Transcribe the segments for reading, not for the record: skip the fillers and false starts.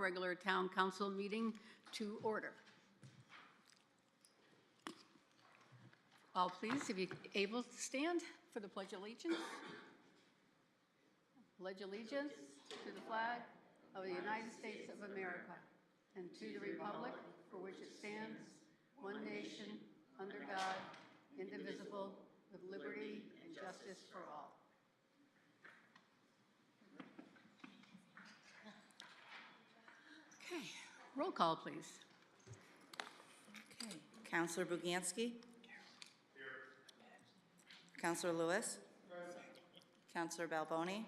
regular town council meeting to order. All please, if you're able to stand for the Pledge of Allegiance. Pledge allegiance to the flag of the United States of America and to the republic for which it stands, one nation, under God, indivisible, with liberty and justice for all. Okay, roll call, please. Okay, Councilor Buganski? Here. Councilor Lewis? Present. Councilor Balboni?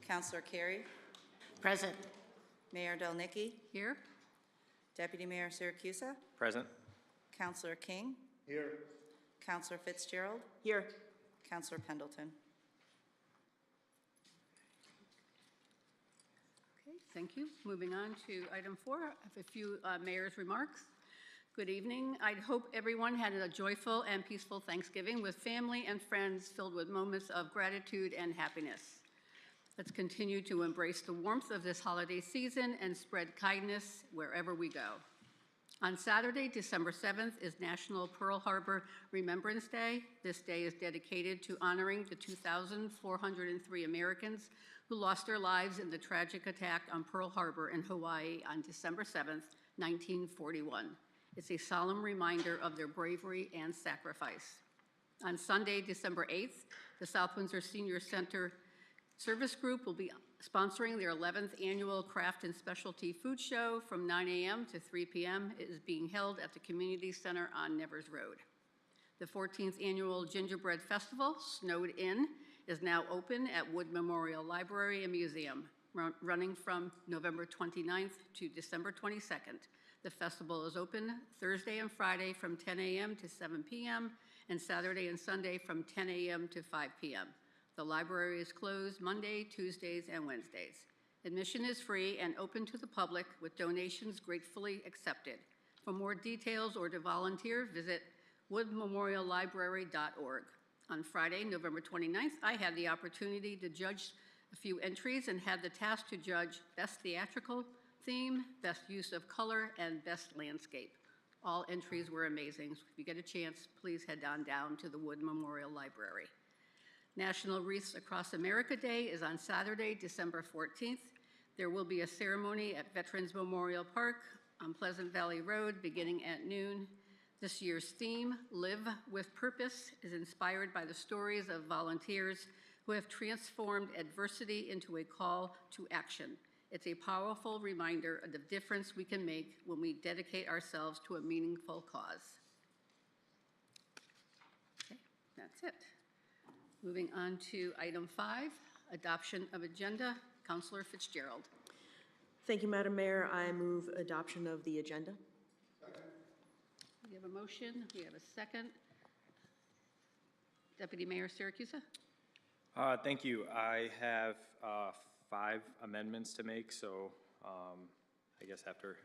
Councilor Carey? Present. Mayor Del Nicky? Here. Deputy Mayor Siracusa? Present. Councilor King? Here. Councilor Fitzgerald? Here. Councilor Pendleton? Okay, thank you. Moving on to item 4, I have a few mayor's remarks. Good evening. I hope everyone had a joyful and peaceful Thanksgiving with family and friends filled with moments of gratitude and happiness. Let's continue to embrace the warmth of this holiday season and spread kindness wherever we go. On Saturday, December 7th, is National Pearl Harbor Remembrance Day. This day is dedicated to honoring the 2,403 Americans who lost their lives in the tragic attack on Pearl Harbor in Hawaii on December 7th, 1941. It's a solemn reminder of their bravery and sacrifice. On Sunday, December 8th, the South Windsor Senior Center Service Group will be sponsoring their 11th annual Craft and Specialty Food Show from 9 a.m. to 3 p.m. It is being held at the Community Center on Nevers Road. The 14th annual Gingerbread Festival, Snowed In, is now open at Wood Memorial Library and Museum, running from November 29th to December 22nd. The festival is open Thursday and Friday from 10 a.m. to 7 p.m. and Saturday and Sunday from 10 a.m. to 5 p.m. The library is closed Monday, Tuesdays, and Wednesdays. Admission is free and open to the public with donations gratefully accepted. For more details or to volunteer, visit woodmemoriallibrary.org. On Friday, November 29th, I had the opportunity to judge a few entries and had the task to judge Best Theatrical Theme, Best Use of Color, and Best Landscape. All entries were amazing. So if you get a chance, please head on down to the Wood Memorial Library. National Wreaths Across America Day is on Saturday, December 14th. There will be a ceremony at Veterans Memorial Park on Pleasant Valley Road beginning at noon. This year's theme, Live with Purpose, is inspired by the stories of volunteers who have transformed adversity into a call to action. It's a powerful reminder of the difference we can make when we dedicate ourselves to a meaningful cause. Okay, that's it. Moving on to item 5, adoption of agenda. Councilor Fitzgerald. Thank you, Madam Mayor. I move adoption of the agenda. We have a motion. We have a second. Deputy Mayor Siracusa. Thank you. I have 5 amendments to make, so I guess after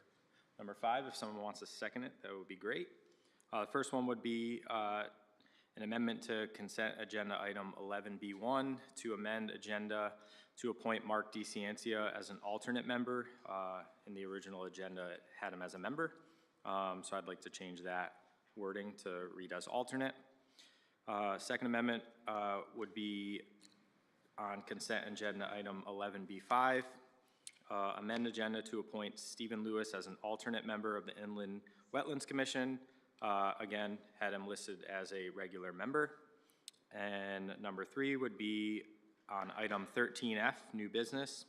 number 5, if someone wants to second it, that would be great. The first one would be an amendment to consent agenda item 11B1 to amend agenda to appoint Mark DeCiancia as an alternate member. In the original agenda, it had him as a member, so I'd like to change that wording to read as alternate. Second amendment would be on consent agenda item 11B5, amend agenda to appoint Stephen Lewis as an alternate member of the Inland Wetlands Commission. Again, had him listed as a regular member. And number 3 would be on item 13F, new business,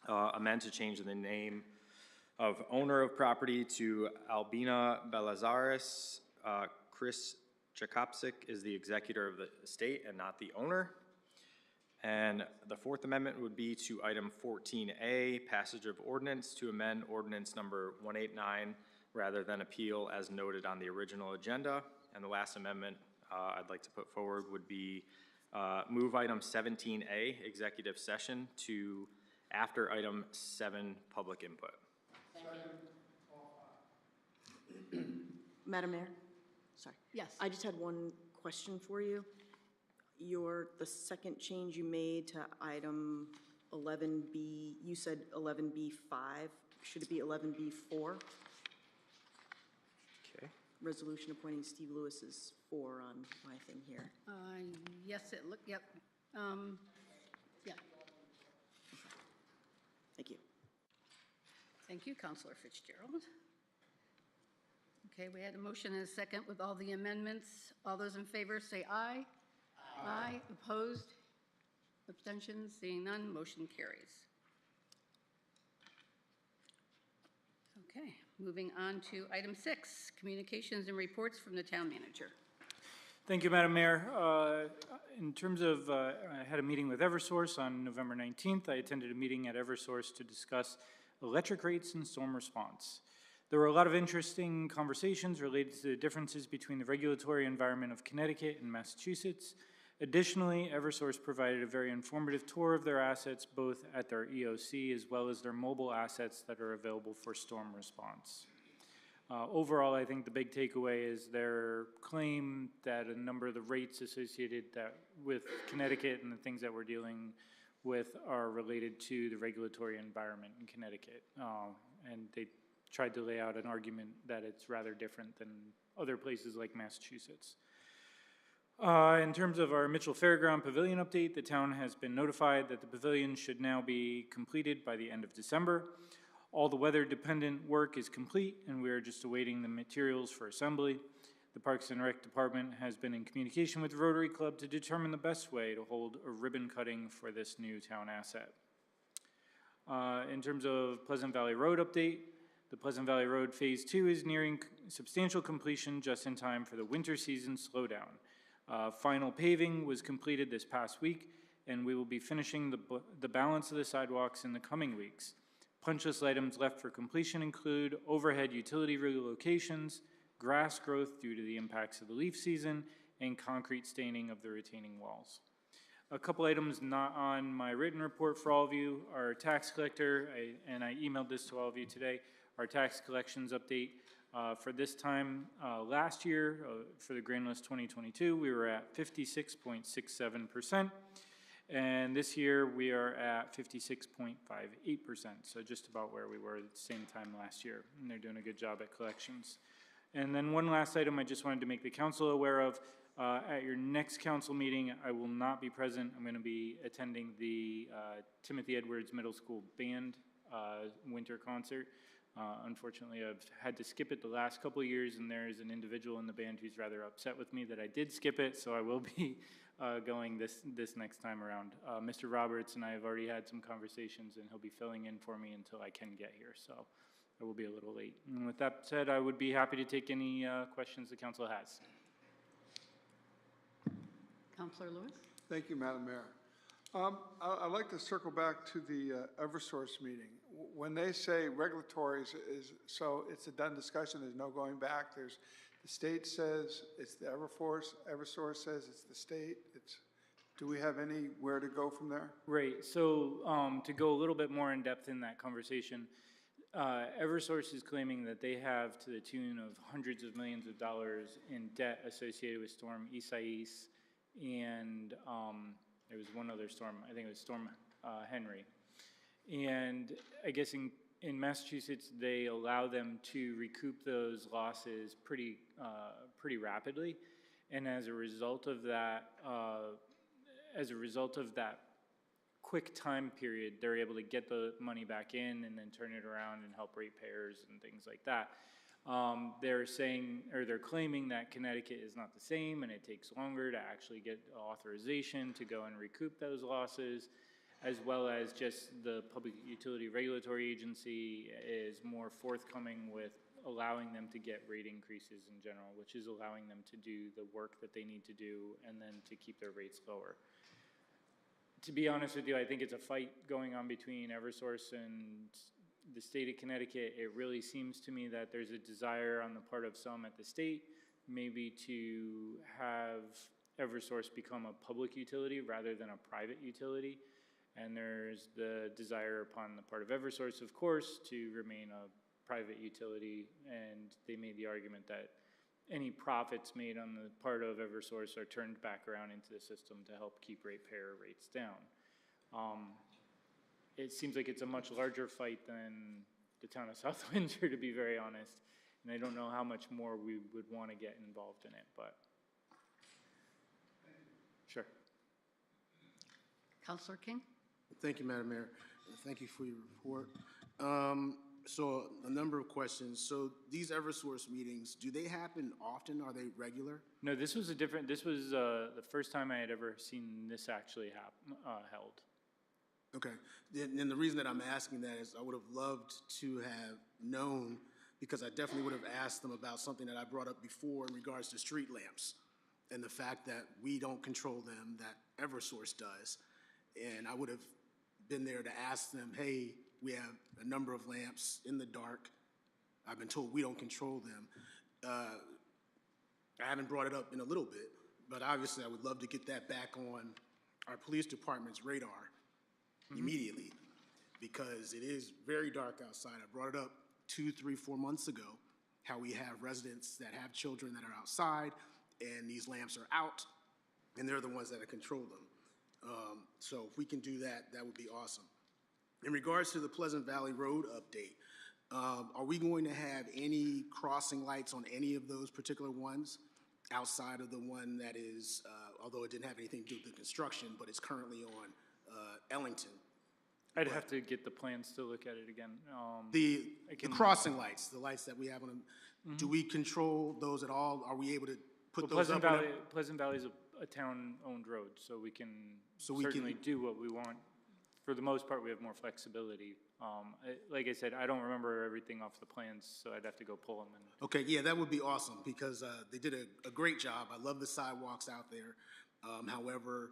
amend to change the name of owner of property to Albina Belazaris. Chris Jakopsik is the executor of the estate and not the owner. And the 4th amendment would be to item 14A, passage of ordinance to amend ordinance number 189 rather than appeal as noted on the original agenda. And the last amendment I'd like to put forward would be move item 17A, executive session, to after item 7, public input. Madam Mayor? Sorry. Yes. I just had one question for you. The second change you made to item 11B, you said 11B5. Should it be 11B4? Okay. Resolution appointing Steve Lewis is 4 on my thing here. Yes, yep. Yeah, Thank you. thank you, Counselor Fitzgerald. Okay, we had a motion and a second with all the amendments. All those in favor say aye. Aye. Opposed? Abstentions? Seeing none, motion carries. Okay, moving on to item 6, communications and reports from the town manager. Thank you, Madam Mayor. In terms of, I had a meeting with Eversource on November 19th. I attended a meeting at Eversource to discuss electric rates and storm response. There were a lot of interesting conversations related to the differences between the regulatory environment of Connecticut and Massachusetts. Additionally, Eversource provided a very informative tour of their assets, both at their EOC as well as their mobile assets that are available for storm response. Overall, I think the big takeaway is their claim that a number of the rates associated with Connecticut and the things that we're dealing with are related to the regulatory environment in Connecticut. And they tried to lay out an argument that it's rather different than other places like Massachusetts. In terms of our Mitchell Fairground Pavilion update, the town has been notified that the pavilion should now be completed by the end of December. All the weather-dependent work is complete, and we are just awaiting the materials for assembly. The Parks and Rec Department has been in communication with the Rotary Club to determine the best way to hold a ribbon cutting for this new town asset. In terms of Pleasant Valley Road update, the Pleasant Valley Road Phase 2 is nearing substantial completion just in time for the winter season slowdown. Final paving was completed this past week, and we will be finishing the balance of the sidewalks in the coming weeks. Punch list items left for completion include overhead utility relocations, grass growth due to the impacts of the leaf season, and concrete staining of the retaining walls. A couple items not on my written report for all of you. Our tax collector, and I emailed this to all of you today, our tax collections update. For this time last year, for the grand list 2022, we were at 56.67%. And this year we are at 56.58%, so just about where we were at the same time last year. And they're doing a good job at collections. And then one last item I just wanted to make the council aware of. At your next council meeting, I will not be present. I'm going to be attending the Timothy Edwards Middle School Band winter concert. Unfortunately, I've had to skip it the last couple of years, and there is an individual in the band who's rather upset with me that I did skip it, so I will be going this next time around. Mr. Roberts and I have already had some conversations, and he'll be filling in for me until I can get here, so I will be a little late. And with that said, I would be happy to take any questions the council has. Counselor Lewis? Thank you, Madam Mayor. I'd like to circle back to the Eversource meeting. When they say regulatory so it's a done discussion, there's no going back. The state says it's the Eversource says it's the state. Do we have anywhere to go from there? Right, so to go a little bit more in depth in that conversation, Eversource is claiming that they have to the tune of hundreds of millions of dollars in debt associated with Storm Isaias, and there was one other storm, I think it was Storm Henry. And I guess in Massachusetts, they allow them to recoup those losses pretty rapidly. And as a result of that quick time period, they're able to get the money back in and then turn it around and help ratepayers and things like that. They're claiming that Connecticut is not the same, and it takes longer to actually get authorization to go and recoup those losses, as well as just the Public Utility Regulatory Agency is more forthcoming with allowing them to get rate increases in general, which is allowing them to do the work that they need to do and then to keep their rates lower. To be honest with you, I think it's a fight going on between Eversource and the state of Connecticut. It really seems to me that there's a desire on the part of some at the state maybe to have Eversource become a public utility rather than a private utility. And there's the desire upon the part of Eversource, of course, to remain a private utility. And they made the argument that any profits made on the part of Eversource are turned back around into the system to help keep ratepayer rates down. it seems like it's a much larger fight than the town of South Windsor, to be very honest. And I don't know how much more we would want to get involved in it, but. Sure. Counselor King? Thank you, Madam Mayor. Thank you for your report. So a number of questions. So these Eversource meetings, do they happen often? Are they regular? No, this was the first time I had ever seen this actually held. Okay. And the reason that I'm asking that is I would have loved to have known, because I definitely would have asked them about something that I brought up before in regards to street lamps and the fact that we don't control them, that Eversource does. And I would have been there to ask them, hey, we have a number of lamps in the dark. I've been told we don't control them. I haven't brought it up in a little bit, but obviously I would love to get that back on our police department's radar immediately, because it is very dark outside. I brought it up 2, 3, 4 months ago, how we have residents that have children that are outside, and these lamps are out, and they're the ones that control them. So if we can do that, that would be awesome. In regards to the Pleasant Valley Road update, are we going to have any crossing lights on any of those particular ones outside of the one that is, although it didn't have anything to do with the construction, but it's currently on Ellington? I'd have to get the plans to look at it again. The crossing lights, the lights that we have on them, do we control those at all? Are we able to put those up? Pleasant Valley is a town-owned road, so we can certainly do what we want. For the most part, we have more flexibility. Like I said, I don't remember everything off the plans, so I'd have to go pull them. Okay, yeah, that would be awesome, because they did a great job. I love the sidewalks out there. However,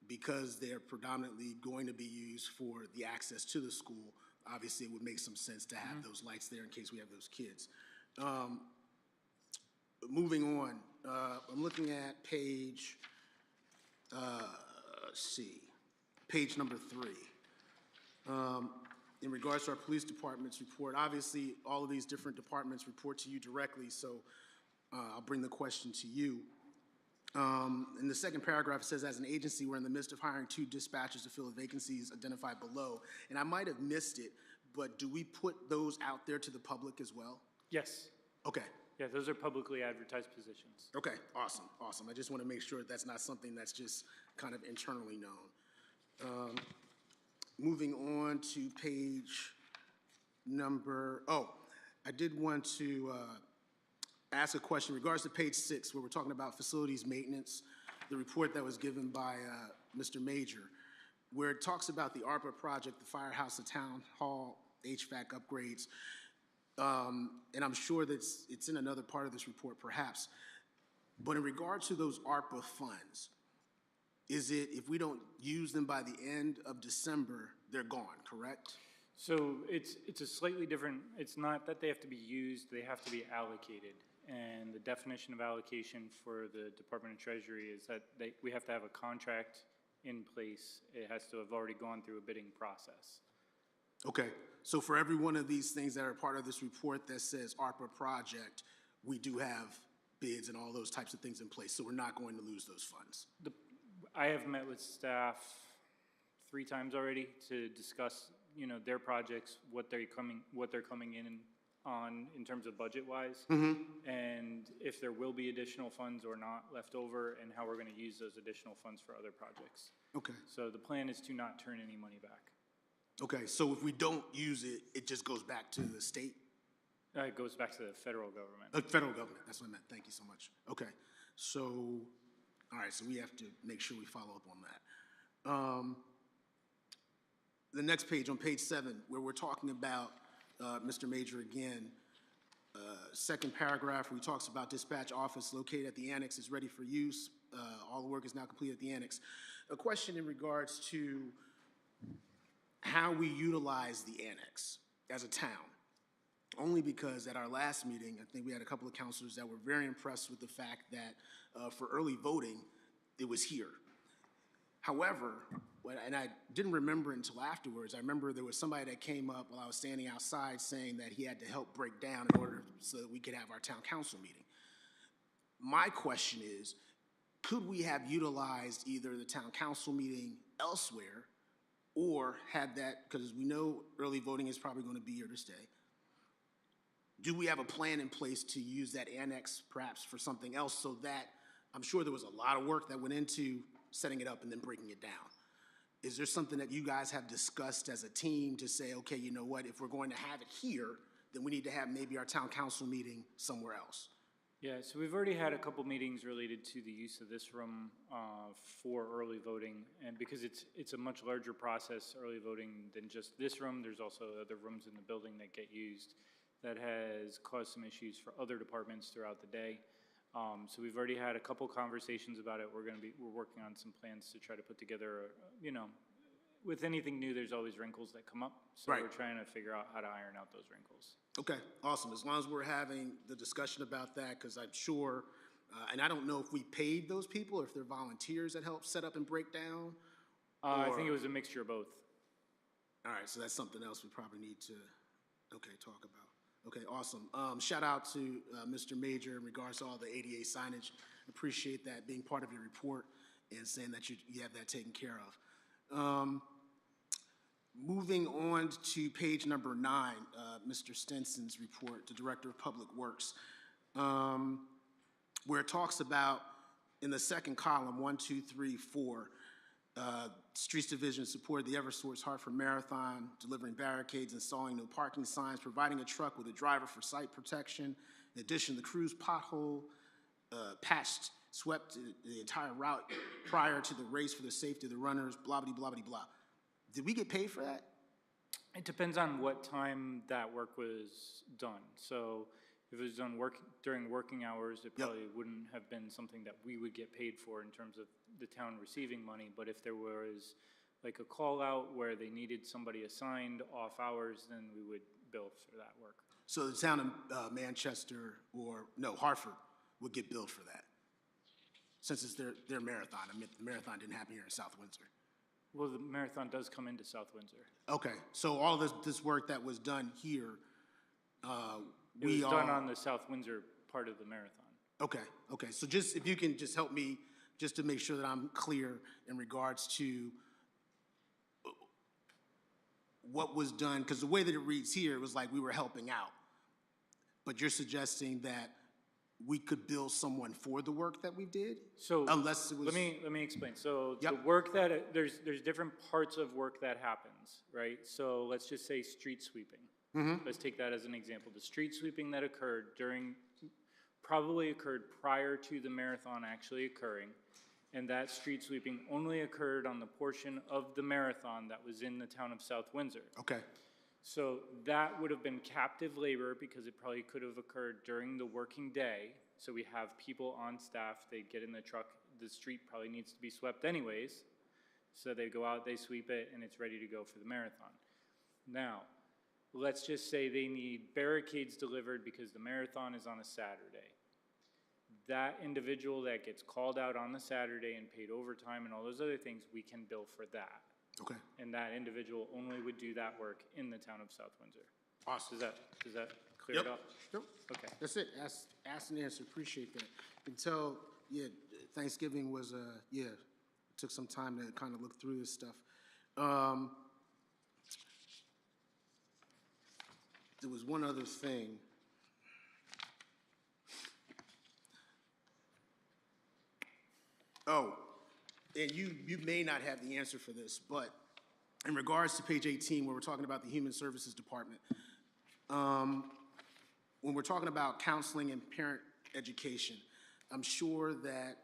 because they're predominantly going to be used for the access to the school, obviously it would make some sense to have those lights there in case we have those kids. Moving on, I'm looking at page, page number 3. In regards to our police department's report, obviously all of these different departments report to you directly, so I'll bring the question to you. In the second paragraph, it says, as an agency, we're in the midst of hiring 2 dispatchers to fill the vacancies identified below. And I might have missed it, but do we put those out there to the public as well? Yes. Okay. Yeah, those are publicly advertised positions. Okay, awesome, awesome. I just want to make sure that's not something that's just kind of internally known. Moving on to page number, I did want to ask a question in regards to page 6, where we're talking about facilities maintenance, the report that was given by Mr. Major, where it talks about the ARPA project, the firehouse, the town hall, HVAC upgrades. And I'm sure that it's in another part of this report perhaps. But in regards to those ARPA funds, is it, if we don't use them by the end of December, they're gone, correct? So it's a slightly different, it's not that they have to be used, they have to be allocated. And the definition of allocation for the Department of Treasury is that we have to have a contract in place. It has to have already gone through a bidding process. Okay, so for every one of these things that are part of this report that says ARPA project, we do have bids and all those types of things in place, so we're not going to lose those funds. I have met with staff 3 times already to discuss, their projects, what they're coming in on in terms of budget-wise, and if there will be additional funds or not left over, and how we're going to use those additional funds for other projects. Okay. So the plan is to not turn any money back. Okay, so if we don't use it, it just goes back to the state? It goes back to the federal government. Federal government, that's what I meant. Thank you so much. Okay, so, all right, so we have to make sure we follow up on that. The next page, on page 7, where we're talking about Mr. Major again, second paragraph where he talks about dispatch office located at the annex is ready for use. All the work is now complete at the annex. A question in regards to how we utilize the annex as a town. Only because at our last meeting, I think we had a couple of counselors that were very impressed with the fact that for early voting, it was here. However, and I didn't remember until afterwards, I remember there was somebody that came up while I was standing outside saying that he had to help break down in order so that we could have our town council meeting. My question is, could we have utilized either the town council meeting elsewhere or had that, because we know early voting is probably going to be here to stay. Do we have a plan in place to use that annex perhaps for something else so that, I'm sure there was a lot of work that went into setting it up and then breaking it down. Is there something that you guys have discussed as a team to say, okay, you know what, if we're going to have it here, then we need to have maybe our town council meeting somewhere else? Yeah, so we've already had a couple meetings related to the use of this room for early voting, and because it's a much larger process, early voting, than just this room, there's also other rooms in the building that get used that has caused some issues for other departments throughout the day. So we've already had a couple conversations about it. We're working on some plans to try to put together, you know, with anything new, there's always wrinkles that come up. So Right. we're trying to figure out how to iron out those wrinkles. Okay, awesome. As long as we're having the discussion about that, because I'm sure, and I don't know if we paid those people or if they're volunteers that help set up and break down. I think Or- it was a mixture of both. All right, so that's something else we probably need to, okay, talk about. Okay, awesome. Shout out to Mr. Major in regards to all the ADA signage. Appreciate that being part of your report and saying that you have that taken care of. Moving on to page number 9, Mr. Stenson's report, the Director of Public Works, where it talks about, in the second column, 1, 2, 3, 4, Streets Division supported the Eversource Hartford Marathon, delivering barricades, installing no parking signs, providing a truck with a driver for site protection. In addition, the crew's pothole patched, swept the entire route prior to the race for the safety of the runners, blah, blah, blah, blah, blah. Did we get paid for that? It depends on what time that work was done. So if it was done during working hours, it Yep. probably wouldn't have been something that we would get paid for in terms of the town receiving money. But if there was like a call out where they needed somebody assigned off hours, then we would bill for that work. So the town of Manchester, or no, Hartford, would get billed for that, since it's their marathon. I mean, the marathon didn't happen here in South Windsor. Well, the marathon does come into South Windsor. Okay, so all this work that was done here, It was done on the South Windsor part of the marathon. Okay, so just, if you can just help me, just to make sure that I'm clear in regards to what was done, because the way that it reads here, it was like we were helping out. But you're suggesting that we could bill someone for the work that we did? So Unless it was. let me explain. So the Yep. work that there's different parts of work that happens, right? So let's just say street sweeping. Let's take that as an example. The street sweeping that occurred probably occurred prior to the marathon actually occurring, and that street sweeping only occurred on the portion of the marathon that was in the town of South Windsor. Okay, So that would have been captive labor because it probably could have occurred during the working day. So we have people on staff, they get in the truck, the street probably needs to be swept anyways. So they go out, they sweep it, and it's ready to go for the marathon. Now, let's just say they need barricades delivered because the marathon is on a Saturday. That individual that gets called out on the Saturday and paid overtime and all those other things, we can bill for that. okay, And that individual only would do that work in the town of South Windsor. awesome. Does that clear it up? Yep. Okay. That's it, ask and answer, appreciate that. Until, Thanksgiving was, took some time to kind of look through this stuff. There was one other thing. Oh, and you may not have the answer for this, but in regards to page 18, where we're talking about the Human Services Department, when we're talking about counseling and parent education, I'm sure that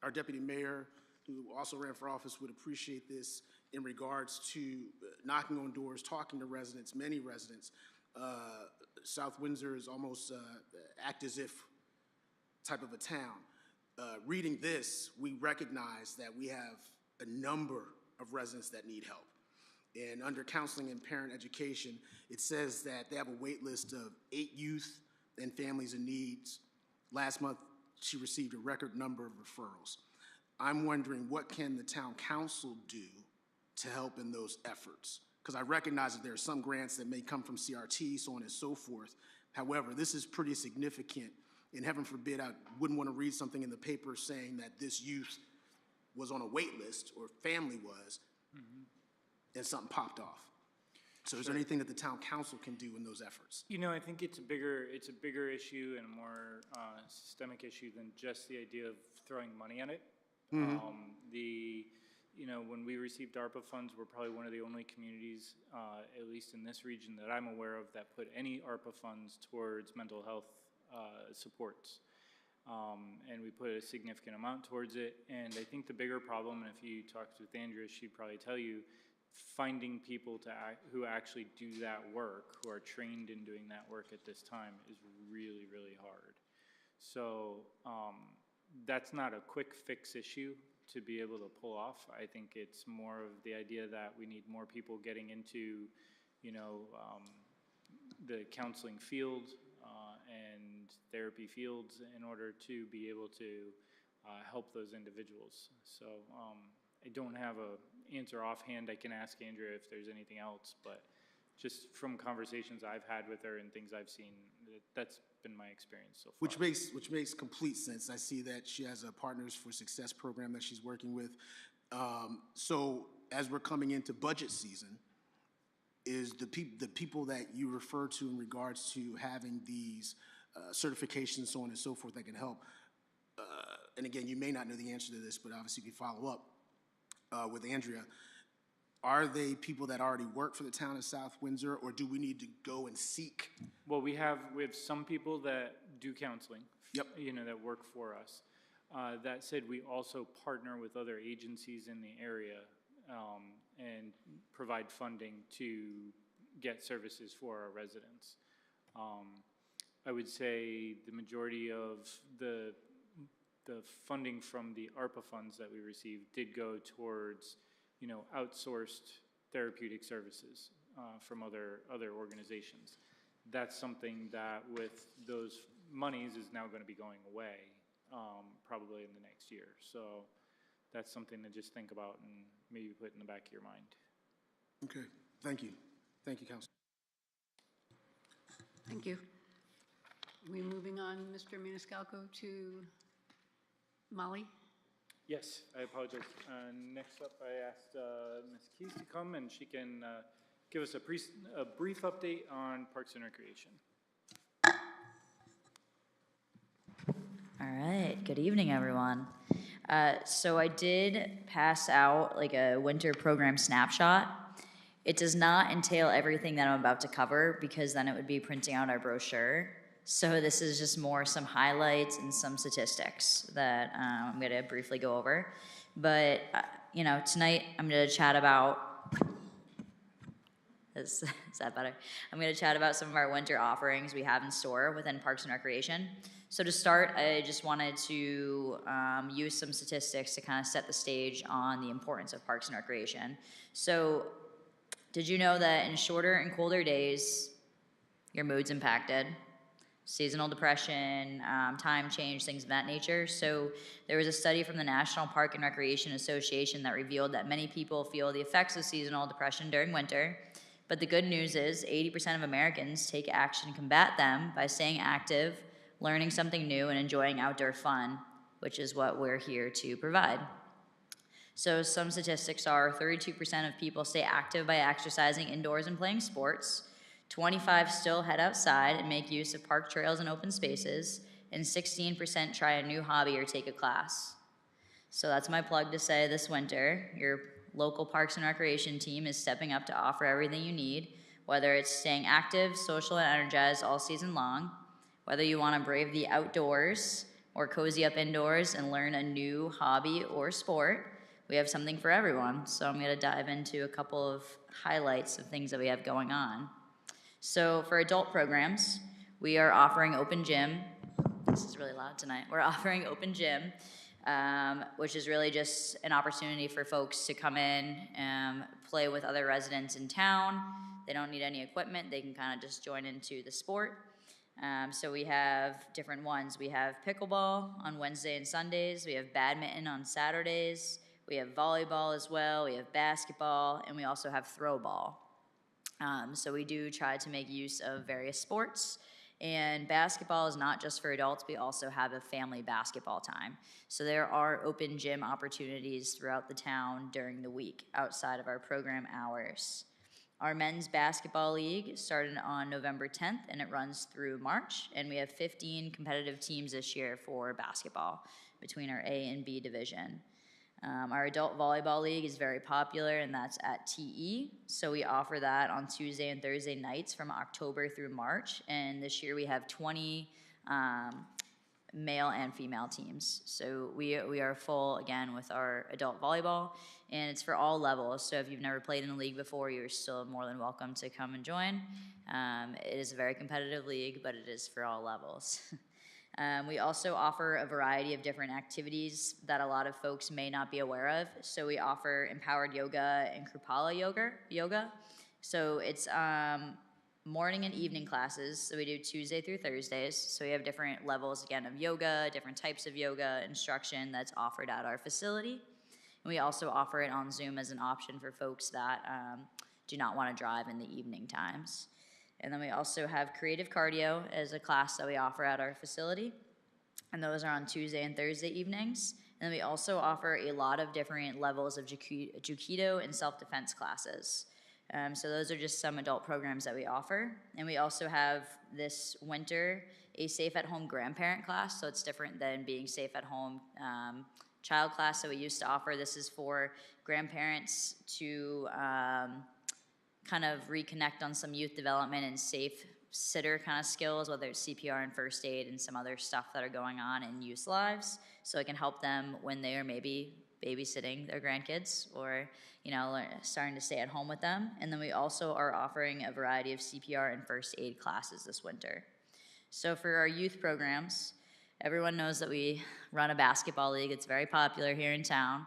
our deputy mayor, who also ran for office, would appreciate this in regards to knocking on doors, talking to residents, many residents. South Windsor is almost act as if type of a town. Reading this, we recognize that we have a number of residents that need help. And under counseling and parent education, it says that they have a wait list of 8 youth and families in needs. Last month, she received a record number of referrals. I'm wondering, what can the town council do to help in those efforts? Because I recognize that there are some grants that may come from CRT, so on and so forth. However, this is pretty significant, and heaven forbid, I wouldn't want to read something in the paper saying that this youth was on a wait list, or family was, and something popped off. So is there anything that the town council can do in those efforts? You know, I think it's a bigger issue and a more systemic issue than just the idea of throwing money at it. You know, when we received ARPA funds, we're probably one of the only communities, at least in this region that I'm aware of, that put any ARPA funds towards mental health supports. And we put a significant amount towards it. And I think the bigger problem, and if you talked with Andrea, she'd probably tell you, finding people who actually do that work, who are trained in doing that work at this time, is really, really hard. So that's not a quick fix issue to be able to pull off. I think it's more of the idea that we need more people getting into, you know, the counseling field and therapy fields in order to be able to help those individuals. So I don't have an answer offhand. I can ask Andrea if there's anything else, but just from conversations I've had with her and things I've seen, that's been my experience so far. Which makes complete sense. I see that she has a Partners for Success program that she's working with. So as we're coming into budget season, is the people that you refer to in regards to having these certifications, so on and so forth, that can help, and again, you may not know the answer to this, but obviously you can follow up with Andrea. Are they people that already work for the town of South Windsor, or do we need to go and seek? Well, we have some people that do counseling. Yep. You know, that work for us. That said, we also partner with other agencies in the area and provide funding to get services for our residents. I would say the majority of the funding from the ARPA funds that we received did go towards, you know, outsourced therapeutic services from other organizations. That's something that with those monies is now going to be going away probably in the next year. So that's something to just think about and maybe put in the back of your mind. Okay, thank you. Thank you, Council. Thank you. We moving on, Mr. Maniscalco, to Molly? Yes, I apologize. Next up, I asked Ms. Keys to come, and she can give us a brief update on Parks and Recreation. All right, good evening, everyone. So I did pass out like a winter program snapshot. It does not entail everything that I'm about to cover because then it would be printing out our brochure. So this is just more some highlights and some statistics that I'm going to briefly go over. But, you know, tonight I'm going to chat about, is that better? I'm going to chat about some of our winter offerings we have in store within Parks and Recreation. So to start, I just wanted to use some statistics to kind of set the stage on the importance of Parks and Recreation. So did you know that in shorter and colder days, your mood's impacted? Seasonal depression, time change, things of that nature. So there was a study from the National Park and Recreation Association that revealed that many people feel the effects of seasonal depression during winter. But the good news is 80% of Americans take action to combat them by staying active, learning something new, and enjoying outdoor fun, which is what we're here to provide. So some statistics are 32% of people stay active by exercising indoors and playing sports. 25 still head outside and make use of park trails and open spaces, and 16% try a new hobby or take a class. So that's my plug to say this winter, your local Parks and Recreation team is stepping up to offer everything you need, whether it's staying active, social, and energized all season long, whether you want to brave the outdoors or cozy up indoors and learn a new hobby or sport, we have something for everyone. So I'm going to dive into a couple of highlights of things that we have going on. So for adult programs, we are offering open gym. This is really loud tonight. We're offering open gym, which is really just an opportunity for folks to come in and play with other residents in town. They don't need any equipment. They can kind of just join into the sport. So we have different ones. We have pickleball on Wednesday and Sundays. We have badminton on Saturdays. We have volleyball as well. We have basketball, and we also have throw ball. So we do try to make use of various sports And basketball is not just for adults, we also have a family basketball time. So there are open gym opportunities throughout the town during the week outside of our program hours. Our men's basketball league started on November 10th and it runs through March. And we have 15 competitive teams this year for basketball between our A and B division. Our adult volleyball league is very popular, and that's at TE. So we offer that on Tuesday and Thursday nights from October through March. And this year we have 20 male and female teams. So we are full again with our adult volleyball, and it's for all levels. So if you've never played in the league before, you're still more than welcome to come and join. It is a very competitive league, but it is for all levels. We also offer a variety of different activities that a lot of folks may not be aware of. So we offer empowered yoga and Krupala yoga. So it's morning and evening classes. So we do Tuesday through Thursdays. So we have different levels, again, of yoga, different types of yoga instruction that's offered at our facility. And we also offer it on Zoom as an option for folks that do not want to drive in the evening times. And then we also have creative cardio as a class that we offer at our facility. And those are on Tuesday and Thursday evenings. And then we also offer a lot of different levels of Jukido and self-defense classes. So those are just some adult programs that we offer. And we also have this winter a safe at home grandparent class. So it's different than being safe at home child class that we used to offer. This is for grandparents to kind of reconnect on some youth development and safe sitter kind of skills, whether it's CPR and first aid and some other stuff that are going on in youth lives. So it can help them when they are maybe babysitting their grandkids or, starting to stay at home with them. And then we also are offering a variety of CPR and first aid classes this winter. So for our youth programs, everyone knows that we run a basketball league. It's very popular here in town.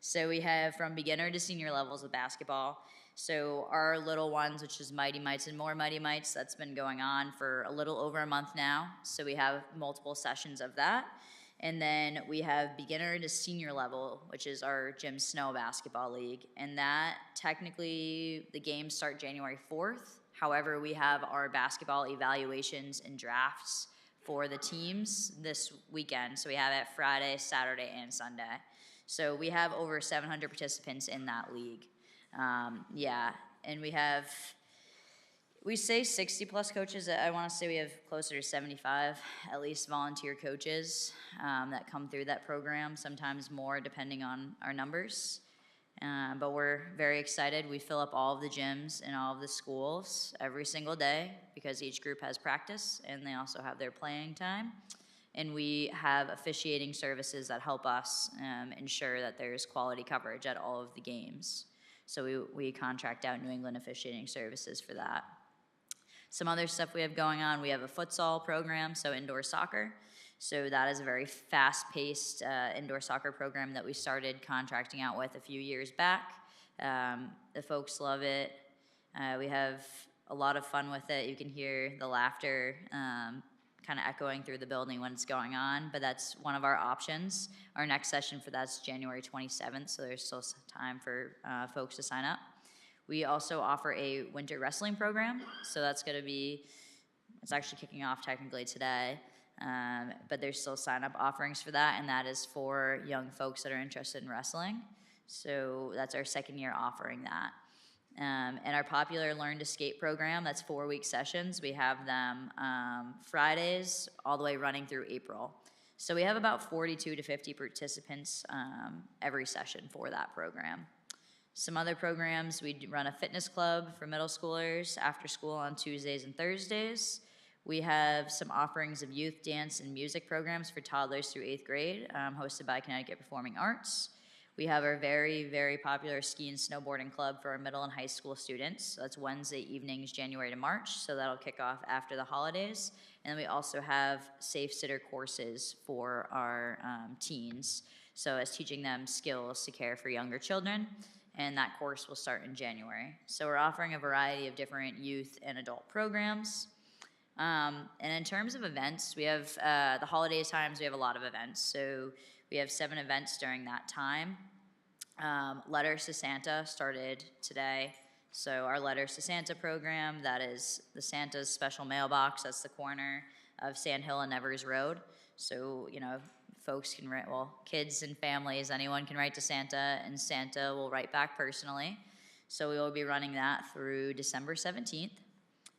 So we have from beginner to senior levels of basketball. So our little ones, which is Mighty Mites and More Mighty Mites, that's been going on for a little over a month now. So we have multiple sessions of that. And then we have beginner to senior level, which is our Gym Snow Basketball League. And that technically, the games start January 4th. However, we have our basketball evaluations and drafts for the teams this weekend. So we have it Friday, Saturday, and Sunday. So we have over 700 participants in that league. And we say 60 plus coaches. I want to say we have closer to 75, at least volunteer coaches that come through that program, sometimes more depending on our numbers. But we're very excited. We fill up all of the gyms in all of the schools every single day because each group has practice and they also have their playing time. And we have officiating services that help us ensure that there's quality coverage at all of the games. So we contract out New England Officiating Services for that. Some other stuff we have going on, we have a futsal program, so indoor soccer. So that is a very fast-paced indoor soccer program that we started contracting out with a few years back. The folks love it. We have a lot of fun with it. You can hear the laughter kind of echoing through the building when it's going on, but that's one of our options. Our next session for that's January 27th, so there's still some time for folks to sign up. We also offer a winter wrestling program, so that's going to be, it's actually kicking off technically today, but there's still sign-up offerings for that, and that is for young folks that are interested in wrestling. So that's our second year offering that. And our popular Learn to Skate program, that's 4-week sessions. We have them Fridays all the way running through April. So we have about 42 to 50 participants every session for that program. Some other programs, we run a fitness club for middle schoolers after school on Tuesdays and Thursdays. We have some offerings of youth dance and music programs for toddlers through 8th grade, hosted by Connecticut Performing Arts. We have our very, very popular ski and snowboarding club for our middle and high school students. So that's Wednesday evenings, January to March, so that'll kick off after the holidays. And then we also have safe sitter courses for our teens, so as teaching them skills to care for younger children, and that course will start in January. So we're offering a variety of different youth and adult programs. And in terms of events, we have the holiday times, we have a lot of events. So we have 7 events during that time. Letters to Santa started today. So our Letters to Santa program, that is the Santa's special mailbox. That's the corner of Sand Hill and Nevers Road. So, folks can write, kids and families, anyone can write to Santa, and Santa will write back personally. So we will be running that through December 17th.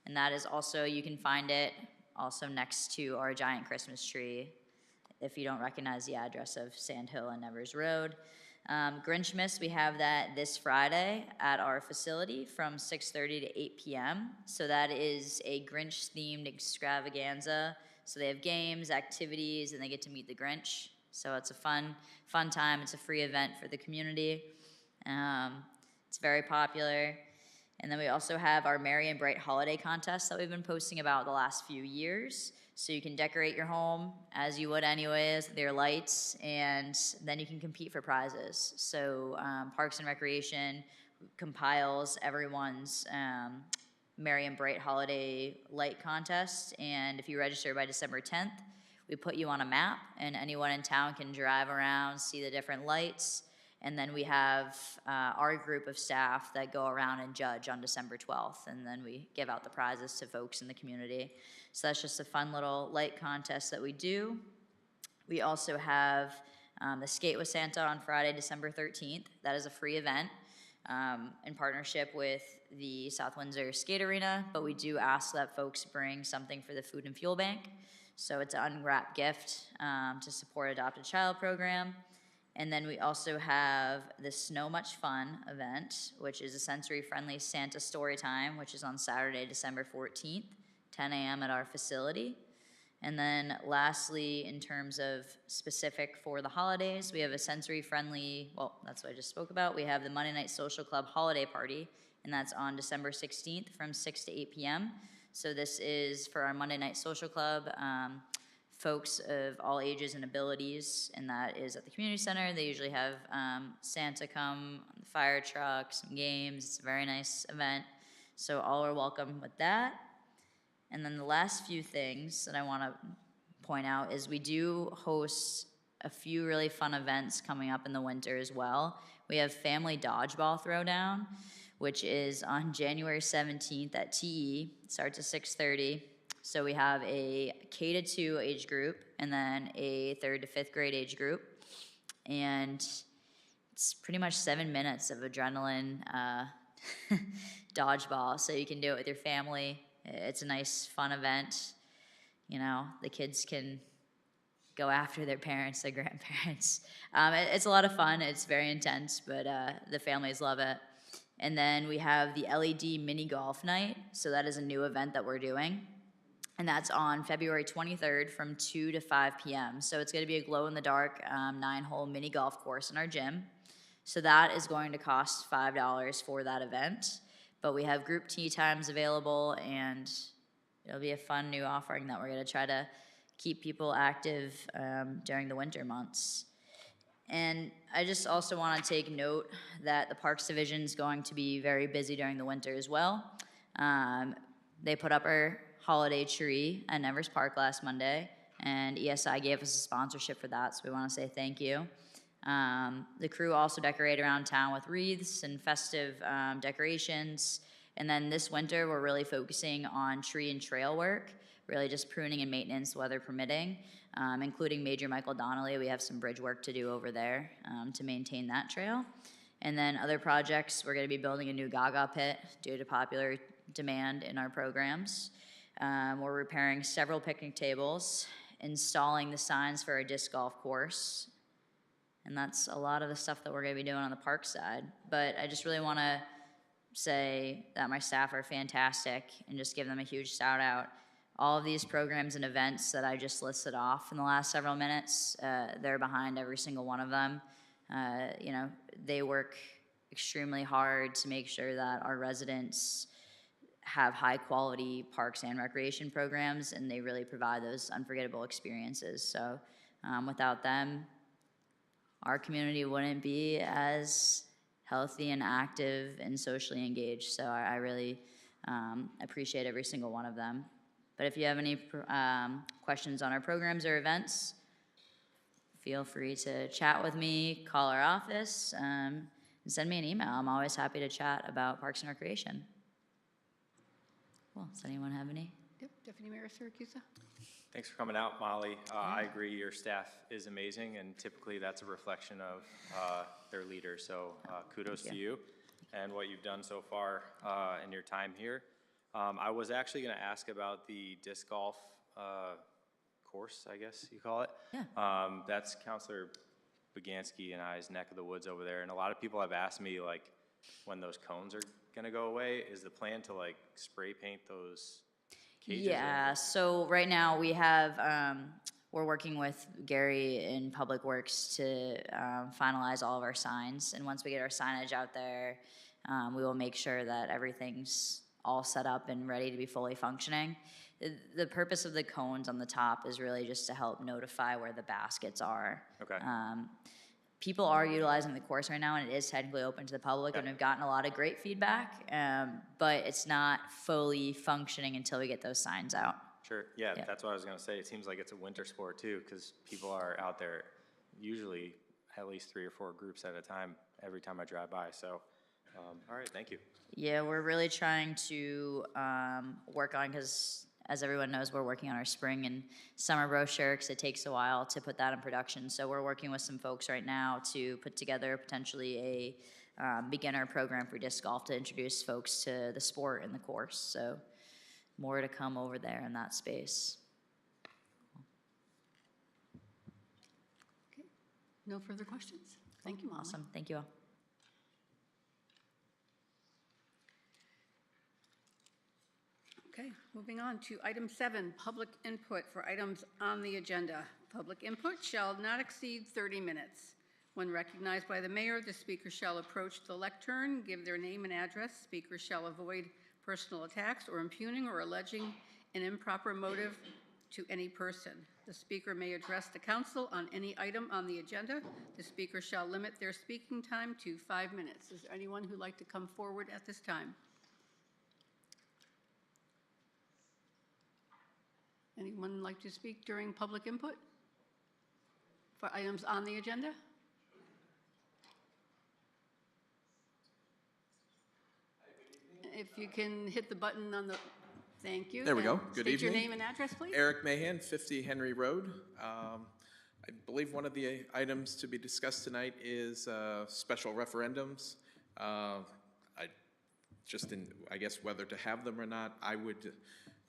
And that is also, you can find it also next to our giant Christmas tree if you don't recognize the address of Sand Hill and Nevers Road. Grinchmas, we have that this Friday at our facility from 6:30 to 8 p.m. So that is a Grinch-themed extravaganza. So they have games, activities, and they get to meet the Grinch. So it's a fun time. It's a free event for the community. It's very popular. And then we also have our Merry and Bright Holiday Contest that we've been posting about the last few years. So you can decorate your home as you would anyways with your lights, and then you can compete for prizes. So Parks and Recreation compiles everyone's Merry and Bright Holiday Light Contest, and if you register by December 10th, we put you on a map, and anyone in town can drive around, see the different lights, and then we have our group of staff that go around and judge on December 12th, and then we give out the prizes to folks in the community. So that's just a fun little light contest that we do. We also have the Skate with Santa on Friday, December 13th. That is a free event in partnership with the South Windsor Skate Arena, but we do ask that folks bring something for the Food and Fuel Bank. So it's an unwrapped gift to support Adopted Child program. And then we also have the Snow Much Fun event, which is a sensory-friendly Santa story time, which is on Saturday, December 14th, 10 a.m. at our facility. And then lastly, in terms of specific for the holidays, we have a sensory-friendly, that's what I just spoke about. We have the Monday Night Social Club holiday party, and that's on December 16th from 6 to 8 p.m. So this is for our Monday Night Social Club. Folks of all ages and abilities, and that is at the community center. They usually have Santa come, the fire truck, some games. It's a very nice event, so all are welcome with that. And then the last few things that I want to point out is we do host a few really fun events coming up in the winter as well. We have Family Dodgeball Throwdown, which is on January 17th at TE. It starts at 6:30. So we have a K-2 age group and then a 3rd to 5th grade age group. And it's pretty much 7 minutes of adrenaline dodgeball. So you can do it with your family. It's a nice, fun event. The kids can go after their parents, their grandparents. It's a lot of fun. It's very intense, but the families love it. And then we have the LED mini golf night. So that is a new event that we're doing. And that's on February 23rd from 2 to 5 p.m. So it's going to be a glow-in-the-dark 9-hole mini golf course in our gym. So that is going to cost $5 for that event. But we have group tea times available, and it'll be a fun new offering that we're going to try to keep people active during the winter months. And I just also want to take note that the Parks Division is going to be very busy during the winter as well. They put up our holiday tree at Nevers Park last Monday, and ESI gave us a sponsorship for that, so we want to say thank you. The crew also decorated around town with wreaths and festive decorations. And then this winter, we're really focusing on tree and trail work, really just pruning and maintenance, weather permitting, including Major Michael Donnelly. We have some bridge work to do over there to maintain that trail. And then other projects, we're going to be building a new Gaga pit due to popular demand in our programs. We're repairing several picnic tables, installing the signs for our disc golf course. And that's a lot of the stuff that we're going to be doing on the park side. But I just really want to say that my staff are fantastic and just give them a huge shout out. All of these programs and events that I just listed off in the last several minutes, they're behind every single one of them. They work extremely hard to make sure that our residents have high quality parks and recreation programs, and they really provide those unforgettable experiences. So without them, our community wouldn't be as healthy and active and socially engaged. So I really appreciate every single one of them. But if you have any questions on our programs or events, feel free to chat with me, call our office. send me an email. I'm always happy to chat about Parks and Recreation. Cool. Does anyone have any? Yep, Deputy Mayor Siracusa? Thanks for coming out, Molly. I agree, your staff is amazing, and typically that's a reflection of their leader, so kudos to you and what you've done so far in your time here. I was actually going to ask about the disc golf course, I guess you call it. Yeah. That's Counselor Boganski and I's neck of the woods over there, and a lot of people have asked me, like, when those cones are going to go away. Is the plan to, like, spray paint those cages? Yeah, so right now we have, we're working with Gary in Public Works to finalize all of our signs. And once we get our signage out there, we will make sure that everything's all set up and ready to be fully functioning. The purpose of the cones on the top is really just to help notify where the baskets are. Okay. People are utilizing the course right now, and it is technically open to the public, and we've gotten a lot of great feedback, but it's not fully functioning until we get those signs out. Sure, yeah, that's what I was gonna say. It seems like it's a winter sport too, because people are out there usually at least 3 or 4 groups at a time every time I drive by, so, all right, thank you. Yeah, we're really trying to work on, because as everyone knows, we're working on our spring and summer brochure, because it takes a while to put that in production. So we're working with some folks right now to put together potentially a beginner program for disc golf to introduce folks to the sport and the course. So more to come over there in that space. Okay, no further questions? Thank you, Molly. Awesome, thank you all. Okay, moving on to item 7, public input for items on the agenda. Public input shall not exceed 30 minutes. When recognized by the mayor, the speaker shall approach the lectern, give their name and address. Speakers shall avoid personal attacks or impugning or alleging an improper motive to any person. The speaker may address the council on any item on the agenda. The speaker shall limit their speaking time to 5 minutes. Is there anyone who'd like to come forward at this time? Anyone like to speak during public input for items on the agenda? If you can hit the button on the, thank you. There we go. And Good state your evening. name and address, please. Eric Mahan, 50 Henry Road. I believe one of the items to be discussed tonight is special referendums. I guess whether to have them or not, I would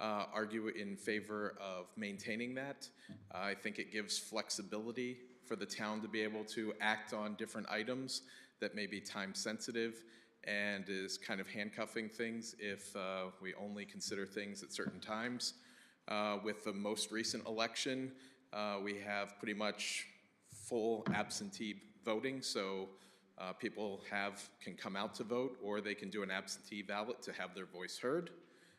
argue in favor of maintaining that. I think it gives flexibility for the town to be able to act on different items that may be time sensitive and is kind of handcuffing things if we only consider things at certain times. With the most recent election, we have pretty much full absentee voting, so people can come out to vote, or they can do an absentee ballot to have their voice heard.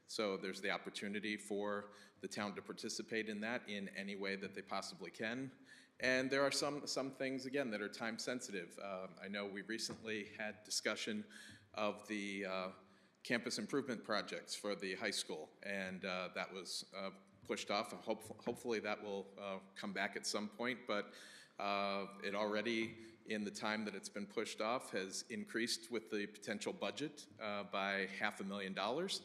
So there's the opportunity for the town to participate in that in any way that they possibly can. And there are some things, again, that are time sensitive. I know we recently had discussion of the campus improvement projects for the high school, and that was pushed off. Hopefully that will come back at some point, but it already, in the time that it's been pushed off, has increased with the potential budget by $500,000.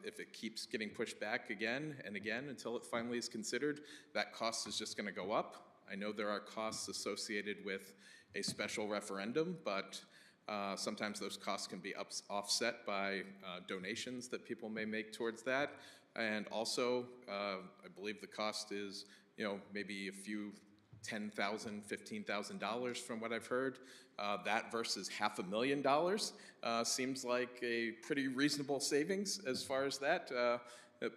If it keeps getting pushed back again and again until it finally is considered, that cost is just going to go up. I know there are costs associated with a special referendum, but sometimes those costs can be offset by donations that people may make towards that. And also, I believe the cost is, maybe a few $10,000, $15,000 from what I've heard. That versus $500,000 seems like a pretty reasonable savings as far as that.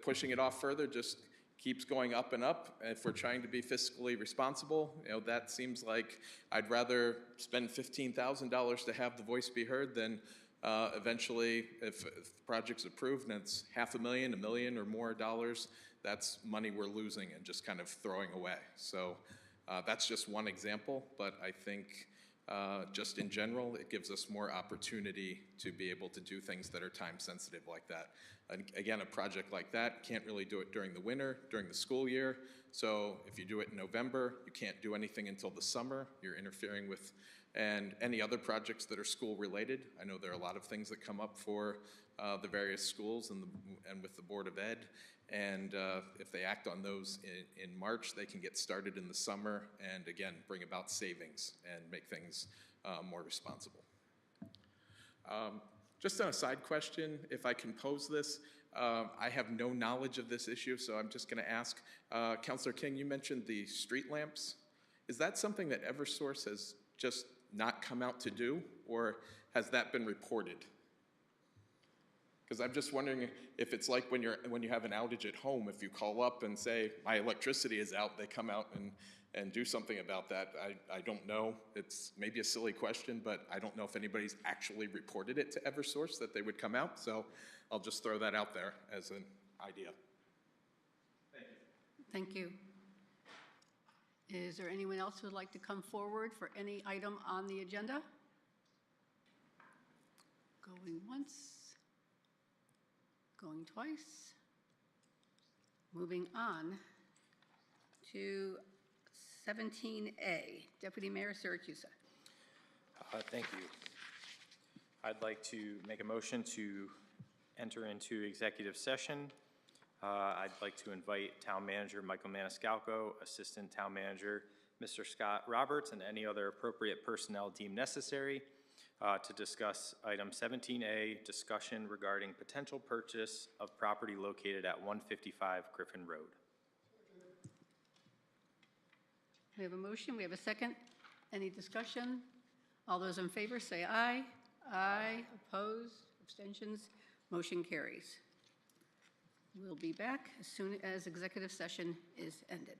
Pushing it off further just keeps going up and up. If we're trying to be fiscally responsible, that seems like I'd rather spend $15,000 to have the voice be heard than eventually, if the project's approved and it's $500,000, $1 million or more dollars, that's money we're losing and just kind of throwing away. So that's just one example, but I think just in general, it gives us more opportunity to be able to do things that are time sensitive like that. And again, a project like that, can't really do it during the winter, during the school year. So if you do it in November, you can't do anything until the summer. You're interfering with and any other projects that are school-related. I know there are a lot of things that come up for the various schools and with the Board of Ed, and if they act on those in March, they can get started in the summer and, again, bring about savings and make things more responsible. Just on a side question, if I can pose this, I have no knowledge of this issue, so I'm just going to ask. Councilor King, you mentioned the street lamps. Is that something that Eversource has just not come out to do, or has that been reported? Because I'm just wondering if it's like when you have an outage at home, if you call up and say, my electricity is out, they come out and do something about that. I don't know. It's maybe a silly question, but I don't know if anybody's actually reported it to Eversource that they would come out. So I'll just throw that out there as an idea. Thank you. Is there anyone else who would like to come forward for any item on the agenda? Going once. Going twice. Moving on to 17A, Deputy Mayor Siracusa. Thank you. I'd like to make a motion to enter into executive session. I'd like to invite Town Manager Michael Maniscalco, Assistant Town Manager Mr. Scott Roberts, and any other appropriate personnel deemed necessary to discuss item 17A, discussion regarding potential purchase of property located at 155 Griffin Road. We have a motion, we have a second. Any discussion? All those in favor say aye. Aye. Opposed? Abstentions? Motion carries. We'll be back as soon as executive session is ended.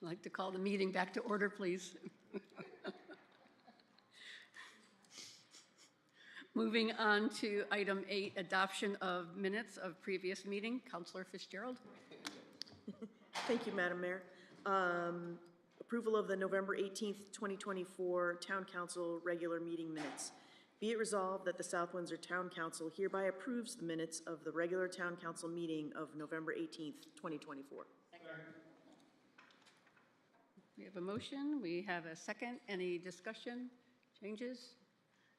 I'd like to call the meeting back to order, please. Moving on to item 8, adoption of minutes of previous meeting. Counselor Fitzgerald. Thank you, Madam Mayor. Approval of the November 18th, 2024 Town Council regular meeting minutes. Be it resolved that the South Windsor Town Council hereby approves the minutes of the regular Town Council meeting of November 18th, 2024. We have a motion. We have a second. Any discussion, changes?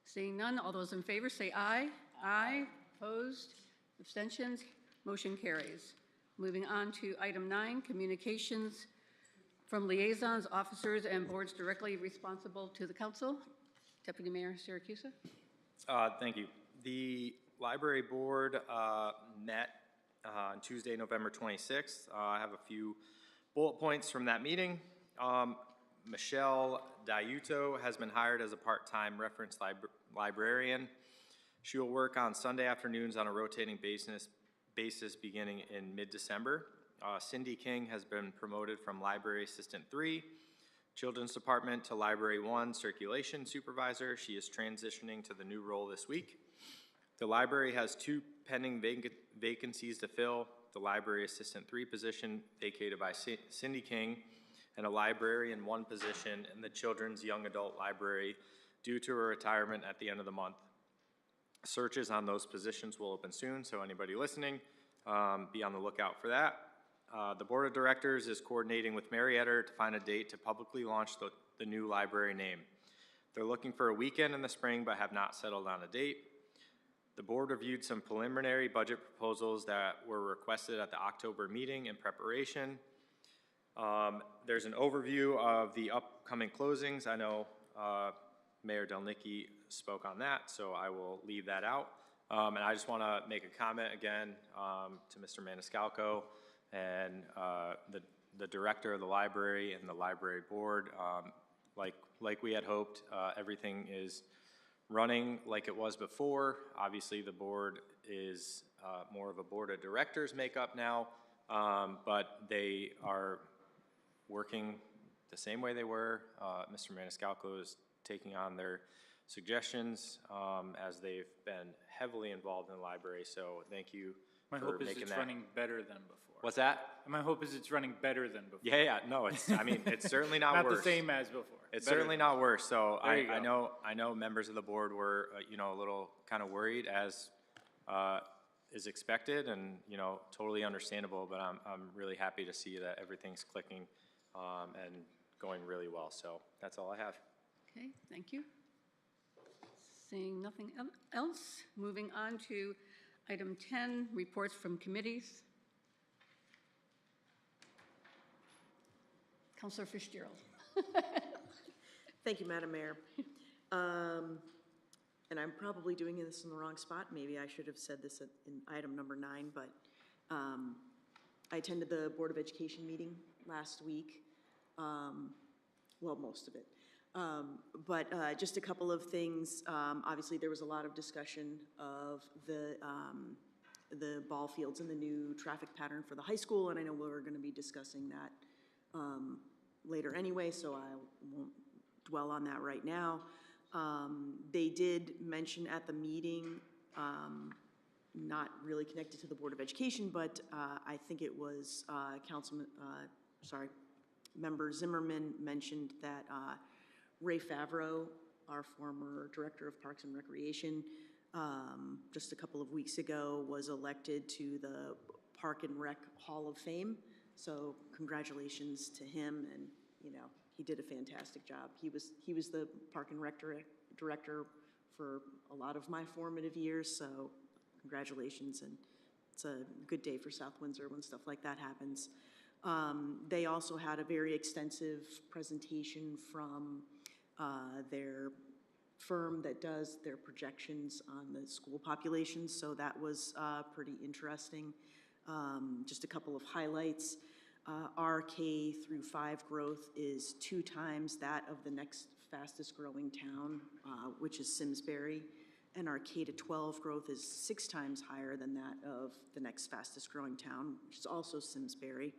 Seeing none, all those in favor say aye. Aye. Opposed? Abstentions? Motion carries. Moving on to item 9, communications from liaisons, officers, and boards directly responsible to the council. Deputy Mayor Siracusa. Thank you. The library board met on Tuesday, November 26th. I have a few bullet points from that meeting. Michelle Diuto has been hired as a part-time reference librarian. She will work on Sunday afternoons on a rotating basis beginning in mid-December. Cindy King has been promoted from Library Assistant 3, Children's Department, to Library 1, Circulation Supervisor. She is transitioning to the new role this week. The library has 2 pending vacancies to fill: the Library Assistant 3 position vacated by Cindy King, and a librarian 1 position in the Children's Young Adult Library due to her retirement at the end of the month. Searches on those positions will open soon, so anybody listening, be on the lookout for that. The Board of Directors is coordinating with Mary Etter to find a date to publicly launch the new library name. They're looking for a weekend in the spring but have not settled on a date. The board reviewed some preliminary budget proposals that were requested at the October meeting in preparation. There's an overview of the upcoming closings. I know Mayor Delnicki spoke on that, so I will leave that out. And I just want to make a comment again to Mr. Maniscalco and the director of the library and the library board. Like we had hoped, everything is running like it was before. Obviously, the board is more of a board of directors makeup now, but they are working the same way they were. Mr. Maniscalco is taking on their suggestions as they've been heavily involved in the library, so thank you My for hope is making it's that. running better than before. What's that? My hope is it's running better than before. Yeah, no, it's, I mean, it's certainly not Not worse. the same as before. It's Better certainly than not worse, so There you I go. know members of the board were, a little kind of worried, as is expected, and, totally understandable, but I'm really happy to see that everything's clicking and going really well, so that's all I have. Okay, thank you. Seeing nothing else, moving on to item 10, reports from committees. Councilor Fitzgerald. Thank you, Madam Mayor. And I'm probably doing this in the wrong spot. Maybe I should have said this in item number 9, but I attended the Board of Education meeting last week. Well, most of it. But just a couple of things. Obviously, there was a lot of discussion of the ball fields and the new traffic pattern for the high school, and I know we're going to be discussing that later anyway, so I won't dwell on that right now. They did mention at the meeting, not really connected to the Board of Education, but I think it was Member Zimmerman mentioned that Ray Favreau, our former Director of Parks and Recreation, just a couple of weeks ago was elected to the Park and Rec Hall of Fame. So congratulations to him, and he did a fantastic job. He was the Park and Rec director for a lot of my formative years, so congratulations, and it's a good day for South Windsor when stuff like that happens. They also had a very extensive presentation from their firm that does their projections on the school population, so that was pretty interesting. Just a couple of highlights. Our K through 5 growth is 2 times that of the next fastest growing town, which is Simsbury, and our K to 12 growth is 6 times higher than that of the next fastest growing town, which is also Simsbury.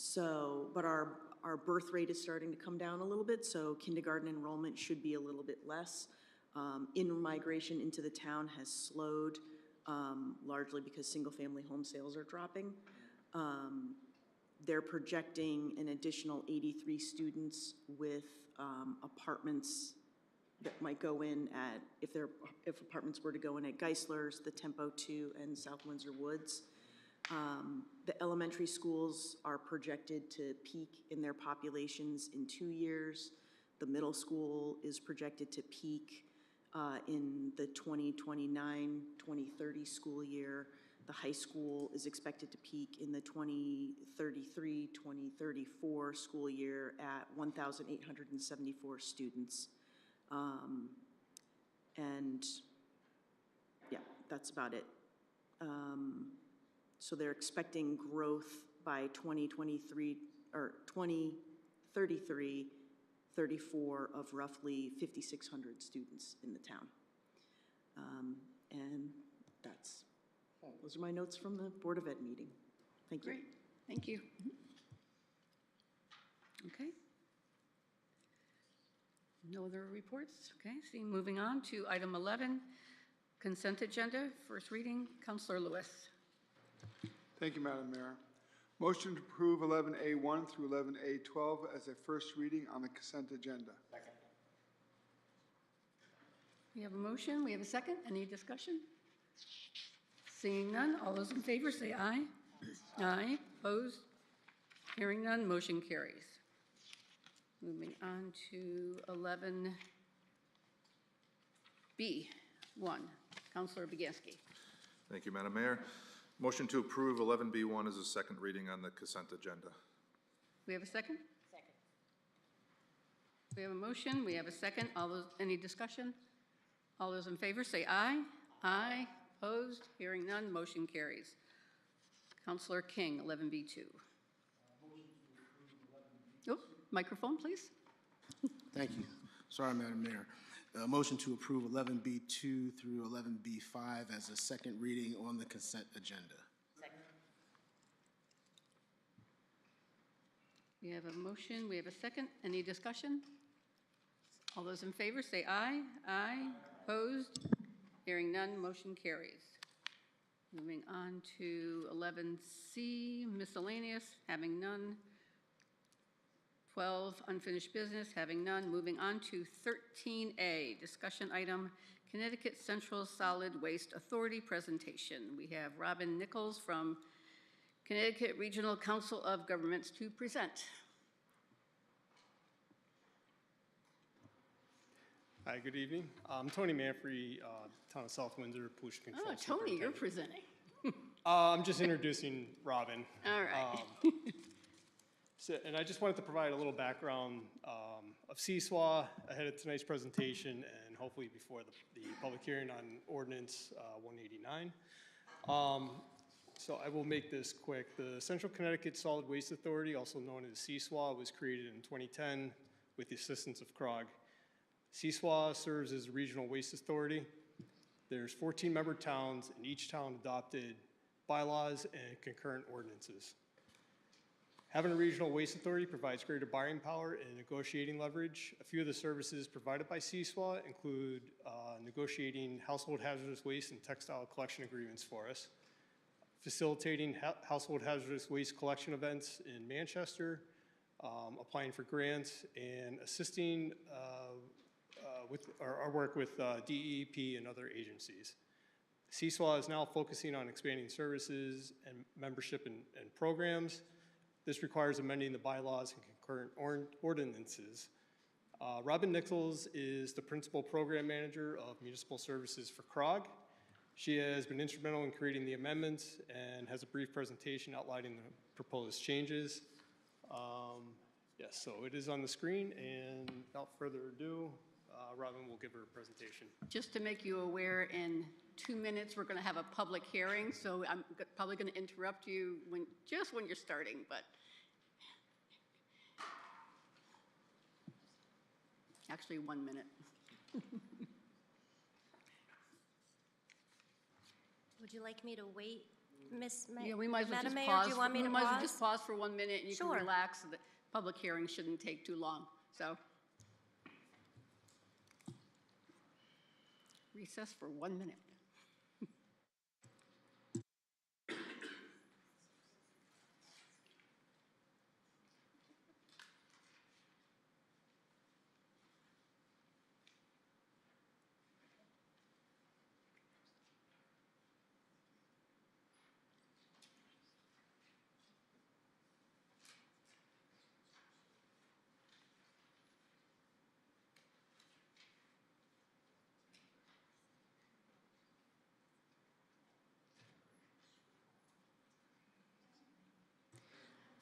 So, but our birth rate is starting to come down a little bit, so kindergarten enrollment should be a little bit less. In-migration into the town has slowed, largely because single-family home sales are dropping. They're projecting an additional 83 students with apartments that might go in at, if apartments were to go in at Geisler's, the Tempo 2, and South Windsor Woods. The elementary schools are projected to peak in their populations in 2 years. The middle school is projected to peak in the 2029-2030 school year. The high school is expected to peak in the 2033-2034 school year at 1,874 students. And yeah, that's about it. So they're expecting growth by 2023 or 2033, 34 of roughly 5,600 students in the town. And those are my notes from the Board of Ed meeting. Thank you. Great, thank you. Okay. No other reports? Okay, moving on to item 11, consent agenda, first reading, Councilor Lewis. Thank you, Madam Mayor. Motion to approve 11A1 through 11A12 as a first reading on the consent agenda. We have a motion, we have a second. Any discussion? Seeing none, all those in favor say aye. Aye. Opposed? Hearing none, motion carries. Moving on to 11B1, Councilor Begansky. Thank you, Madam Mayor. Motion to approve 11B1 as a second reading on the consent agenda. We have a second? Second. We have a motion, we have a second. Any discussion? All those in favor say aye. Aye. Opposed? Hearing none, motion carries. Councilor King, 11B2. Oh, microphone, please. Thank you. Sorry, Madam Mayor. Motion to approve 11B2 through 11B5 as a second reading on the consent agenda. Second. We have a motion, we have a second. Any discussion? All those in favor say aye. Aye. Opposed? Hearing none, motion carries. Moving on to 11C, miscellaneous, having none. 12, unfinished business, having none. Moving on to 13A, discussion item, Connecticut Central Solid Waste Authority presentation. We have Robin Nichols from Connecticut Regional Council of Governments to present. Hi, good evening. I'm Tony Manfrey, Town of South Windsor, Pollution Control Oh, Tony, you're presenting. I'm just introducing Robin. All right. And I just wanted to provide a little background of CSWA ahead of tonight's presentation and hopefully before the public hearing on Ordinance 189. So I will make this quick. The Central Connecticut Solid Waste Authority, also known as CSWA, was created in 2010 with the assistance of CROG. CSWA serves as a regional waste authority. There's 14 member towns, and each town adopted bylaws and concurrent ordinances. Having a regional waste authority provides greater buying power and negotiating leverage. A few of the services provided by CSWA include negotiating household hazardous waste and textile collection agreements for us, facilitating household hazardous waste collection events in Manchester, applying for grants, and assisting with our work with DEP and other agencies. CSWA is now focusing on expanding services and membership and programs. This requires amending the bylaws and concurrent ordinances. Robin Nichols is the Principal Program Manager of Municipal Services for CROG. She has been instrumental in creating the amendments and has a brief presentation outlining the proposed changes. Yes, so it is on the screen, and without further ado, Robin will give her a presentation. Just to make you aware, in 2 minutes, we're going to have a public hearing, so I'm probably going to interrupt you just when you're starting, but actually 1 minute. Would you like me to wait Yeah, we might as well Madam just Mayor, pause. do you want me We to might as well pause? just pause for 1 minute, and you can Sure. relax. The public hearing shouldn't take too long, so. Recess for 1 minute.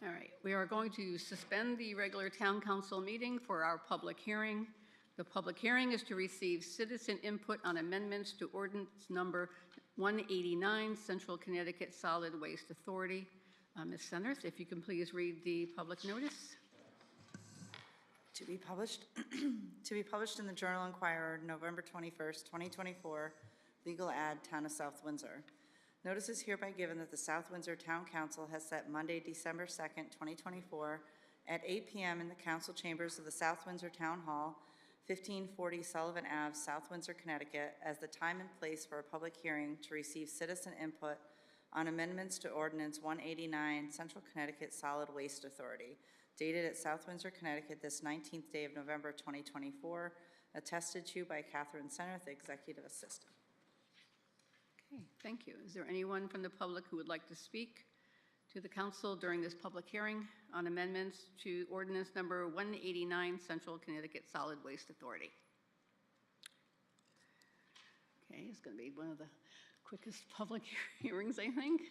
All right, we are going to suspend the regular town council meeting for our public hearing. The public hearing is to receive citizen input on amendments to ordinance number 189, Central Connecticut Solid Waste Authority. Ms. Centers, if you can please read the public notice. To be published, to be published in the Journal Enquirer, November 21st, 2024, legal ad, Town of South Windsor. Notice is hereby given that the South Windsor Town Council has set Monday, December 2nd, 2024, at 8 p.m. in the council chambers of the South Windsor Town Hall, 1540 Sullivan Ave, South Windsor, Connecticut, as the time and place for a public hearing to receive citizen input on amendments to Ordinance 189, Central Connecticut Solid Waste Authority, dated at South Windsor, Connecticut, this 19th day of November 2024, attested to by Catherine Senner, the Executive Assistant. Okay, thank you. Is there anyone from the public who would like to speak to the council during this public hearing on amendments to ordinance number 189, Central Connecticut Solid Waste Authority? Okay, it's going to be one of the quickest public hearings, I think.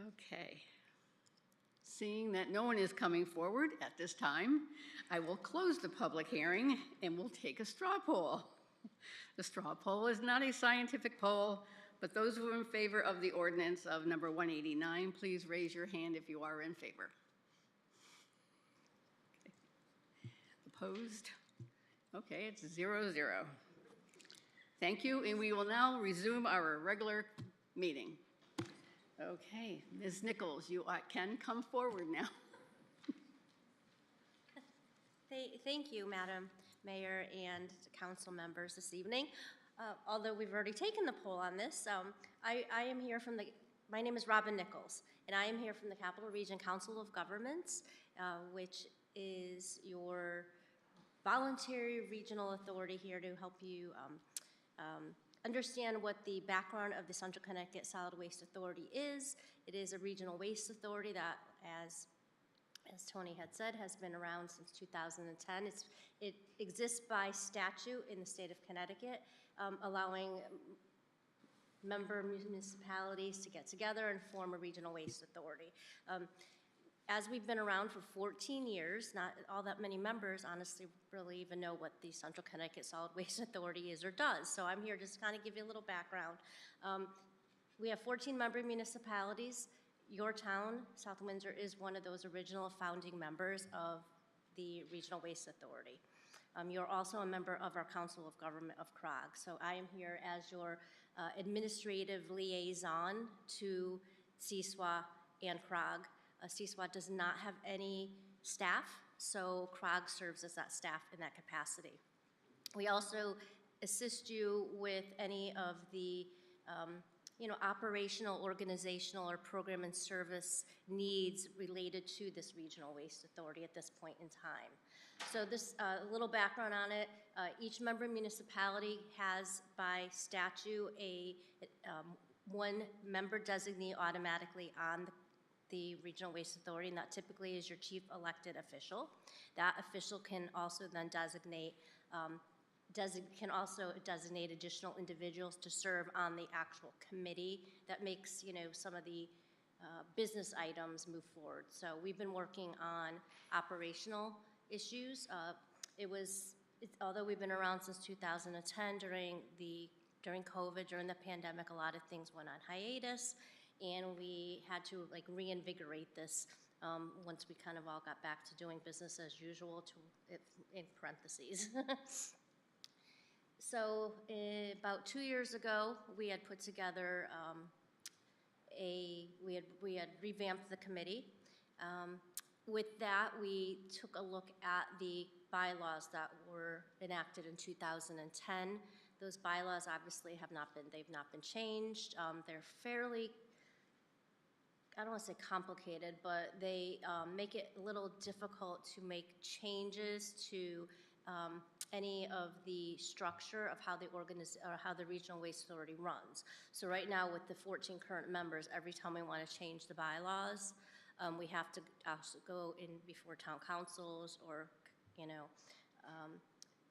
Okay. Seeing that no one is coming forward at this time, I will close the public hearing and we'll take a straw poll. The straw poll is not a scientific poll, but those who are in favor of the ordinance of number 189, please raise your hand if you are in favor. Okay. Opposed? Okay, it's 0-0. Thank you, and we will now resume our regular meeting. Okay, Ms. Nichols, you can come forward now. Thank you, Madam Mayor and council members this evening. Although we've already taken the poll on this, I am here from my name is Robin Nichols, and I am here from the Capital Region Council of Governments, which is your voluntary regional authority here to help you understand what the background of the Central Connecticut Solid Waste Authority is. It is a regional waste authority that, as Tony had said, has been around since 2010. It exists by statute in the state of Connecticut, allowing member municipalities to get together and form a regional waste authority. As we've been around for 14 years, not all that many members honestly really even know what the Central Connecticut Solid Waste Authority is or does. So I'm here just to kind of give you a little background. We have 14 member municipalities. Your town, South Windsor, is one of those original founding members of the Regional Waste Authority. You're also a member of our Council of Government of CROG. So I am here as your administrative liaison to CSWA and CROG. CSWA does not have any staff, so CROG serves as that staff in that capacity. We also assist you with any of the operational, organizational, or program and service needs related to this Regional Waste Authority at this point in time. So this, a little background on it, each member municipality has by statute a one member designee automatically on the Regional Waste Authority, and that typically is your chief elected official. That official can also then designate additional individuals to serve on the actual committee that makes, some of the business items move forward. So we've been working on operational issues. Although we've been around since 2010, during COVID, during the pandemic, a lot of things went on hiatus, and we had to reinvigorate this once we kind of all got back to doing business as usual, in parentheses. So about 2 years ago, we had put together we had revamped the committee. With that, we took a look at the bylaws that were enacted in 2010. Those bylaws obviously they've not been changed. They're fairly, I don't want to say complicated, but they make it a little difficult to make changes to any of the structure of how the Regional Waste Authority runs. So right now, with the 14 current members, every time we want to change the bylaws, we have to also go in before town councils or,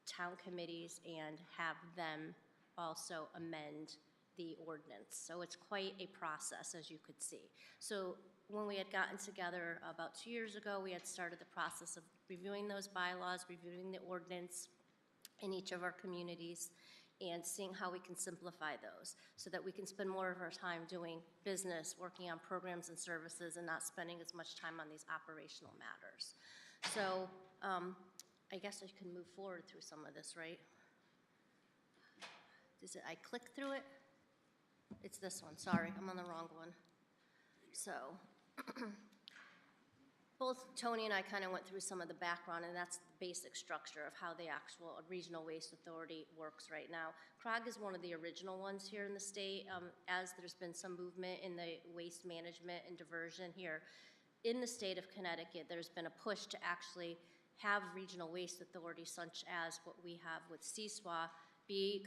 town committees and have them also amend the ordinance. So it's quite a process, as you could see. So when we had gotten together about 2 years ago, we had started the process of reviewing those bylaws, reviewing the ordinance in each of our communities, and seeing how we can simplify those so that we can spend more of our time doing business, working on programs and services, and not spending as much time on these operational matters. So I guess I can move forward through some of this, right? I click through it? It's this one, sorry, I'm on the wrong one. So, both Tony and I kind of went through some of the background, and that's the basic structure of how the actual Regional Waste Authority works right now. CROG is one of the original ones here in the state, as there's been some movement in the waste management and diversion here. In the state of Connecticut, there's been a push to actually have Regional Waste Authority, such as what we have with CSWA, be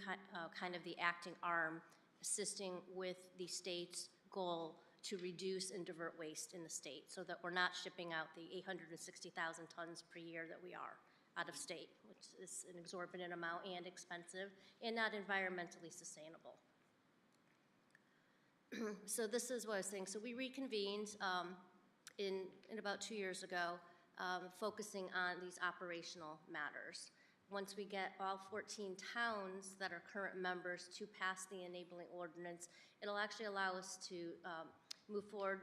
kind of the acting arm, assisting with the state's goal to reduce and divert waste in the state so that we're not shipping out the 860,000 tons per year that we are out of state, which is an exorbitant amount and expensive and not environmentally sustainable. So this is what I was saying. So we reconvened in about 2 years ago, focusing on these operational matters. Once we get all 14 towns that are current members to pass the enabling ordinance, it'll actually allow us to move forward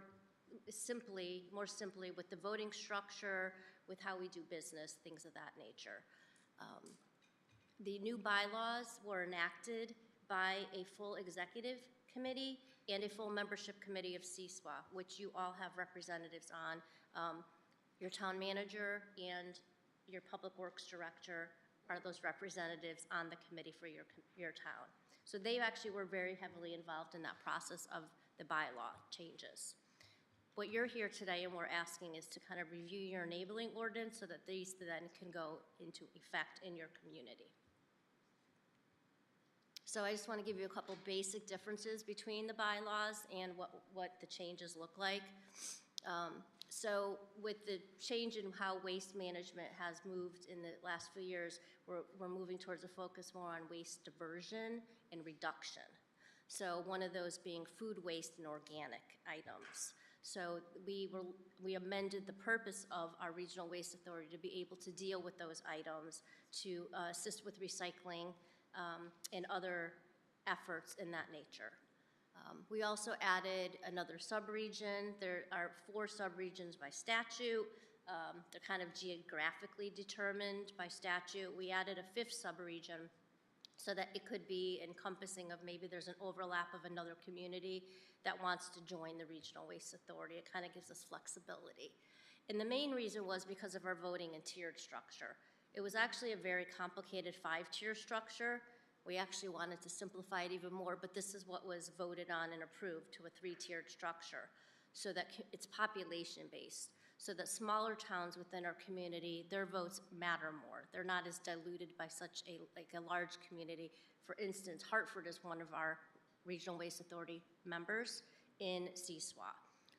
more simply with the voting structure, with how we do business, things of that nature. The new bylaws were enacted by a full executive committee and a full membership committee of CSWA, which you all have representatives on. Your town manager and your public works director are those representatives on the committee for your town. So they actually were very heavily involved in that process of the bylaw changes. What you're here today and we're asking is to kind of review your enabling ordinance so that these then can go into effect in your community. So I just want to give you a couple basic differences between the bylaws and what the changes look like. So with the change in how waste management has moved in the last few years, we're moving towards a focus more on waste diversion and reduction. So one of those being food waste and organic items. So we amended the purpose of our Regional Waste Authority to be able to deal with those items, to assist with recycling and other efforts in that nature. We also added another subregion. There are 4 subregions by statute. They're kind of geographically determined by statute. We added a 5th subregion so that it could be encompassing of maybe there's an overlap of another community that wants to join the Regional Waste Authority. It kind of gives us flexibility. And the main reason was because of our voting and tiered structure. It was actually a very complicated 5-tier structure. We actually wanted to simplify it even more, but this is what was voted on and approved, to a 3-tiered structure, so that it's population-based, so that smaller towns within our community, their votes matter more. They're not as diluted by such a large community. For instance, Hartford is one of our Regional Waste Authority members in CSWA.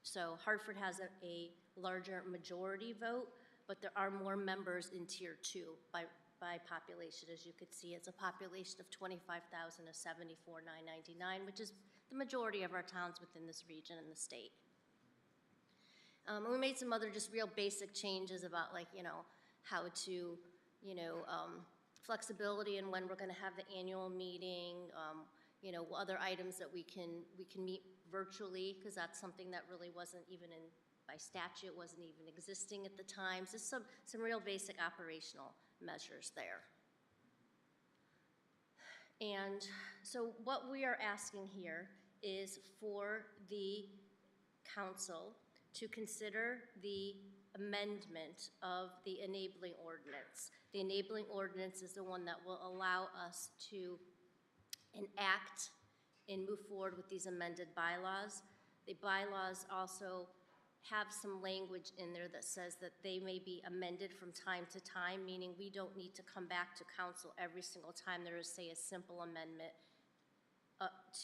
So Hartford has a larger majority vote, but there are more members in Tier 2 by population. As you could see, it's a population of 25,000 to 74,999, which is the majority of our towns within this region in the state. We made some other just real basic changes about how to, flexibility and when we're going to have the annual meeting, other items that we can meet virtually, because that's something that really wasn't even by statute, wasn't even existing at the time. Just some real basic operational measures there. And so what we are asking here is for the council to consider the amendment of the enabling ordinance. The enabling ordinance is the one that will allow us to enact and move forward with these amended bylaws. The bylaws also have some language in there that says that they may be amended from time to time, meaning we don't need to come back to council every single time there is, say, a simple amendment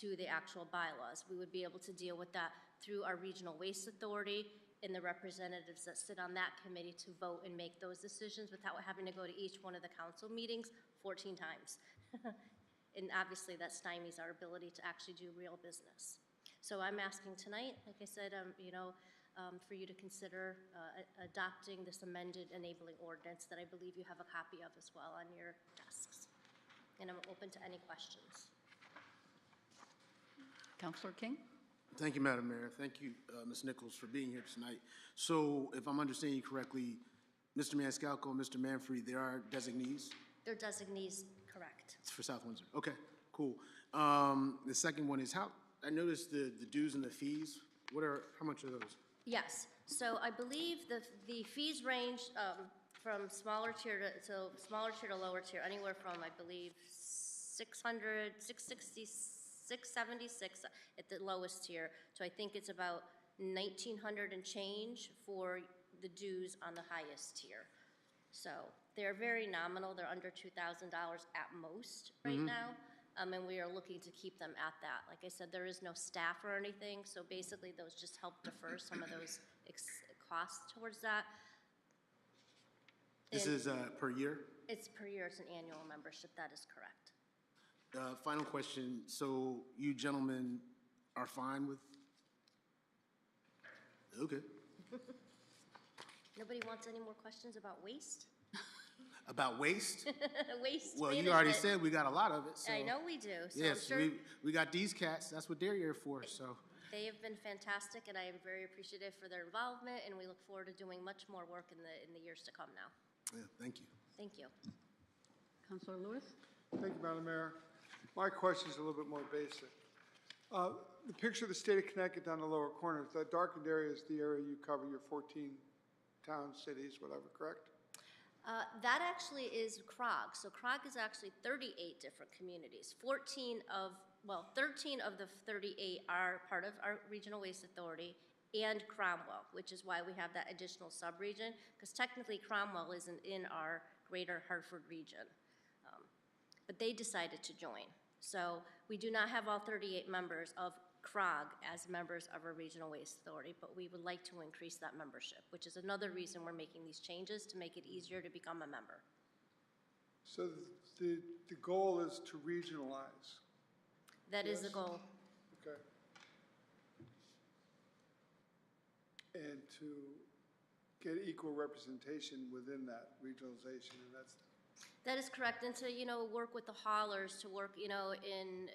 to the actual bylaws. We would be able to deal with that through our Regional Waste Authority and the representatives that sit on that committee to vote and make those decisions without having to go to each one of the council meetings 14 times. And obviously that stymies our ability to actually do real business. So I'm asking tonight, like I said, for you to consider adopting this amended enabling ordinance that I believe you have a copy of as well on your desks. And I'm open to any questions. Councilor King? Thank you, Madam Mayor. Thank you, Ms. Nichols, for being here tonight. So if I'm understanding you correctly, Mr. Maniscalco and Mr. Manfree, there are designees? They're designees, correct. It's for South Windsor. Okay, cool. The second one is I noticed the dues and the fees. How much are those? Yes, so I believe the fees range from smaller tier to lower tier, anywhere from, I believe, 600, 660, 676 at the lowest tier, to I think it's about 1,900 and change for the dues on the highest tier. So they're very nominal. They're under $2,000 at most right now. And we are looking to keep them at that. Like I said, there is no staff or anything, so basically those just help defer some of those costs towards that. This is per year? It's per year. It's an annual membership. That is correct. Final question. So you gentlemen are fine with? Okay. Nobody wants any more questions about waste? About waste? Waste Well, management. you already said we got a lot of it, so. I know we do. So Yes, I'm sure we got these cats. That's what they're here for, so. they have been fantastic, and I am very appreciative for their involvement, and we look forward to doing much more work in the years to come now. Yeah, thank you. Thank you. Councilor Lewis? Thank you, Madam Mayor. My question is a little bit more basic. The picture of the state of Connecticut down the lower corner, that darkened area is the area you cover your 14 towns, cities, whatever, correct? That actually is CROG. So CROG is actually 38 different communities. 13 of the 38 are part of our Regional Waste Authority and Cromwell, which is why we have that additional subregion, because technically Cromwell isn't in our greater Hartford region. But they decided to join. So we do not have all 38 members of CROG as members of our Regional Waste Authority, but we would like to increase that membership, which is another reason we're making these changes, to make it easier to become a member. So the goal is to regionalize. That is the Yes. goal. Okay. And to get equal representation within that regionalization, and That is correct, and to, work with the haulers, to work, in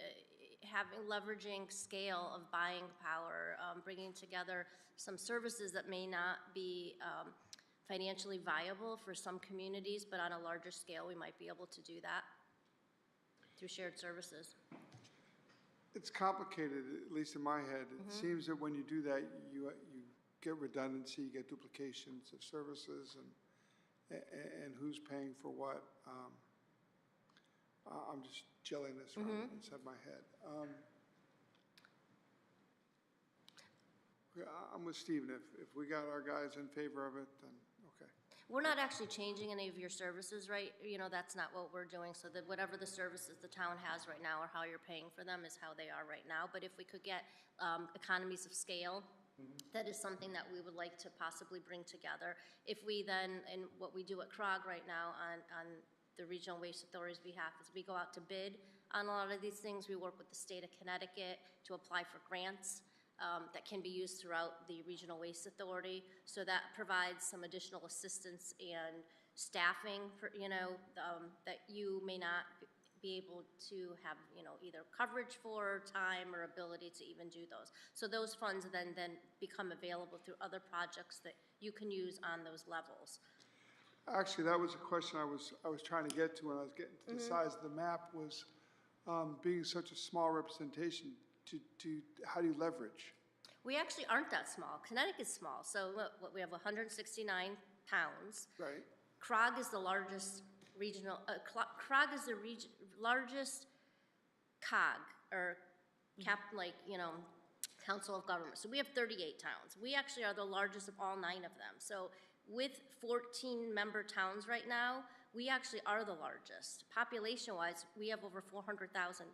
leveraging scale of buying power, bringing together some services that may not be financially viable for some communities, but on a larger scale, we might be able to do that through shared services. it's complicated, at least in my head. It seems that when you do that, you get redundancy, you get duplications of services, and who's paying for what. I'm just gelling this around inside my head. I'm with Stephen. If we got our guys in favor of it, then okay. We're not actually changing any of your services, right? That's not what we're doing, so that whatever the services the town has right now or how you're paying for them is how they are right now. But if we could get economies of scale, that is something that we would like to possibly bring together. If we then, and what we do at CROG right now on the Regional Waste Authority's behalf, is we go out to bid on a lot of these things. We work with the state of Connecticut to apply for grants that can be used throughout the Regional Waste Authority. So that provides some additional assistance and staffing for, that you may not be able to have, either coverage for, time, or ability to even do those. So those funds then become available through other projects that you can use on those levels. Actually, that was a question I was trying to get to when I was getting to the size of the map was, being such a small representation, how do you leverage? We actually aren't that small. Connecticut's small, so we have 169 towns. Right? CROG is the largest regional, CROG is the largest COG, or Council of Governments. So we have 38 towns. We actually are the largest of all 9 of them. So with 14 member towns right now, we actually are the largest. Population-wise, we have over 400,000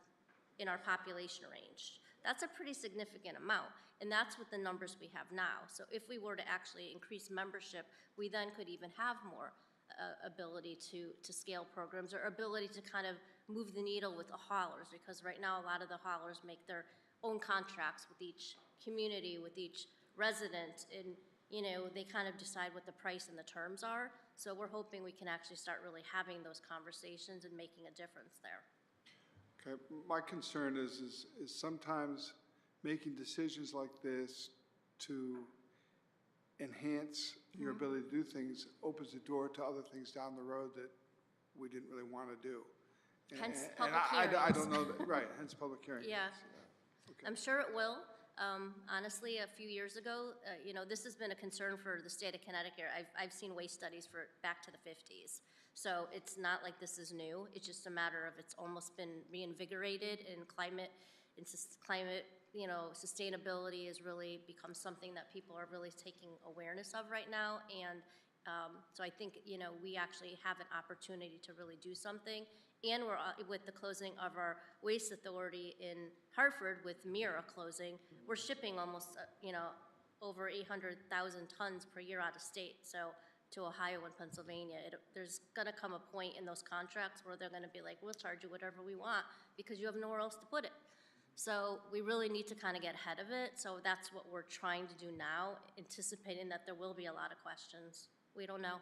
in our population range. That's a pretty significant amount, and that's with the numbers we have now. So if we were to actually increase membership, we then could even have more ability to scale programs, or ability to kind of move the needle with the haulers, because right now a lot of the haulers make their own contracts with each community, with each resident, and they kind of decide what the price and the terms are. So we're hoping we can actually start really having those conversations and making a difference there. Okay, my concern is sometimes making decisions like this to enhance your ability to do things opens the door to other things down the road that we didn't really want to do. Hence And public I hearings. don't know that, right, hence public hearings. Yeah. Okay. I'm sure it will. Honestly, a few years ago, this has been a concern for the state of Connecticut. I've seen waste studies for back to the 50s. So it's not like this is new. It's just a matter of it's almost been reinvigorated, and climate, sustainability has really become something that people are really taking awareness of right now. And so I think, we actually have an opportunity to really do something. And we're, with the closing of our waste authority in Hartford, with Mira closing, we're shipping almost, over 800,000 tons per year out of state. So to Ohio and Pennsylvania, there's gonna come a point in those contracts where they're gonna be like, we'll charge you whatever we want because you have nowhere else to put it. So we really need to kind of get ahead of it. So that's what we're trying to do now, anticipating that there will be a lot of questions. We don't know.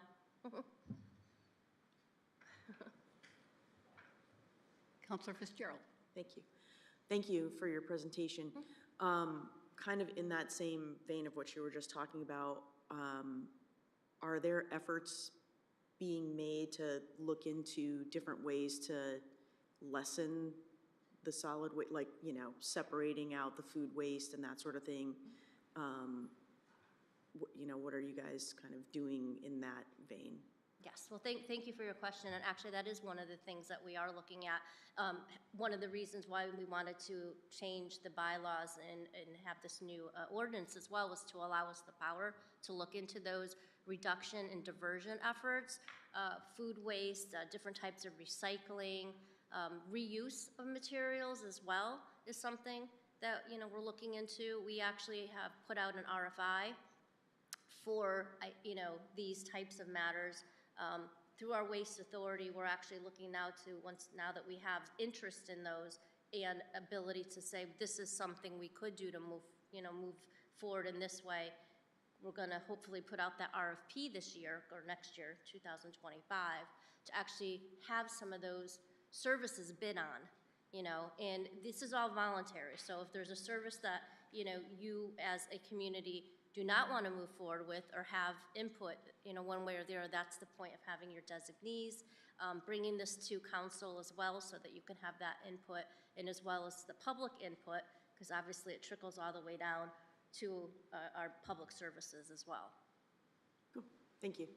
Councilor Fitzgerald. Thank you. Thank you for your presentation. Kind of in that same vein of what you were just talking about, are there efforts being made to look into different ways to lessen the solid waste, like, separating out the food waste and that sort of thing? What are you guys kind of doing in that vein? Yes, well, thank you for your question, and actually that is one of the things that we are looking at. One of the reasons why we wanted to change the bylaws and have this new ordinance as well was to allow us the power to look into those reduction and diversion efforts, food waste, different types of recycling, reuse of materials as well is something that we're looking into. We actually have put out an RFI for these types of matters. Through our waste authority, we're actually looking now now that we have interest in those and ability to say this is something we could do to move forward in this way. We're going to hopefully put out that RFP this year or next year, 2025, to actually have some of those services bid on, and this is all voluntary. So if there's a service that, you as a community do not want to move forward with or have input, one way or the other, that's the point of having your designees, bringing this to council as well so that you can have that input, and as well as the public input, because obviously it trickles all the way down to our public services as well. Cool. Thank you.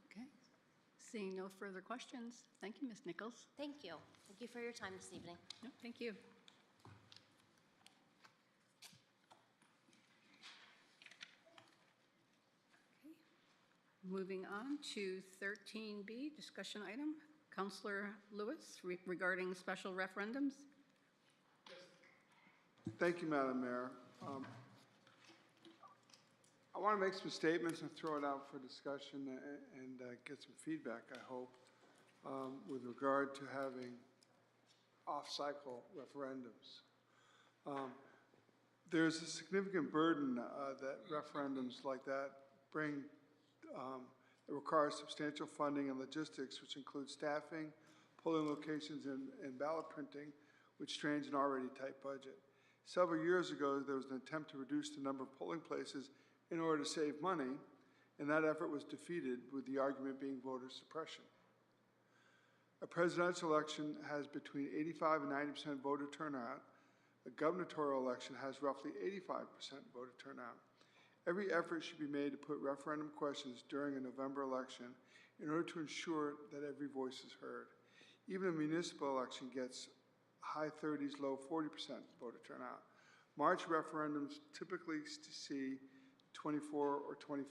Okay. Seeing no further questions, thank you, Ms. Nichols. Thank you. Thank you for your time this evening. No, thank you. Moving on to 13B, discussion item. Councilor Lewis regarding special referendums. Thank you, Madam Mayor. I want to make some statements and throw it out for discussion and get some feedback, I hope, with regard to having off-cycle referendums. There's a significant burden that referendums like that bring. It requires substantial funding and logistics, which includes staffing, polling locations, and ballot printing, which strains an already tight budget. Several years ago, there was an attempt to reduce the number of polling places in order to save money, and that effort was defeated with the argument being voter suppression. A presidential election has between 85 and 90% voter turnout. A gubernatorial election has roughly 85% voter turnout. Every effort should be made to put referendum questions during a November election in order to ensure that every voice is heard. Even a municipal election gets high 30s, low 40% voter turnout. March referendums typically see 24 or 25%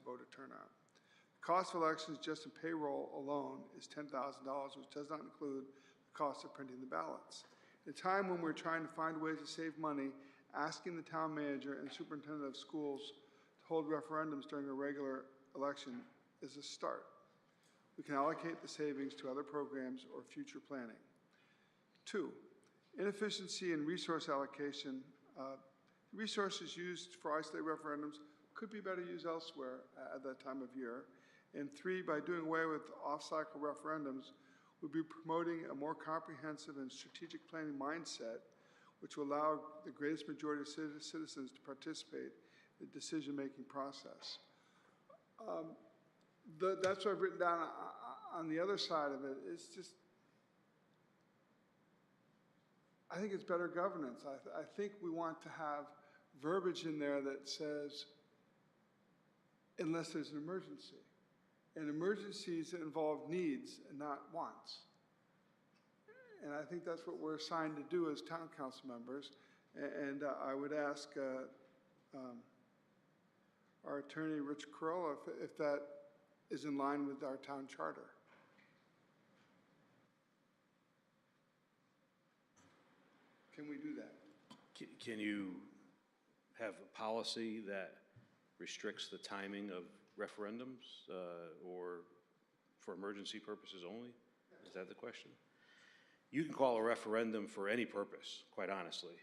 voter turnout. The cost of elections just in payroll alone is $10,000, which does not include the cost of printing the ballots. At a time when we're trying to find ways to save money, asking the town manager and superintendent of schools to hold referendums during a regular election is a start. We can allocate the savings to other programs or future planning. 2, inefficiency in resource allocation. Resources used for isolated referendums could be better used elsewhere at that time of year. And 3, by doing away with off-cycle referendums, we'll be promoting a more comprehensive and strategic planning mindset, which will allow the greatest majority of citizens to participate in the decision-making process. That's what I've written down. On the other side of it, it's just, I think it's better governance. I think we want to have verbiage in there that says, unless there's an emergency. And emergencies involve needs and not wants. And I think that's what we're assigned to do as town council members. And I would ask our attorney, Rich Corolla, if that is in line with our town charter. Can we do that? Can you have a policy that restricts the timing of referendums or for emergency purposes only? Is that the question? You can call a referendum for any purpose, quite honestly.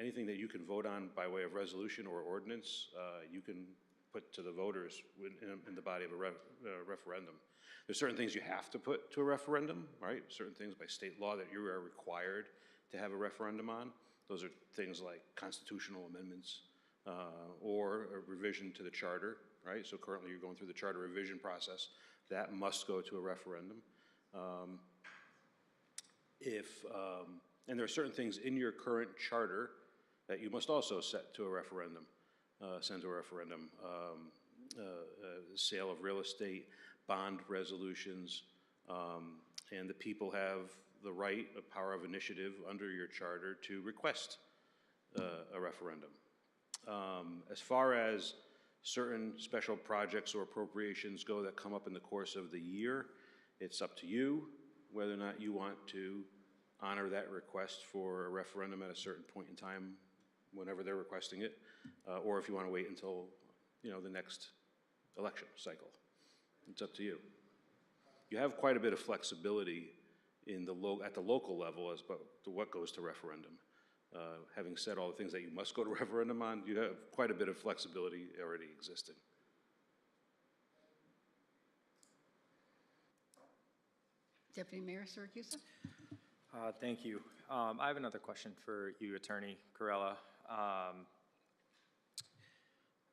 Anything that you can vote on by way of resolution or ordinance, you can put to the voters in the body of a referendum. There's certain things you have to put to a referendum, right? Certain things by state law that you are required to have a referendum on. Those are things like constitutional amendments or a revision to the charter, right? So currently you're going through the charter revision process. That must go to a referendum. And there are certain things in your current charter that you must also set to a referendum, send to a referendum. Sale of real estate, bond resolutions, and the people have the right, a power of initiative under your charter to request a referendum. As far as certain special projects or appropriations go that come up in the course of the year, it's up to you whether or not you want to honor that request for a referendum at a certain point in time, whenever they're requesting it, or if you want to wait until, the next election cycle. It's up to you. You have quite a bit of flexibility at the local level as to what goes to referendum. Having said all the things that you must go to referendum on, you have quite a bit of flexibility already existing. Deputy Mayor Siracusa. Thank you. I have another question for you, Attorney Corolla.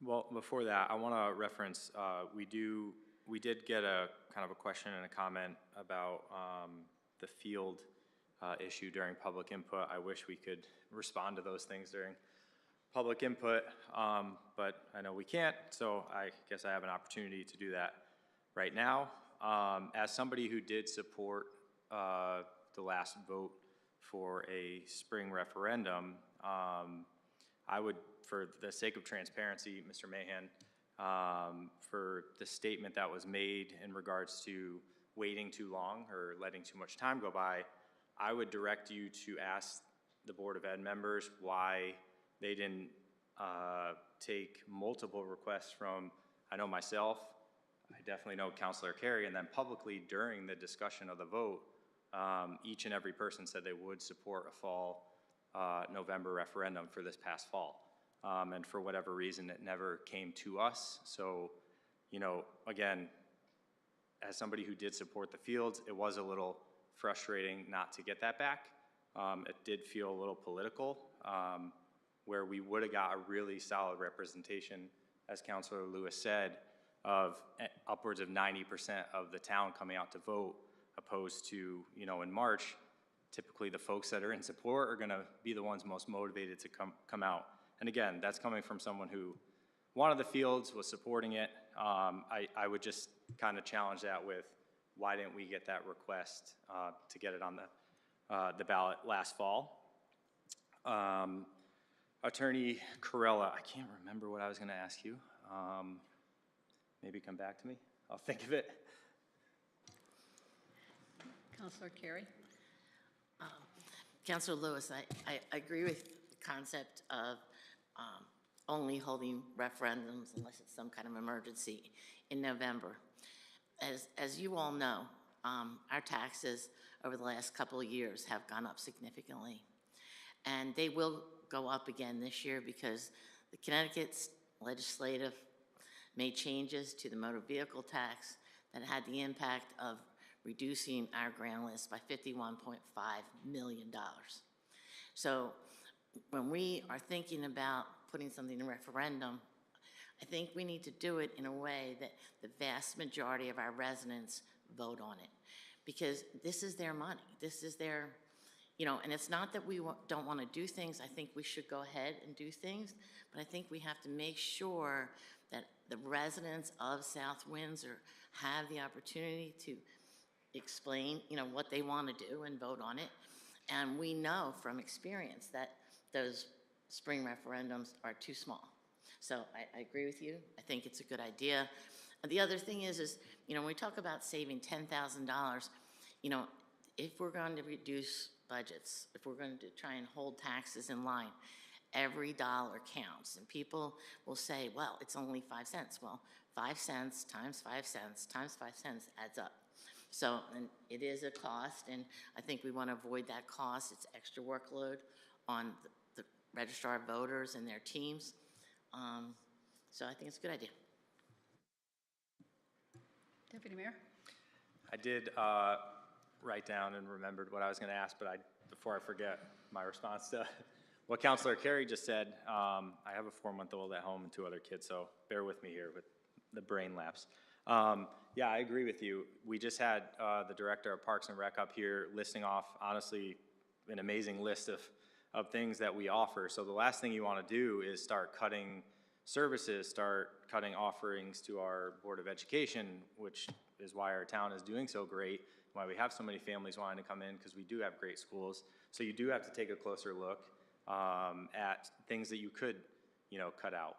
Well, before that, I want to reference, we did get a kind of a question and a comment about the field issue during public input. I wish we could respond to those things during public input, but I know we can't, so I guess I have an opportunity to do that right now. As somebody who did support the last vote for a spring referendum, I would, for the sake of transparency, Mr. Mahan, for the statement that was made in regards to waiting too long or letting too much time go by, I would direct you to ask the Board of Ed members why they didn't take multiple requests from, I know myself, I definitely know Councilor Carey, and then publicly during the discussion of the vote, each and every person said they would support a fall November referendum for this past fall. And for whatever reason, it never came to us. So, again, as somebody who did support the fields, it was a little frustrating not to get that back. It did feel a little political, where we would have got a really solid representation, as Councilor Lewis said, of upwards of 90% of the town coming out to vote opposed to, you know, in March, typically the folks that are in support are gonna be the ones most motivated to come out. And again, that's coming from someone who wanted the fields, was supporting it. I would just kind of challenge that with, why didn't we get that request to get it on the ballot last fall? Attorney Corella, I can't remember what I was gonna ask you. Maybe come back to me, I'll think of it. Counselor Carey? Councilor Lewis, I agree with the concept of only holding referendums unless it's some kind of emergency in November. As you all know, our taxes over the last couple of years have gone up significantly. And they will go up again this year because the Connecticut legislative made changes to the motor vehicle tax that had the impact of reducing our grand list by $51.5 million. So when we are thinking about putting something in referendum, I think we need to do it in a way that the vast majority of our residents vote on it. Because this is their money. This is their, you know, and it's not that we don't want to do things. I think we should go ahead and do things. But I think we have to make sure that the residents of South Windsor have the opportunity to explain, you know, what they want to do and vote on it. And we know from experience that those spring referendums are too small. So I agree with you. I think it's a good idea. And the other thing is, you know, when we talk about saving $10,000, you know, if we're going to reduce budgets, if we're going to try and hold taxes in line, every dollar counts. And people will say, well, it's only 5 cents. Well, 5 cents times 5 cents times 5 cents adds up. So, and it is a cost, and I think we want to avoid that cost. It's extra workload on the registrar of voters and their teams. So I think it's a good idea. Deputy Mayor? I did write down and remembered what I was gonna ask, but before I forget my response to what Councilor Carey just said, I have a 4-month-old at home and 2 other kids, so bear with me here with the brain lapse. Yeah, I agree with you. We just had the Director of Parks and Rec up here listing off, honestly, an amazing list of things that we offer. So the last thing you want to do is start cutting services, start cutting offerings to our Board of Education, which is why our town is doing so great, why we have so many families wanting to come in, because we do have great schools. So you do have to take a closer look at things that you could, you know, cut out.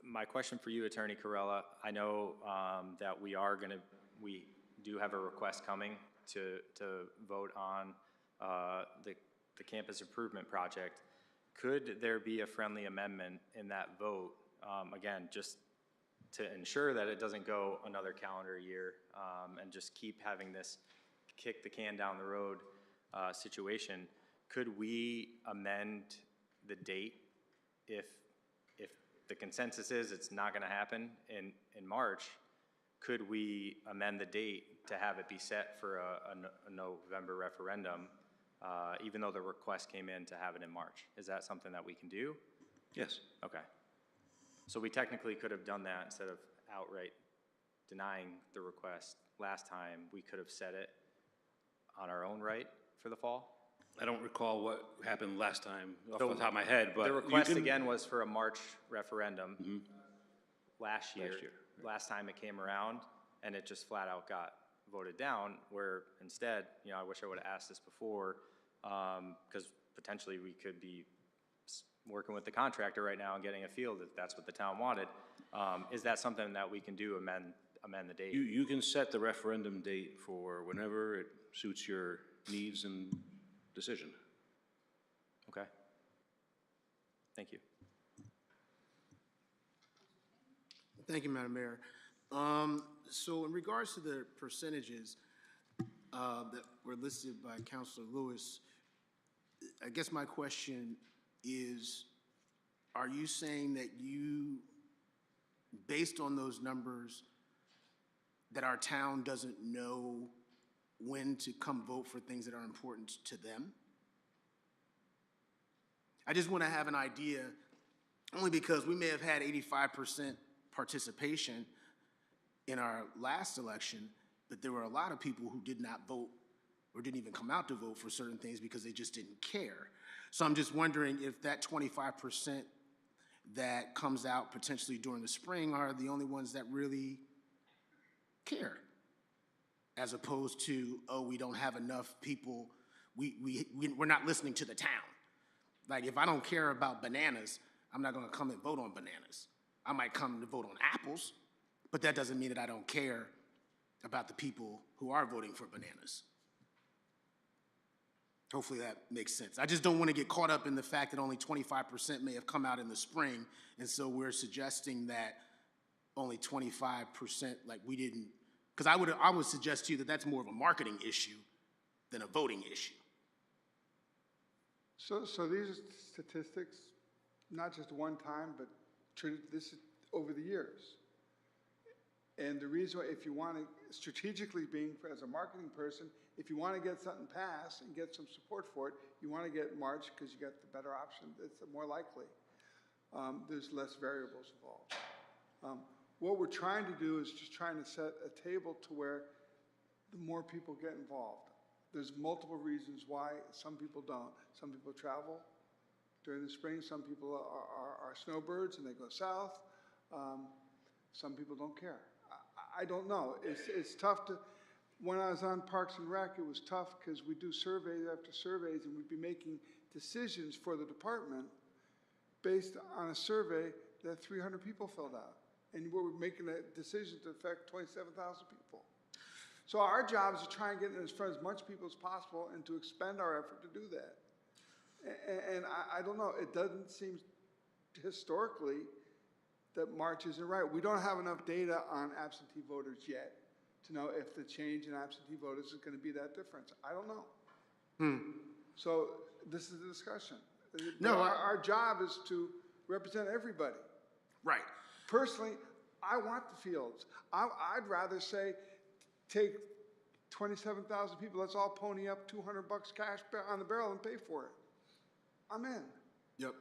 My question for you, Attorney Corella, I know that we do have a request coming to vote on the campus improvement project. Could there be a friendly amendment in that vote, again, just to ensure that it doesn't go another calendar year and just keep having this kick the can down the road situation? Could we amend the date if the consensus is it's not going to happen in March? Could we amend the date to have it be set for a November referendum, even though the request came in to have it in March? Is that something that we can do? Yes. Okay. So we technically could have done that instead of outright denying the request last time. We could have set it on our own right for the fall? I don't recall what happened last time off the top of my head, but the request you can, again was for a March referendum last year. Last year, Last time it came around, and it just flat out got voted down, where instead, you know, I wish I would have asked this before, because potentially we could be working with the contractor right now and getting a field if that's what the town wanted. Is that something that we can do, amend the date? you can set the referendum date for whenever it suits your needs and decision. Okay. Thank you. Thank you, Madam Mayor. So in regards to the percentages that were listed by Councilor Lewis, I guess my question is, are you saying that you, based on those numbers, that our town doesn't know when to come vote for things that are important to them? I just want to have an idea, only because we may have had 85% participation in our last election, but there were a lot of people who did not vote or didn't even come out to vote for certain things because they just didn't care. So I'm just wondering if that 25% that comes out potentially during the spring are the only ones that really care, as opposed to, oh, we don't have enough people, we're not listening to the town. Like, if I don't care about bananas, I'm not gonna come and vote on bananas. I might come to vote on apples, but that doesn't mean that I don't care about the people who are voting for bananas. Hopefully that makes sense. I just don't want to get caught up in the fact that only 25% may have come out in the spring, and so we're suggesting that only 25%, like we didn't, because I would suggest to you that that's more of a marketing issue than a voting issue. So these are statistics, not just one time, but this is over the years. And the reason why, if you want to, strategically being, as a marketing person, if you want to get something passed and get some support for it, you want to get March because you got the better option. It's more likely. There's less variables involved. What we're trying to do is just trying to set a table to where the more people get involved. There's multiple reasons why some people don't. Some people travel during the spring. Some people are snowbirds and they go south. Some people don't care. I don't know. It's tough to, when I was on Parks and Rec, it was tough because we do surveys after surveys and we'd be making decisions for the department based on a survey that 300 people filled out. And we're making a decision to affect 27,000 people. So our job is to try and get in front of as much people as possible and to expend our effort to do that. And I don't know, it doesn't seem historically that March isn't right. We don't have enough data on absentee voters yet to know if the change in absentee voters is going to be that difference. I don't know. So this is the discussion. No, our job is to represent everybody. Right. Personally, I want the fields. I'd rather say, take 27,000 people, let's all pony up $200 cash on the barrel and pay for it. I'm in. Yep.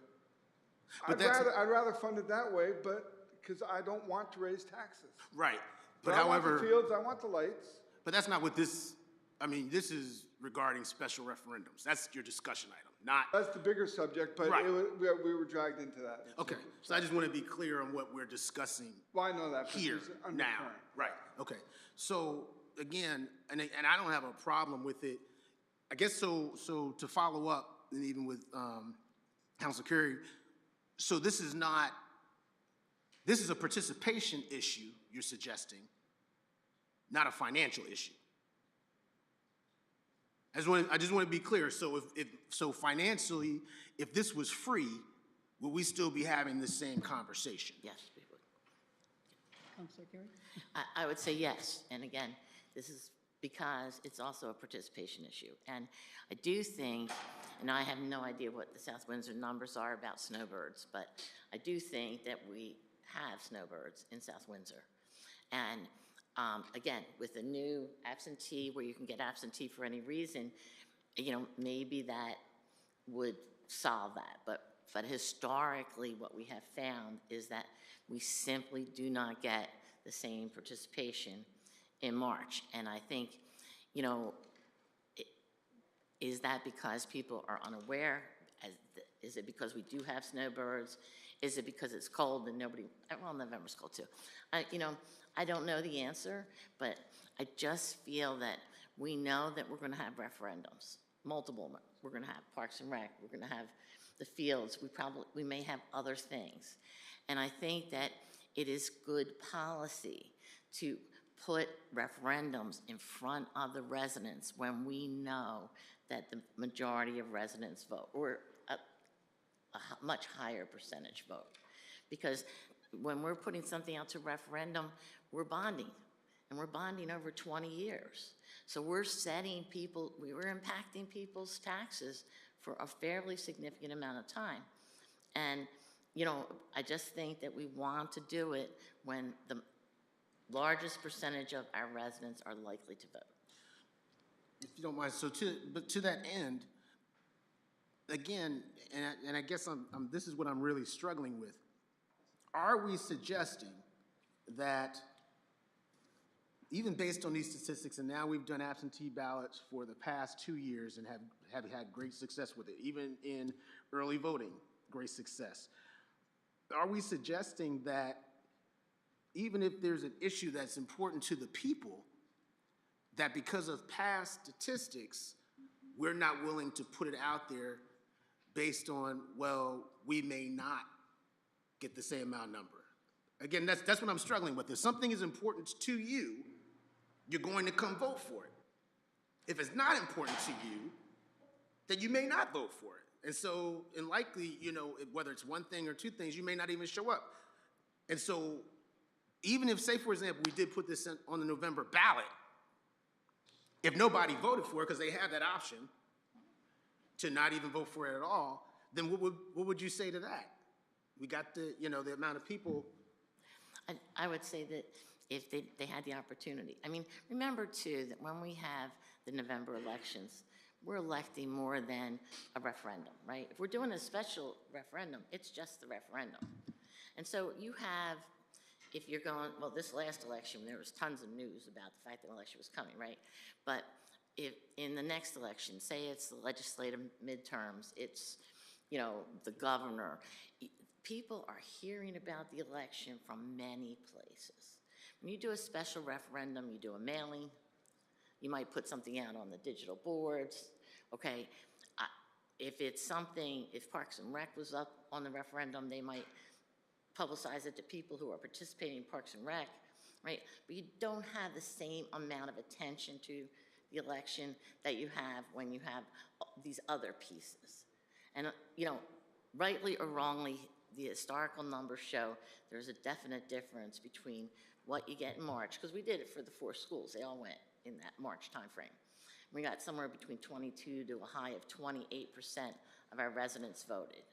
I'd rather fund it that way, but because I don't want to raise taxes. Right. But however, I want the fields, I want the lights. But that's not what this, I mean, this is regarding special referendums. That's your discussion item, not. That's the bigger subject, but right. We were dragged into that. Okay, so I just want to be clear on what we're discussing. Well, I know that. Here, now, right, okay. So, again, and I don't have a problem with it. I guess so to follow up, and even with Councilor Curry, so this is a participation issue you're suggesting, not a financial issue. I just want to be clear. So so financially, if this was free, would we still be having the same conversation? Yes, we would. Councilor Carey? I would say yes. And again, this is because it's also a participation issue. And I do think, and I have no idea what the South Windsor numbers are about snowbirds, but I do think that we have snowbirds in South Windsor. And again, with the new absentee, where you can get absentee for any reason, maybe that would solve that. But historically, what we have found is that we simply do not get the same participation in March. And I think, is that because people are unaware? Is it because we do have snowbirds? Is it because it's cold and nobody, well, November's cold too. I don't know the answer, but I just feel that we know that we're going to have referendums, multiple. We're going to have Parks and Rec. We're going to have the fields. We may have other things. And I think that it is good policy to put referendums in front of the residents when we know that the majority of residents vote, or a much higher percentage vote. Because when we're putting something out to referendum, we're bonding, and we're bonding over 20 years. So we're setting people, we're impacting people's taxes for a fairly significant amount of time. And, I just think that we want to do it when the largest percentage of our residents are likely to vote. If you don't mind, so to that end, again, and I guess this is what I'm really struggling with. Are we suggesting that even based on these statistics, and now we've done absentee ballots for the past 2 years and have had great success with it, even in early voting, great success. Are we suggesting that even if there's an issue that's important to the people, that because of past statistics, we're not willing to put it out there based on, well, we may not get the same amount number? Again, that's what I'm struggling with. If something is important to you, you're going to come vote for it. If it's not important to you, then you may not vote for it. And so, and likely, you know, whether it's one thing or two things, you may not even show up. And so, even if, say, for example, we did put this on the November ballot, if nobody voted for it, because they have that option to not even vote for it at all, then what would you say to that? We got the, you know, the amount of people. I would say that if they had the opportunity. I mean, remember, too, that when we have the November elections, we're electing more than a referendum, right? If we're doing a special referendum, it's just the referendum. And so you have, if you're going, well, this last election, there was tons of news about the fact that the election was coming, right? But if in the next election, say it's the legislative midterms, it's, you know, the governor, people are hearing about the election from many places. When you do a special referendum, you do a mailing, you might put something out on the digital boards, okay? If it's something, if Parks and Rec was up on the referendum, they might publicize it to people who are participating in Parks and Rec, right? But you don't have the same amount of attention to the election that you have when you have these other pieces. And, you know, rightly or wrongly, the historical numbers show there's a definite difference between what you get in March, because we did it for the 4 schools. They all went in that March timeframe. We got somewhere between 22 to a high of 28% of our residents voted.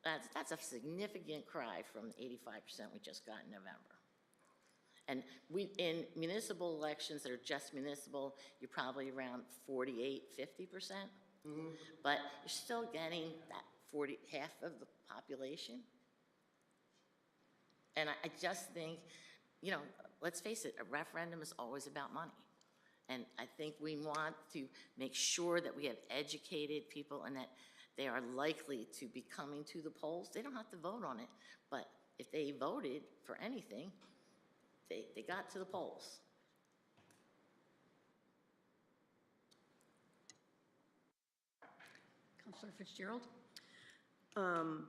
That's a significant cry from the 85% we just got in November. And in municipal elections that are just municipal, you're probably around 48, 50%. But you're still getting that half of the population. And I just think, you know, let's face it, a referendum is always about money. And I think we want to make sure that we have educated people and that they are likely to be coming to the polls. They don't have to vote on it, but if they voted for anything, they got to the polls. Councilor Fitzgerald? Well,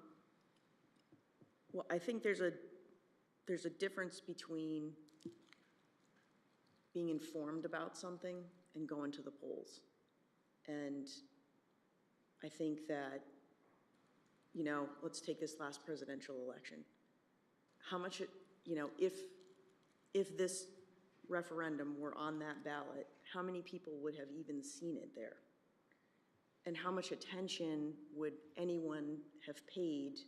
I think there's a difference between being informed about something and going to the polls. And I think that, you know, let's take this last presidential election. How much, you know, if this referendum were on that ballot, how many people would have even seen it there? And how much attention would anyone have paid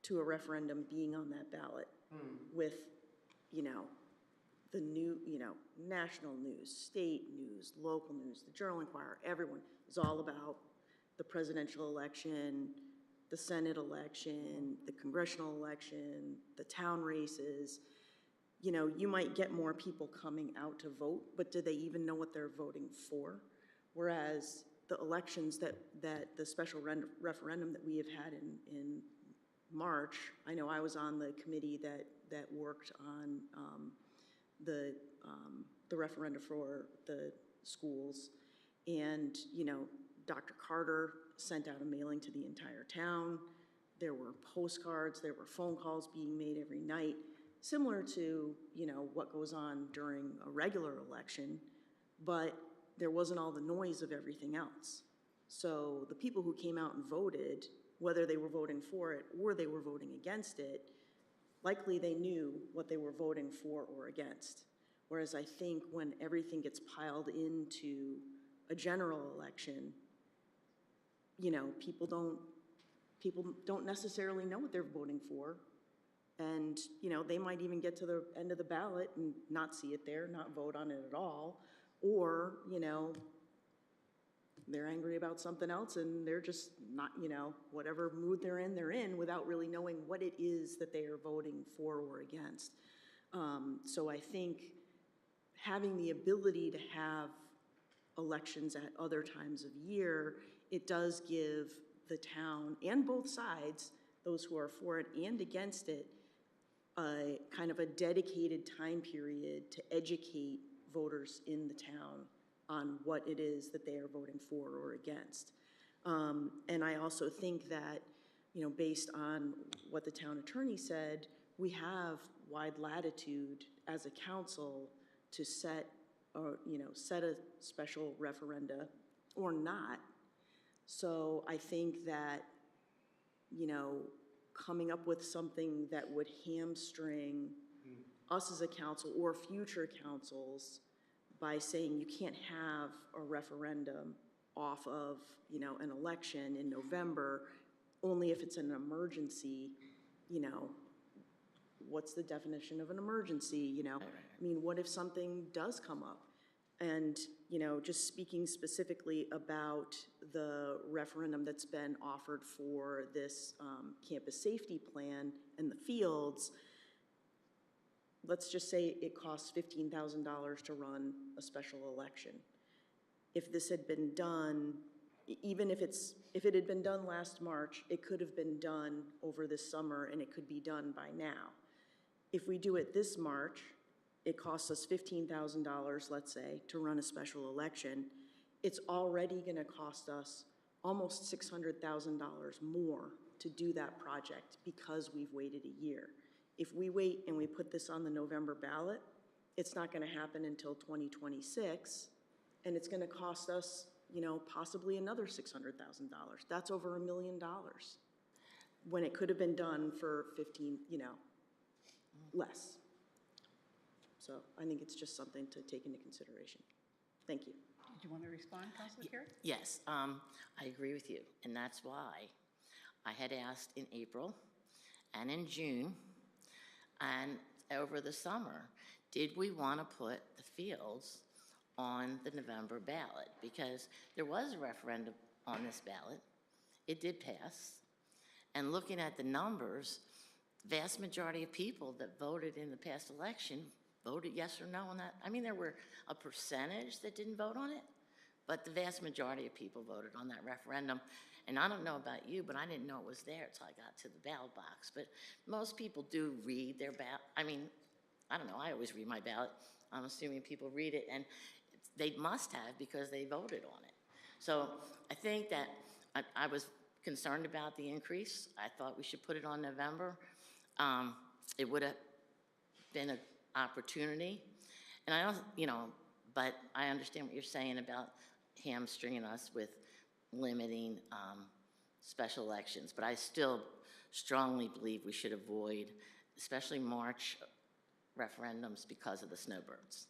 to a referendum being on that ballot with, you know, the new, you know, national news, state news, local news, the Journal-Inquirer, everyone is all about the presidential election, the Senate election, the congressional election, the town races. You know, you might get more people coming out to vote, but do they even know what they're voting for? Whereas the elections that the special referendum that we have had in March, I know I was on the committee that worked on the referenda for the schools, and, you know, Dr. Carter sent out a mailing to the entire town. There were postcards, there were phone calls being made every night, similar to, you know, what goes on during a regular election, but there wasn't all the noise of everything else. So the people who came out and voted, whether they were voting for it or they were voting against it, likely they knew what they were voting for or against. Whereas I think when everything gets piled into a general election, you know, people don't necessarily know what they're voting for. And, you know, they might even get to the end of the ballot and not see it there, not vote on it at all. Or, you know, they're angry about something else and they're just not, you know, whatever mood they're in without really knowing what it is that they are voting for or against. So I think having the ability to have elections at other times of year, it does give the town and both sides, those who are for it and against it, a kind of a dedicated time period to educate voters in the town on what it is that they are voting for or against. And I also think that, you know, based on what the town attorney said, we have wide latitude as a council to set, or, you know, set a special referenda or not. So I think that, you know, coming up with something that would hamstring us as a council or future councils by saying you can't have a referendum off of, you know, an election in November, only if it's an emergency, you know, what's the definition of an emergency, you know? I mean, what if something does come up? And, you know, just speaking specifically about the referendum that's been offered for this campus safety plan and the fields, let's just say it costs $15,000 to run a special election. If this had been done, even if it had been done last March, it could have been done over this summer and it could be done by now. If we do it this March, it costs us $15,000, let's say, to run a special election. It's already gonna cost us almost $600,000 more to do that project because we've waited a year. If we wait and we put this on the November ballot, it's not gonna happen until 2026, and it's gonna cost us, you know, possibly another $600,000. That's over $1 million when it could have been done for 15, you know, less. So I think it's just something to take into consideration. Thank you. Did you want to respond, Councilor Carey? Yes, I agree with you, and that's why I had asked in April and in June and over the summer, did we want to put the fields on the November ballot? Because there was a referendum on this ballot. It did pass. And looking at the numbers, the vast majority of people that voted in the past election voted yes or no on that. I mean, there were a percentage that didn't vote on it, but the vast majority of people voted on that referendum. And I don't know about you, but I didn't know it was there until I got to the ballot box. But most people do read their ballot. I mean, I don't know, I always read my ballot. I'm assuming people read it, and they must have because they voted on it. So I think that I was concerned about the increase. I thought we should put it on November. It would have been an opportunity. And I don't, you know, but I understand what you're saying about hamstringing us with limiting special elections. But I still strongly believe we should avoid, especially March referendums, because of the snowbirds.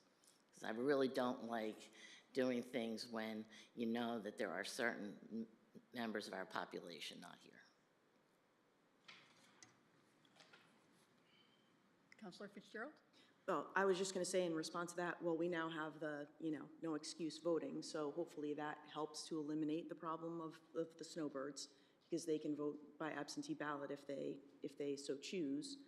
Because I really don't like doing things when you know that there are certain members of our population not here. Councilor Fitzgerald? Well, I was just going to say in response to that, well, we now have the, you know, no excuse voting, so hopefully that helps to eliminate the problem of the snowbirds, because they can vote by absentee ballot if they so choose.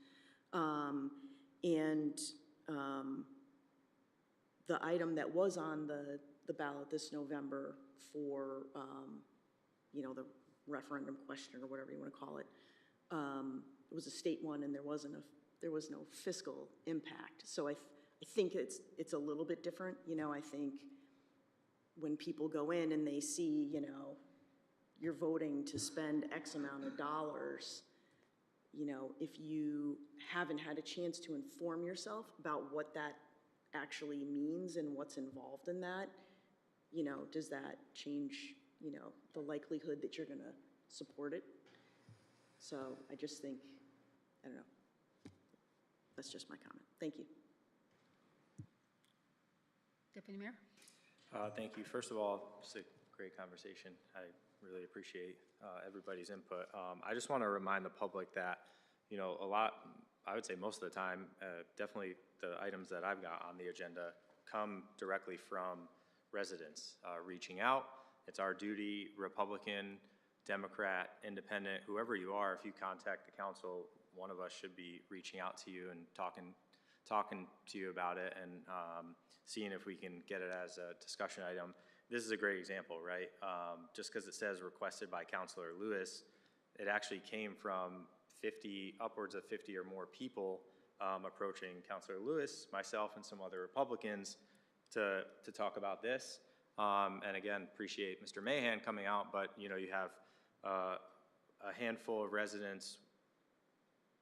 The item that was on the ballot this November for, you know, the referendum question or whatever you want to call it, it was a state one, and there was no fiscal impact. So I think it's a little bit different. You know, I think when people go in and they see, you know, you're voting to spend X amount of dollars, you know, if you haven't had a chance to inform yourself about what that actually means and what's involved in that, you know, does that change, you know, the likelihood that you're going to support it? So I just think, I don't know. That's just my comment. Thank you. Deputy Mayor? Thank you. First of all, it's a great conversation. I really appreciate everybody's input. I just want to remind the public that, you know, a lot, I would say most of the time, definitely the items that I've got on the agenda come directly from residents reaching out. It's our duty, Republican, Democrat, Independent, whoever you are, if you contact the council, one of us should be reaching out to you and talking talking to you about it and seeing if we can get it as a discussion item. This is a great example, right? Just because it says requested by Councilor Lewis, it actually came from 50, upwards of 50 or more people approaching Councilor Lewis, myself, and some other Republicans to talk about this. And again, appreciate Mr. Mahan coming out, but you know, you have a handful of residents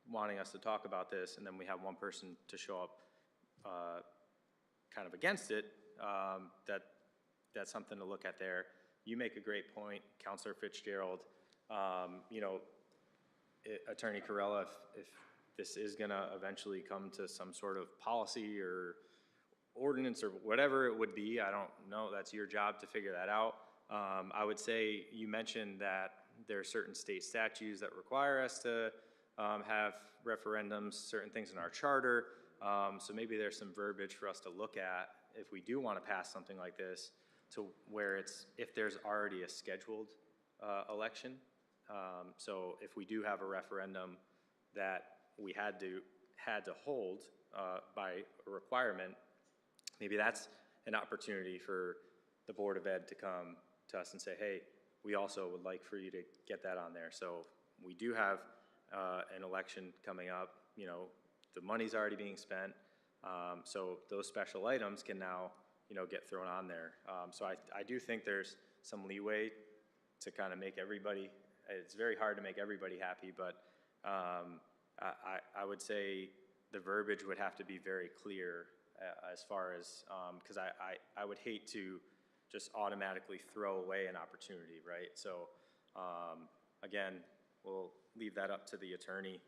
wanting us to talk about this, and then we have one person to show up kind of against it. That's something to look at there. You make a great point, Councilor Fitzgerald. You know, Attorney Corella, if this is gonna eventually come to some sort of policy or ordinance or whatever it would be, I don't know, that's your job to figure that out. I would say you mentioned that there are certain state statutes that require us to have referendums, certain things in our charter. So maybe there's some verbiage for us to look at if we do want to pass something like this, to where it's, if there's already a scheduled election. So if we do have a referendum that we had to hold by a requirement, maybe that's an opportunity for the Board of Ed to come to us and say, hey, we also would like for you to get that on there. So we do have an election coming up, you know, the money's already being spent. So those special items can now, you know, get thrown on there. So I do think there's some leeway to kind of make everybody, it's very hard to make everybody happy, but I would say the verbiage would have to be very clear as far as, because I would hate to just automatically throw away an opportunity, right? So again, we'll leave that up to the attorney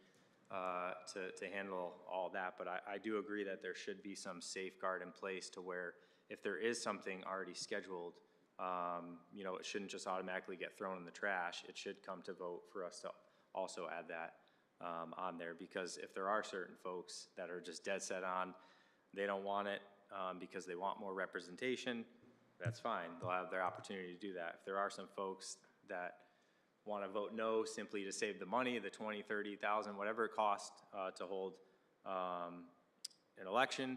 to handle all that, but I do agree that there should be some safeguard in place to where if there is something already scheduled, you know, it shouldn't just automatically get thrown in the trash. It should come to vote for us to also add that on there, because if there are certain folks that are just dead set on, they don't want it because they want more representation, that's fine. They'll have their opportunity to do that. If there are some folks that want to vote no simply to save the money, the 20, 30,000, whatever it costs to hold an election,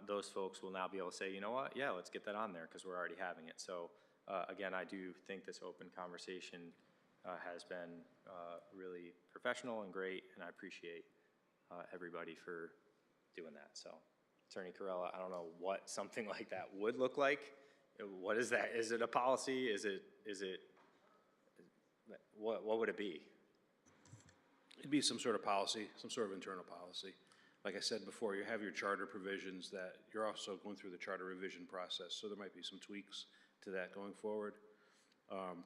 those folks will now be able to say, you know what, yeah, let's get that on there because we're already having it. So again, I do think this open conversation has been really professional and great, and I appreciate everybody for doing that. So Attorney Corella, I don't know what something like that would look like. What is that? Is it a policy? Is it what would it be? It'd be some sort of policy, some sort of internal policy. Like I said before, you have your charter provisions that you're also going through the charter revision process, so there might be some tweaks to that going forward.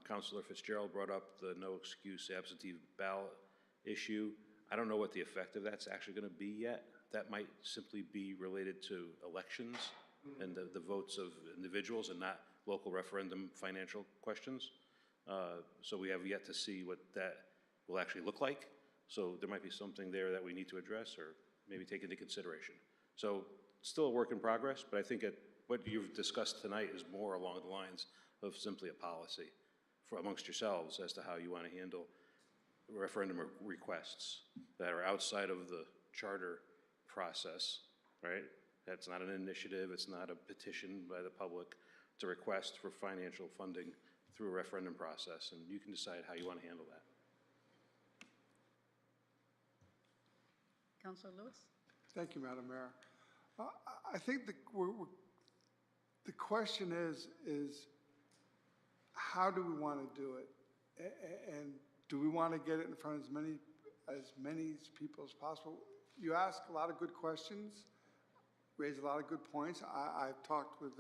Councilor Fitzgerald brought up the no excuse absentee ballot issue. I don't know what the effect of that's actually going to be yet. That might simply be related to elections and the votes of individuals and not local referendum financial questions. So we have yet to see what that will actually look like. So there might be something there that we need to address or maybe take into consideration. So still a work in progress, but I think what you've discussed tonight is more along the lines of simply a policy for amongst yourselves as to how you want to handle referendum requests that are outside of the charter process, right? That's not an initiative, it's not a petition by the public. It's a request for financial funding through a referendum process, and you can decide how you want to handle that. Councilor Lewis? Thank you, Madam Mayor. I think the question is how do we want to do it? And do we want to get it in front of as many people as possible? You ask a lot of good questions, raise a lot of good points. I've talked with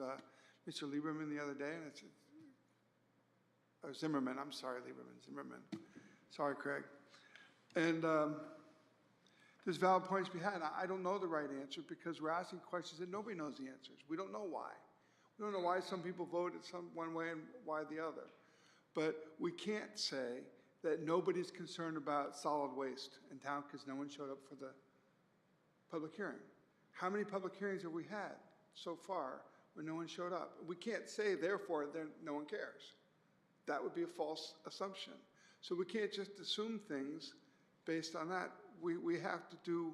Mr. Lieberman the other day, and it's Zimmerman, I'm sorry, Zimmerman. Sorry, Craig. And there's valid points to be had. I don't know the right answer because we're asking questions that nobody knows the answers. We don't know why. We don't know why some people voted one way and why the other. But we can't say that nobody's concerned about solid waste in town because no one showed up for the public hearing. How many public hearings have we had so far where no one showed up? We can't say, therefore, no one cares. That would be a false assumption. So we can't just assume things based on that. We have to do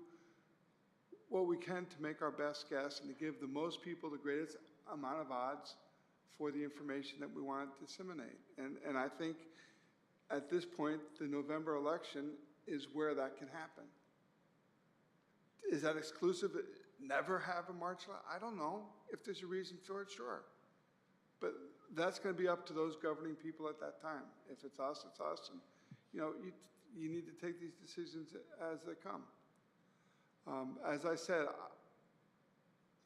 what we can to make our best guess and to give the most people the greatest amount of odds for the information that we want to disseminate. And I think at this point, the November election is where that can happen. Is that exclusive? Never have a March? I don't know. If there's a reason for it, sure. But that's going to be up to those governing people at that time. If it's us, it's us. And, you know, you need to take these decisions as they come. As I said,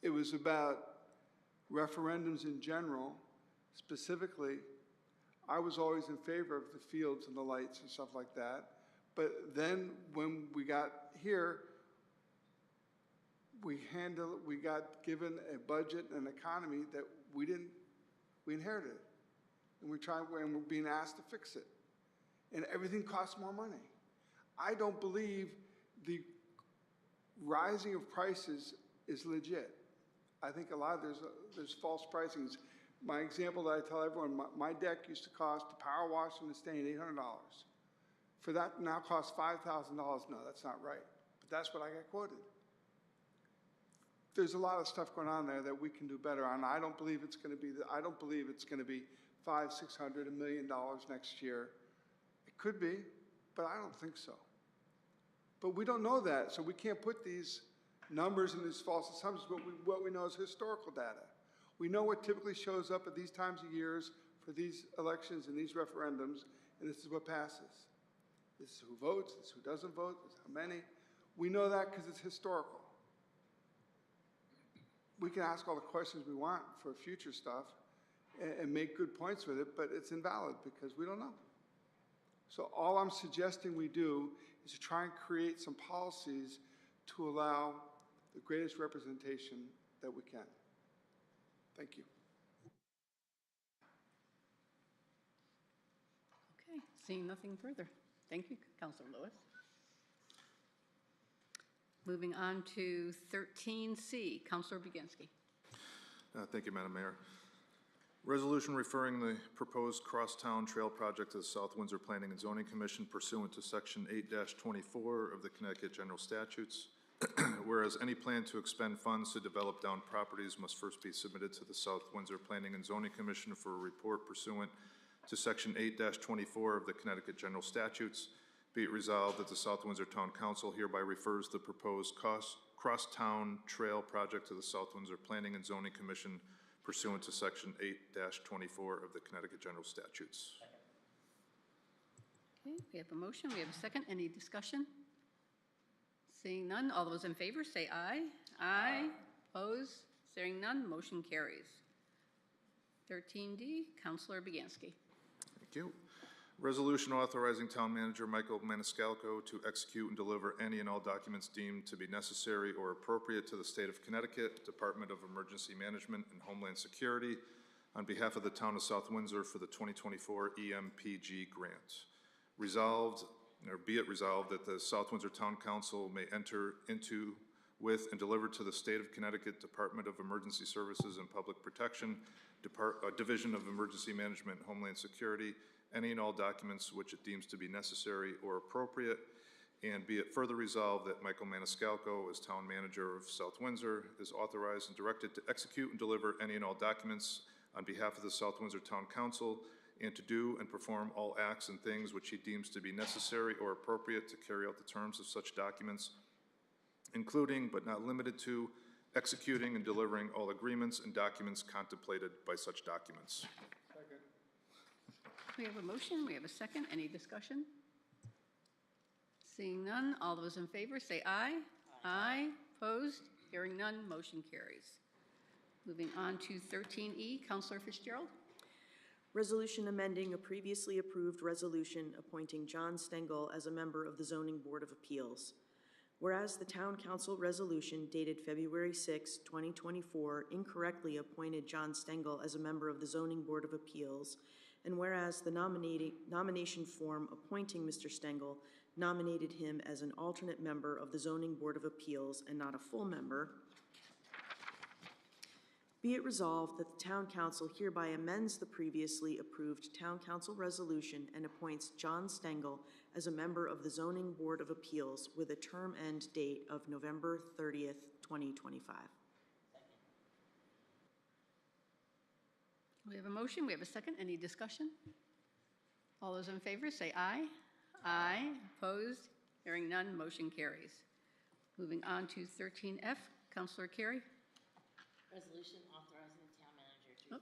it was about referendums in general. Specifically, I was always in favor of the fields and the lights and stuff like that. But then when we got here, we got given a budget and economy that we inherited. And we're being asked to fix it. And everything costs more money. I don't believe the rising of prices is legit. I think a lot of there's false pricings. My example that I tell everyone, my deck used to cost, the power wash and the stain, $800. For that now costs $5,000. No, that's not right. But that's what I got quoted. There's a lot of stuff going on there that we can do better on. I don't believe it's going to be. I don't believe it's going to be $500, $600, $1 million next year. It could be, but I don't think so. But we don't know that, so we can't put these numbers and these false assumptions. But what we know is historical data. We know what typically shows up at these times of years for these elections and these referendums, and this is what passes. This is who votes. This is who doesn't vote. This is how many. We know that because it's historical. We can ask all the questions we want for future stuff and make good points with it, but it's invalid because we don't know. So all I'm suggesting we do is to try and create some policies to allow the greatest representation that we can. Thank you. Okay, seeing nothing further. Thank you, Councilor Lewis. Moving on to 13C, Councilor Baginski. Thank you, Madam Mayor. Resolution referring the proposed crosstown trail project to the South Windsor Planning and Zoning Commission pursuant to Section 8-24 of the Connecticut General Statutes. Whereas any plan to expend funds to develop downed properties must first be submitted to the South Windsor Planning and Zoning Commission for a report pursuant to Section 8-24 of the Connecticut General Statutes. Be it resolved that the South Windsor Town Council hereby refers the proposed crosstown trail project to the South Windsor Planning and Zoning Commission pursuant to Section 8-24 of the Connecticut General Statutes. Okay, we have a motion, we have a second. Any discussion? Seeing none, all those in favor say aye. Aye. Opposed? Seeing none, motion carries. 13D, Councilor Baginski. Thank you. Resolution authorizing Town Manager Michael Maniscalco to execute and deliver any and all documents deemed to be necessary or appropriate to the State of Connecticut, Department of Emergency Management and Homeland Security on behalf of the Town of South Windsor for the 2024 EMPG grant. Resolved, or be it resolved, that the South Windsor Town Council may enter into, with, and deliver to the State of Connecticut Department of Emergency Services and Public Protection, Division of Emergency Management and Homeland Security, any and all documents which it deems to be necessary or appropriate, and be it further resolved that Michael Maniscalco, as Town Manager of South Windsor, is authorized and directed to execute and deliver any and all documents on behalf of the South Windsor Town Council, and to do and perform all acts and things which he deems to be necessary or appropriate to carry out the terms of such documents, including but not limited to executing and delivering all agreements and documents contemplated by such documents. We have a motion, we have a second. Any discussion? Seeing none, all those in favor say aye. Aye. Opposed? Hearing none, motion carries. Moving on to 13E, Councilor Fitzgerald. Resolution amending a previously approved resolution appointing John Stengel as a member of the Zoning Board of Appeals. Whereas the Town Council resolution dated February 6, 2024 incorrectly appointed John Stengel as a member of the Zoning Board of Appeals, and whereas the nomination form appointing Mr. Stengel nominated him as an alternate member of the Zoning Board of Appeals and not a full member, Be it resolved that the Town Council hereby amends the previously approved Town Council resolution and appoints John Stengel as a member of the Zoning Board of Appeals with a term end date of November 30th, 2025. We have a motion, we have a second. Any discussion? All those in favor say aye. Aye. Opposed? Hearing none, motion carries. Moving on to 13F, Counselor Carey. Resolution authorizing the town manager to.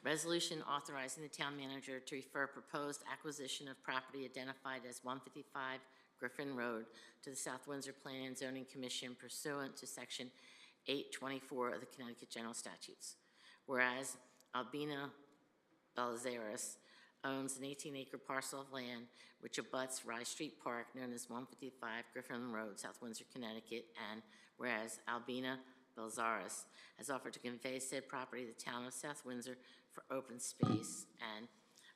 Resolution authorizing the town manager to refer proposed acquisition of property identified as 155 Griffin Road to the South Windsor Planning and Zoning Commission pursuant to Section 824 of the Connecticut General Statutes. Whereas Albina Belizaris owns an 18-acre parcel of land which abuts Rye Street Park, known as 155 Griffin Road, South Windsor, Connecticut, and whereas Albina Belizaris has offered to convey said property to the town of South Windsor for open space, and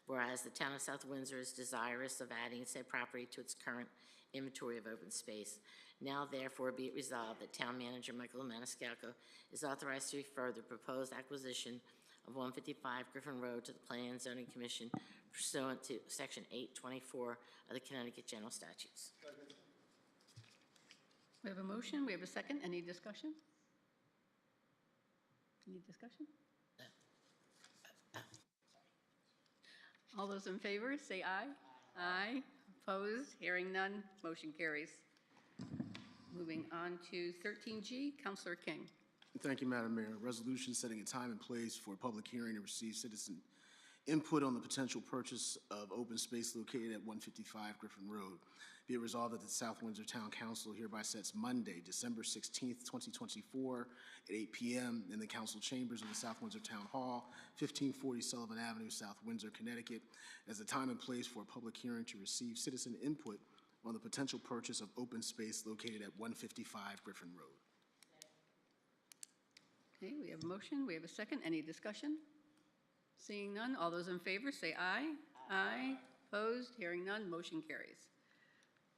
whereas the town of South Windsor is desirous of adding said property to its current inventory of open space, now therefore be it resolved that Town Manager Michael Maniscalco is authorized to refer the proposed acquisition of 155 Griffin Road to the Planning and Zoning Commission pursuant to Section 824 of the Connecticut General Statutes. We have a motion, we have a second. Any discussion? Any discussion? All those in favor say aye. Aye. Opposed? Hearing none, motion carries. Moving on to 13G, Counselor King. Thank you, Madam Mayor. Resolution setting a time and place for a public hearing to receive citizen input on the potential purchase of open space located at 155 Griffin Road. Be it resolved that the South Windsor Town Council hereby sets Monday, December 16th, 2024 at 8 p.m. in the council chambers of the South Windsor Town Hall, 1540 Sullivan Avenue, South Windsor, Connecticut, as a time and place for a public hearing to receive citizen input on the potential purchase of open space located at 155 Griffin Road. Okay, we have a motion, we have a second. Any discussion? Seeing none, all those in favor say aye. Aye. Opposed? Hearing none, motion carries.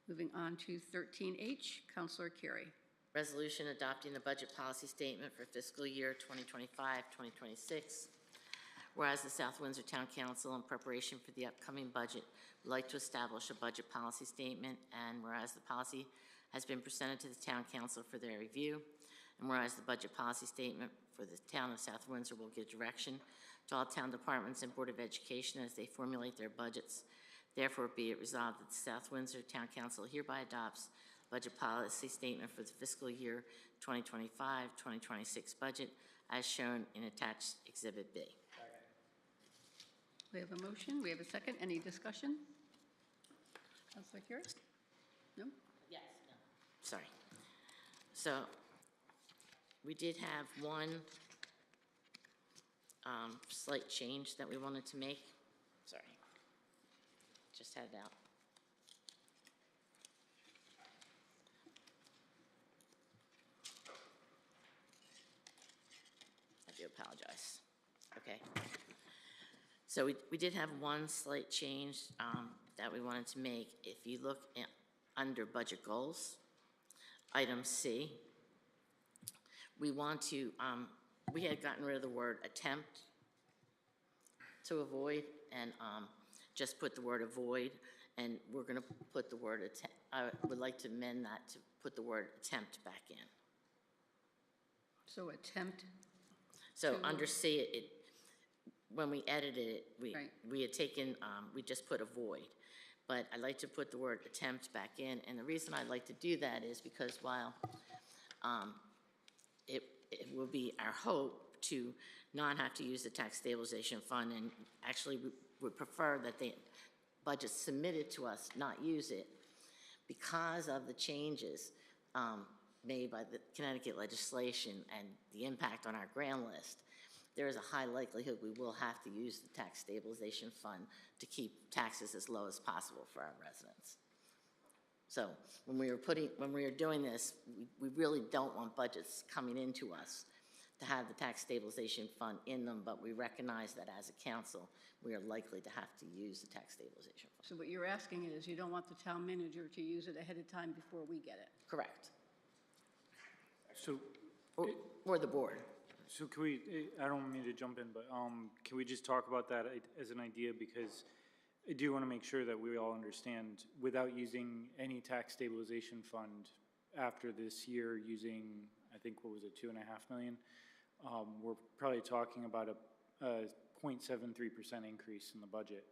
Moving on to 13H, Counselor Carey. Resolution adopting the budget policy statement for fiscal year 2025-2026. Whereas the South Windsor Town Council, in preparation for the upcoming budget, would like to establish a budget policy statement, and whereas the policy has been presented to the Town Council for their review, and whereas the budget policy statement for the town of South Windsor will give direction to all town departments and Board of Education as they formulate their budgets. Therefore, be it resolved that the South Windsor Town Council hereby adopts budget policy statement for the fiscal year 2025-2026 budget as shown in attached Exhibit B. We have a motion, we have a second. Any discussion? Counselor Carey? No? Yes, no. Sorry. So we did have one slight change that we wanted to make. Sorry. Just had it out. I do apologize. Okay. So we did have one slight change that we wanted to make. If you look under budget goals, item C, we want to, we had gotten rid of the word attempt to avoid and just put the word avoid, and we're going to put the word attempt. I would like to amend that to put the word attempt back in. So attempt. So under C, when we edited it, we had taken, we just put avoid. But I'd like to put the word attempt back in, and the reason I'd like to do that is because while it will be our hope to not have to use the tax stabilization fund, and actually we would prefer that the budget submitted to us not use it, because of the changes made by the Connecticut legislation and the impact on our grant list, there is a high likelihood we will have to use the tax stabilization fund to keep taxes as low as possible for our residents. So when we were doing this, we really don't want budgets coming into us to have the tax stabilization fund in them, but we recognize that as a council, we are likely to have to use the tax stabilization fund. So what you're asking is you don't want the town manager to use it ahead of time before we get it? Correct. So, or the board. so can we, I don't mean to jump in, but, can we just talk about that as an idea? Because I do want to make sure that we all understand, without using any tax stabilization fund after this year, using, I think, what was it, 2.5 million? We're probably talking about a 0.73% increase in the budget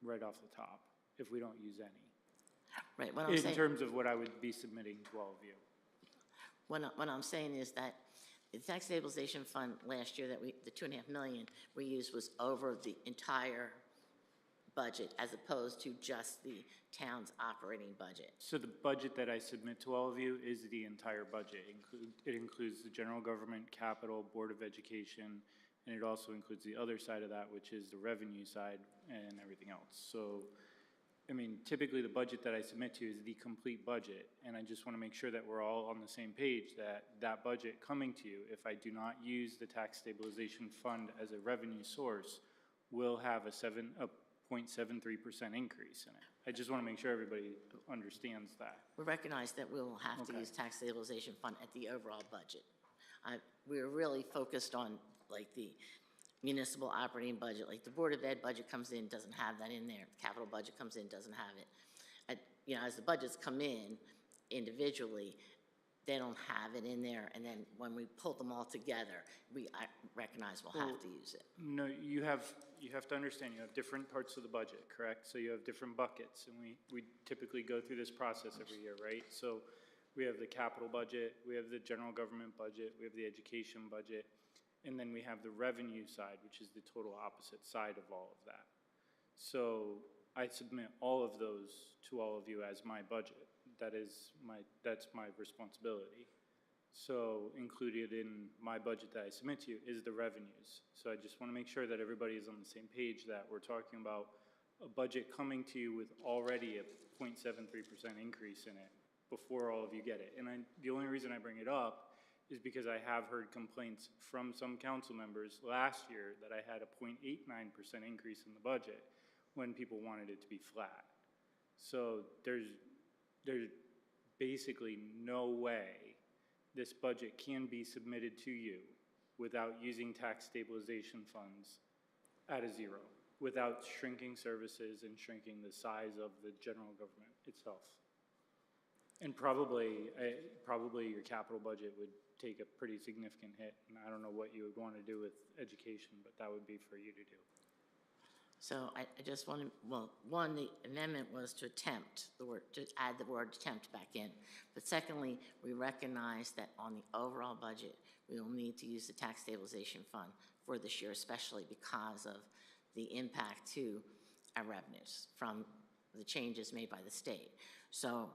right off the top, if we don't use any. Right, what I'm In saying. terms of what I would be submitting to all of you. What I'm saying is that the tax stabilization fund last year the 2.5 million we used was over the entire budget as opposed to just the town's operating budget. So the budget that I submit to all of you is the entire budget. It includes the general government, capital, Board of Education, and it also includes the other side of that, which is the revenue side and everything else. So, I mean, typically the budget that I submit to you is the complete budget, and I just want to make sure that we're all on the same page, that that budget coming to you, if I do not use the tax stabilization fund as a revenue source, will have a 0.73% increase in it. I just want to make sure everybody understands that. We recognize that we will have to Okay. use tax stabilization fund at the overall budget. We're really focused on like the municipal operating budget, like the Board of Ed budget comes in, doesn't have that in there. The capital budget comes in, doesn't have it. As the budgets come in individually, they don't have it in there, and then when we pull them all together, I recognize we'll have to use it. No, you have to understand, you have different parts of the budget, correct? So you have different buckets, and we typically go through this process every year, right? So we have the capital budget, we have the general government budget, we have the education budget, and then we have the revenue side, which is the total opposite side of all of that. So I submit all of those to all of you as my budget. That's my responsibility. So included in my budget that I submit to you is the revenues. So I just want to make sure that everybody is on the same page, that we're talking about a budget coming to you with already a 0.73% increase in it before all of you get it. And the only reason I bring it up is because I have heard complaints from some council members last year that I had a 0.89% increase in the budget when people wanted it to be flat. So there's basically no way this budget can be submitted to you without using tax stabilization funds at a zero, without shrinking services and shrinking the size of the general government itself. And probably your capital budget would take a pretty significant hit, and I don't know what you would want to do with education, but that would be for you to do. So I just want to, well, one, the amendment was to add the word attempt back in. But secondly, we recognize that on the overall budget, we will need to use the tax stabilization fund for this year, especially because of the impact to our revenues from the changes made by the state. So,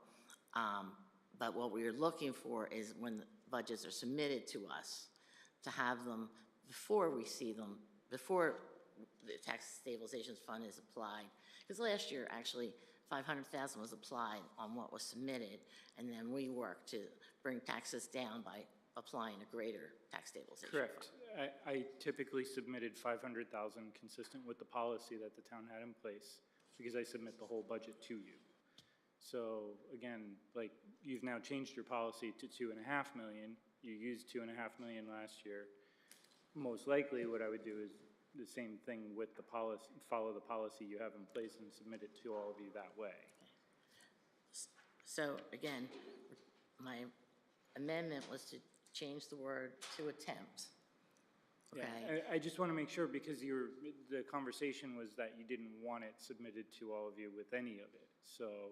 but what we're looking for is when the budgets are submitted to us, to have them before we see them, before the tax stabilization fund is applied. Because last year, actually, $500,000 was applied on what was submitted, and then we worked to bring taxes down by applying a greater tax stabilization Correct. fund. I typically submitted 500,000 consistent with the policy that the town had in place, because I submit the whole budget to you. So again, like, you've now changed your policy to 2.5 million. You used 2.5 million last year. Most likely what I would do is the same thing with the policy, follow the policy you have in place and submit it to all of you that way. So again, my amendment was to change the word to attempt. Okay? Yeah, I just want to make sure, because the conversation was that you didn't want it submitted to all of you with any of it. So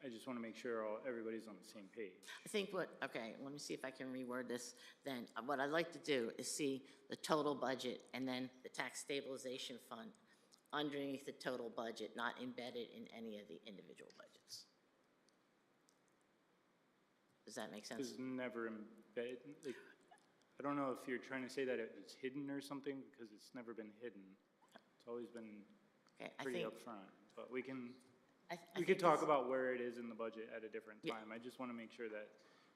I just want to make sure everybody's on the same page. I think okay, let me see if I can reword this then. What I'd like to do is see the total budget and then the tax stabilization fund underneath the total budget, not embedded in any of the individual budgets. Does that make sense? It's never embedded. Like, I don't know if you're trying to say that it's hidden or something, because it's never been hidden. It's always been pretty upfront. But we can talk about where it is in the budget at a different time. I just want to make sure that,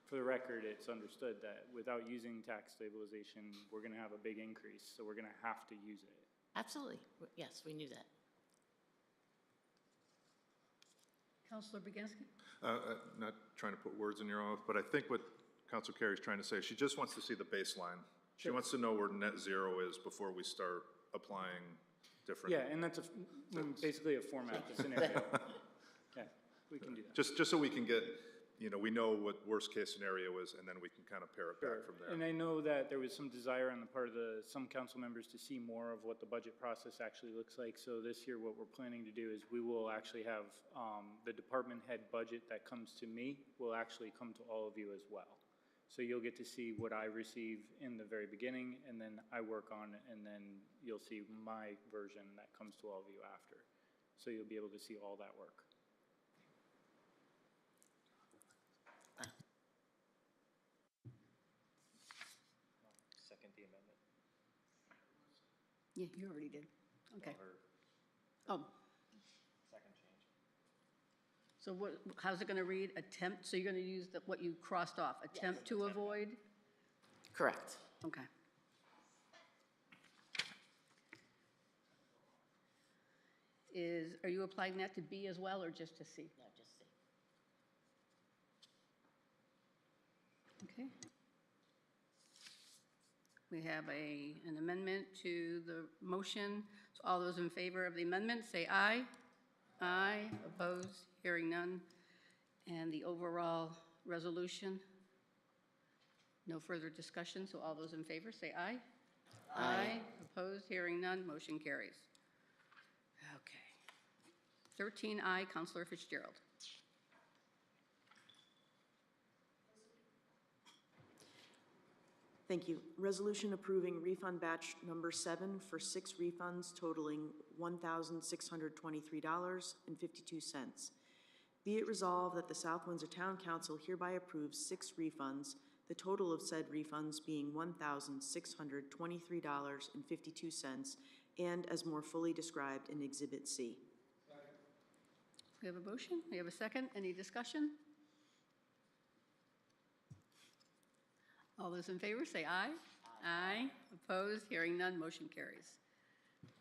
for the record, it's understood that without using tax stabilization, we're going to have a big increase, so we're going to have to use it. Absolutely. Yes, we knew that. Councilor Baginski? Not trying to put words in your mouth, but I think what Council Carey's trying to say. She just wants to see the baseline. She wants to know where net zero is before we start applying different. Yeah, and that's basically a format scenario. Yeah, we can do that. Just so we can get, we know what worst-case scenario is, and then we can kind of pare it back from there. And I know that there was some desire on the part of some council members to see more of what the budget process actually looks like. So this year, what we're planning to do is we will actually have the department head budget that comes to me will actually come to all of you as well. So you'll get to see what I receive in the very beginning, and then I work on it, and then you'll see my version that comes to all of you after. So you'll be able to see all that work. Second the amendment. Yeah, you already did. Okay. Oh, Second change. so how's it going to read? Attempt, so you're going to use what you crossed off, attempt to avoid? Correct. Okay. Are you applying that to B as well, or just to C? No, just see. Okay. We have an amendment to the motion. So all those in favor of the amendment, say aye. Aye. Opposed? Hearing none. And the overall resolution? No further discussion, so all those in favor, say aye. Aye. Opposed? Hearing none. Motion carries. Okay. 13I, Councilor Fitzgerald. Thank you. Resolution approving refund batch number 7 for 6 refunds totaling $1,623.52. Be it resolved that the South Windsor Town Council hereby approves 6 refunds, the total of said refunds being $1,623.52, and as more fully described in Exhibit C. We have a motion. We have a second. Any discussion? All those in favor say aye. Aye. Opposed? Hearing none. Motion carries.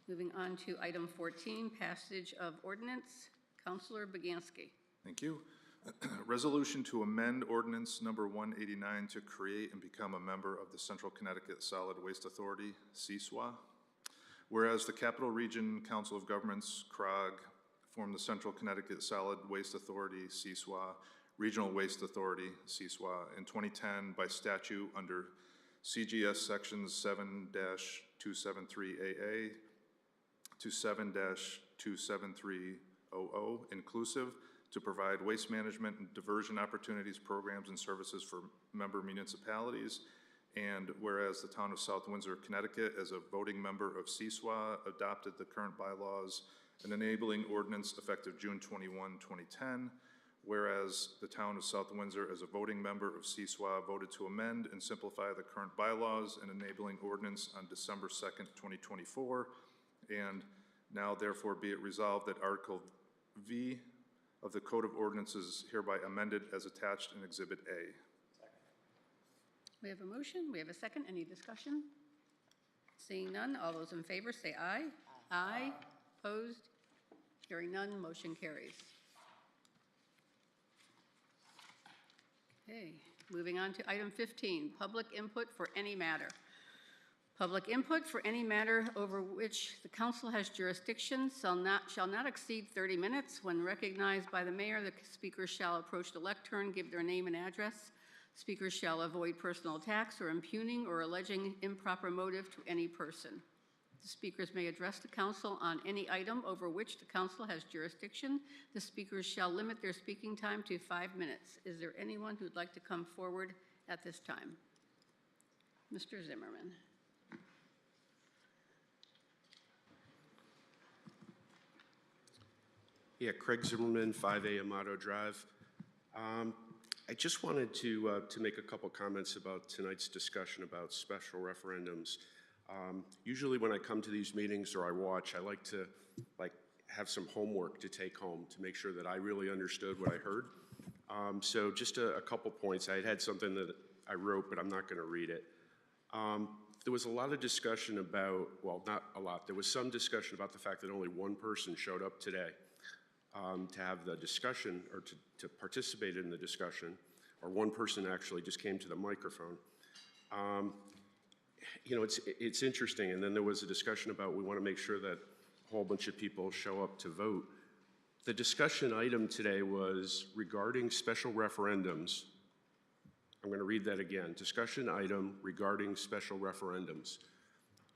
Moving on to item 14, passage of ordinance. Councilor Baganski. Thank you. Resolution to amend ordinance number 189 to create and become a member of the Central Connecticut Solid Waste Authority, CSWA. Whereas the Capital Region Council of Governments, CROG, formed the Central Connecticut Solid Waste Authority, CSWA, Regional Waste Authority, CSWA, in 2010 by statute under CGS Sections 7-273AA to 7-27300 inclusive, to provide waste management and diversion opportunities, programs, and services for member municipalities. And whereas the town of South Windsor, Connecticut, as a voting member of CSWA, adopted the current bylaws and enabling ordinance effective June 21, 2010, whereas the town of South Windsor, as a voting member of CSWA, voted to amend and simplify the current bylaws and enabling ordinance on December 2nd, 2024, and now therefore be it resolved that Article V of the Code of Ordinances hereby amended as attached in Exhibit A. We have a motion. We have a second. Any discussion? Seeing none, all those in favor say aye. Aye. Opposed? Hearing none, motion carries. Okay, moving on to item 15, public input for any matter. Public input for any matter over which the council has jurisdiction shall not exceed 30 minutes. When recognized by the mayor, the speakers shall approach the lectern, give their name and address. Speakers shall avoid personal attacks or impugning or alleging improper motive to any person. The speakers may address the council on any item over which the council has jurisdiction. The speakers shall limit their speaking time to 5 minutes. Is there anyone who'd like to come forward at this time? Mr. Zimmerman. Yeah, Craig Zimmerman, 5A Amato Drive. I just wanted to make a couple comments about tonight's discussion about special referendums. Usually when I come to these meetings or I watch, I like to have some homework to take home to make sure that I really understood what I heard. So just a couple points. I had something that I wrote, but I'm not going to read it. There was a lot of discussion about, well, not a lot, there was some discussion about the fact that only one person showed up today to have the discussion or to participate in the discussion, or one person actually just came to the microphone. You know, it's interesting, and then there was a discussion about we want to make sure that a whole bunch of people show up to vote. The discussion item today was regarding special referendums. I'm going to read that again. Discussion item regarding special referendums.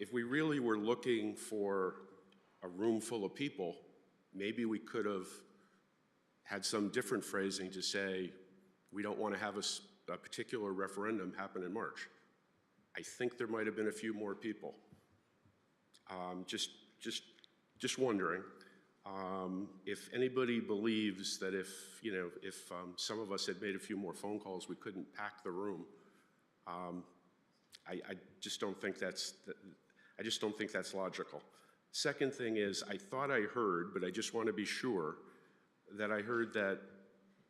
If we really were looking for a room full of people, maybe we could have had some different phrasing to say, we don't want to have a particular referendum happen in March. I think there might have been a few more people. Just wondering. If anybody believes that if some of us had made a few more phone calls, we couldn't pack the room, I just don't think that's logical. Second thing is, I thought I heard, but I just want to be sure, that I heard that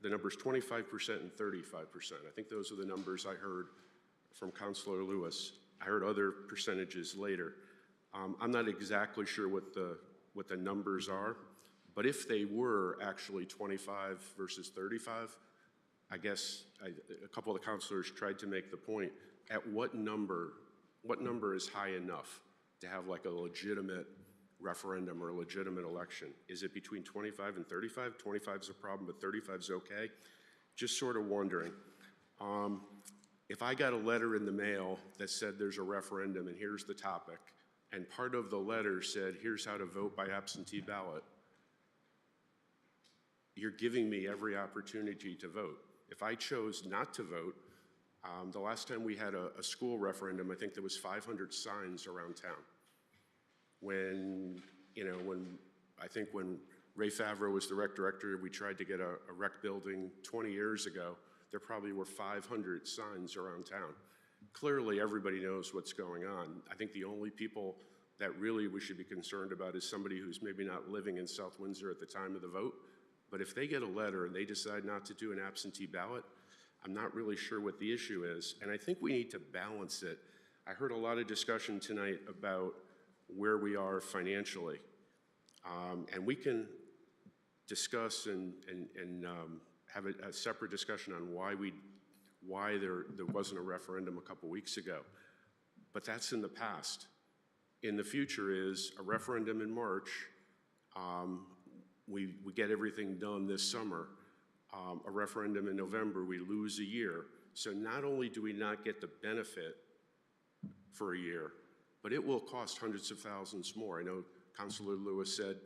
the numbers 25% and 35%. I think those are the numbers I heard from Councilor Lewis. I heard other percentages later. I'm not exactly sure what the numbers are, but if they were actually 25 versus 35, I guess a couple of the councilors tried to make the point, at what number is high enough to have like a legitimate referendum or a legitimate election? Is it between 25 and 35? 25 is a problem, but 35 is okay? Just sort of wondering. If I got a letter in the mail that said there's a referendum and here's the topic, and part of the letter said, here's how to vote by absentee ballot, you're giving me every opportunity to vote. If I chose not to vote, the last time we had a school referendum, I think there was 500 signs around town. When Ray Favreau was the rec director, we tried to get a rec building 20 years ago. There probably were 500 signs around town. Clearly, everybody knows what's going on. I think the only people that really we should be concerned about is somebody who's maybe not living in South Windsor at the time of the vote. But if they get a letter and they decide not to do an absentee ballot, I'm not really sure what the issue is. And I think we need to balance it. I heard a lot of discussion tonight about where we are financially. And we can discuss and have a separate discussion on why there wasn't a referendum a couple weeks ago. But that's in the past. In the future is a referendum in March. We get everything done this summer. A referendum in November, we lose a year. So not only do we not get the benefit for a year, but it will cost hundreds of thousands more. I know Councilor Lewis said,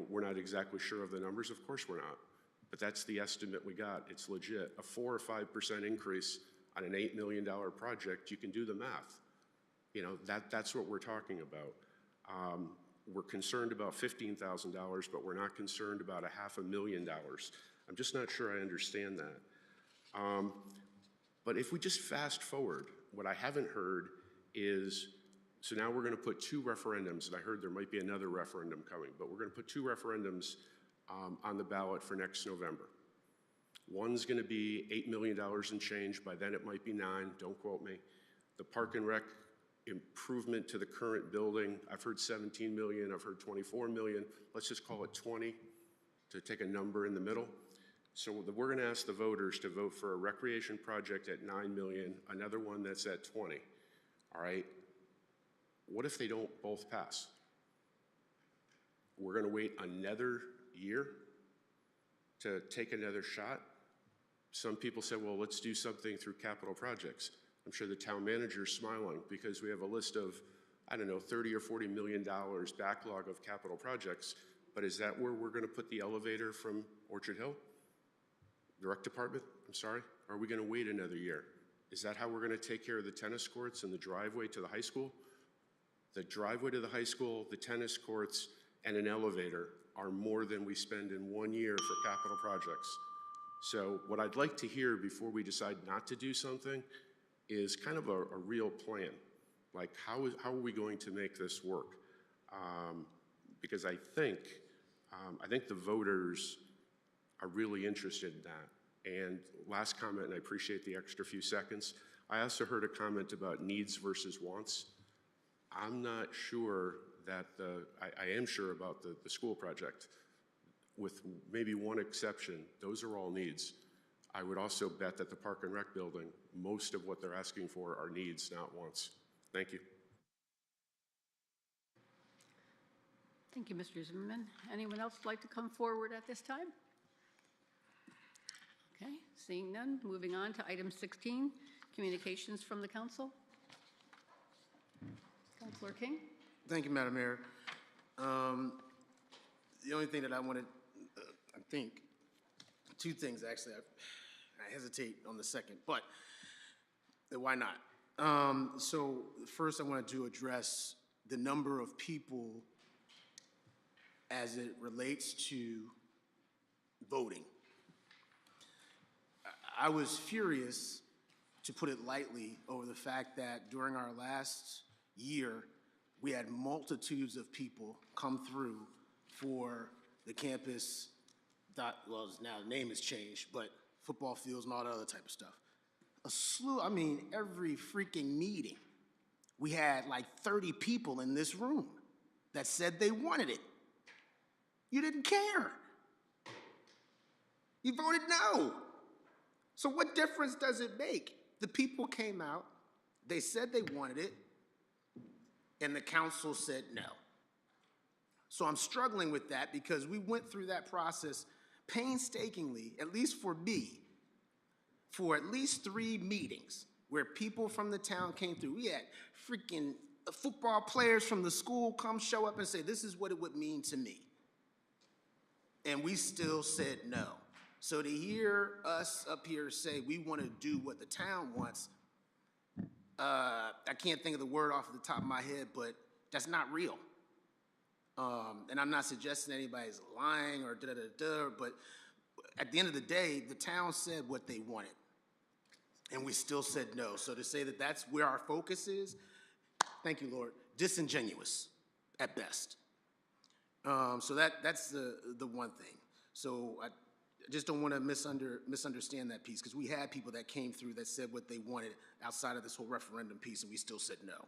we're not exactly sure of the numbers. Of course we're not. But that's the estimate we got. It's legit. A 4 or 5% increase on an $8 million project, you can do the math. That's what we're talking about. We're concerned about $15,000, but we're not concerned about $500,000. I'm just not sure I understand that. But if we just fast forward, what I haven't heard is, so now we're going to put 2 referendums, and I heard there might be another referendum coming, but we're going to put 2 referendums on the ballot for next November. One's going to be $8 million and change. By then it might be 9. Don't quote me. The Park and Rec improvement to the current building, I've heard 17 million. I've heard 24 million. Let's just call it 20 to take a number in the middle. So we're going to ask the voters to vote for a recreation project at 9 million, another one that's at 20. All right. What if they don't both pass? We're going to wait another year to take another shot? Some people said, well, let's do something through capital projects. I'm sure the town manager's smiling because we have a list of, I don't know, $30 or $40 million backlog of capital projects. But is that where we're going to put the elevator from Orchard Hill? The rec department, I'm sorry? Or are we going to wait another year? Is that how we're going to take care of the tennis courts and the driveway to the high school? The driveway to the high school, the tennis courts, and an elevator are more than we spend in 1 year for capital projects. So what I'd like to hear before we decide not to do something is kind of a real plan. Like how are we going to make this work? Because I think the voters are really interested in that. And last comment, and I appreciate the extra few seconds, I also heard a comment about needs versus wants. I'm not sure that I am sure about the school project. With maybe one exception, those are all needs. I would also bet that the Park and Rec building, most of what they're asking for are needs, not wants. Thank you. Thank you, Mr. Zimmerman. Anyone else like to come forward at this time? Okay, seeing none, moving on to item 16, communications from the council. Councilor King? Thank you, Madam Mayor. The only thing that I wanted, I think, two things actually. I hesitate on the second, but why not? So first I wanted to address the number of people as it relates to voting. I was furious, to put it lightly, over the fact that during our last year, we had multitudes of people come through for the campus, well, now the name has changed, but football fields and all that other type of stuff. A slew, I mean, every freaking meeting, we had like 30 people in this room that said they wanted it. You didn't care. You voted no. So what difference does it make? The people came out, they said they wanted it, and the council said no. So I'm struggling with that because we went through that process painstakingly, at least for me, for at least 3 meetings where people from the town came through. We had freaking football players from the school come show up and say, this is what it would mean to me. And we still said no. So to hear us up here say we want to do what the town wants, I can't think of the word off the top of my head, but that's not real. And I'm not suggesting anybody's lying or da-da-da-da, but at the end of the day, the town said what they wanted, and we still said no. So to say that that's where our focus is, thank you, Lord, disingenuous at best. So that's the one thing. So I just don't want to misunderstand that piece, because we had people that came through that said what they wanted outside of this whole referendum piece, and we still said no.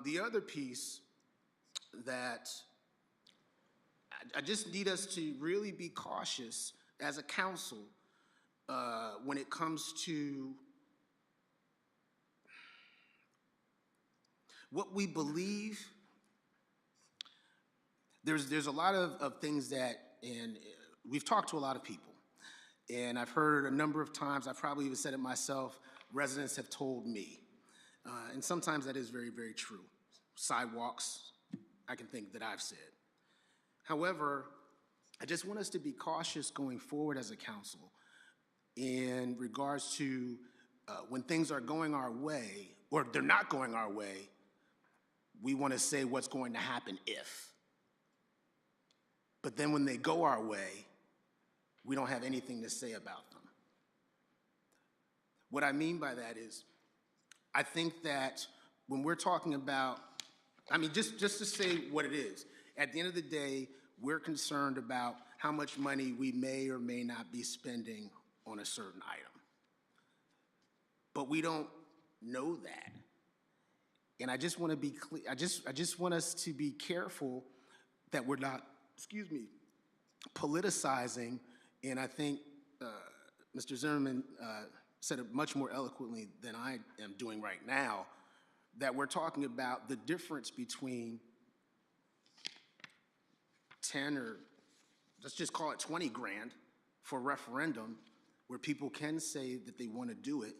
The other piece that I just need us to really be cautious as a council when it comes to what we believe. There's a lot of things that, and we've talked to a lot of people, and I've heard a number of times, I've probably even said it myself, residents have told me, and sometimes that is very, very true. Sidewalks, I can think that I've said. However, I just want us to be cautious going forward as a council in regards to when things are going our way, or they're not going our way, we want to say what's going to happen if. But then when they go our way, we don't have anything to say about them. What I mean by that is, I think that when we're talking about, I mean, just to say what it is, at the end of the day, we're concerned about how much money we may or may not be spending on a certain item. But we don't know that. And I just want to be clear, I just want us to be careful that we're not, politicizing, and I think Mr. Zimmerman said it much more eloquently than I am doing right now, that we're talking about the difference between 10 or let's just call it 20 grand for a referendum where people can say that they want to do it,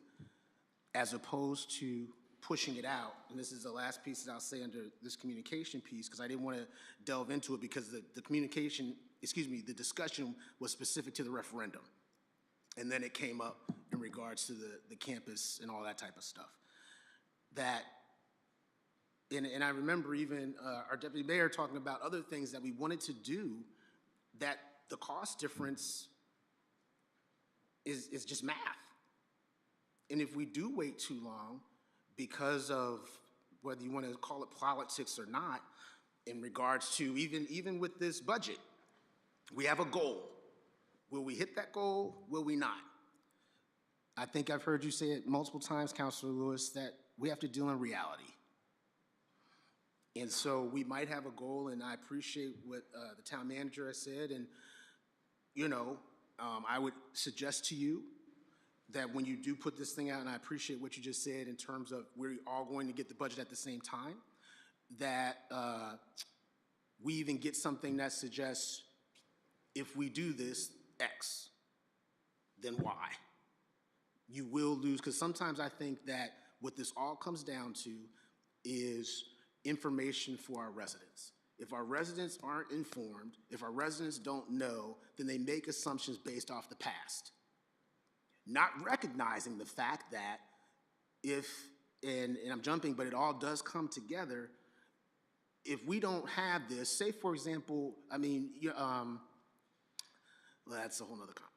as opposed to pushing it out. And this is the last piece that I'll say under this communication piece, because I didn't want to delve into it, because the communication, the discussion was specific to the referendum. And then it came up in regards to the campus and all that type of stuff. That, and I remember even our deputy mayor talking about other things that we wanted to do, that the cost difference is just math. And if we do wait too long, because of whether you want to call it politics or not, in regards to even with this budget, we have a goal. Will we hit that goal? Will we not? I think I've heard you say it multiple times, Councilor Lewis, that we have to deal in reality. And so we might have a goal, and I appreciate what the town manager has said, and, you know, I would suggest to you that when you do put this thing out, and I appreciate what you just said in terms of we're all going to get the budget at the same time, that we even get something that suggests if we do this, X, then Y. You will lose, because sometimes I think that what this all comes down to is information for our residents. If our residents aren't informed, if our residents don't know, then they make assumptions based off the past. Not recognizing the fact that if, and I'm jumping, but it all does come together, if we don't have this, say for example, I mean, well, that's a whole nother conversation.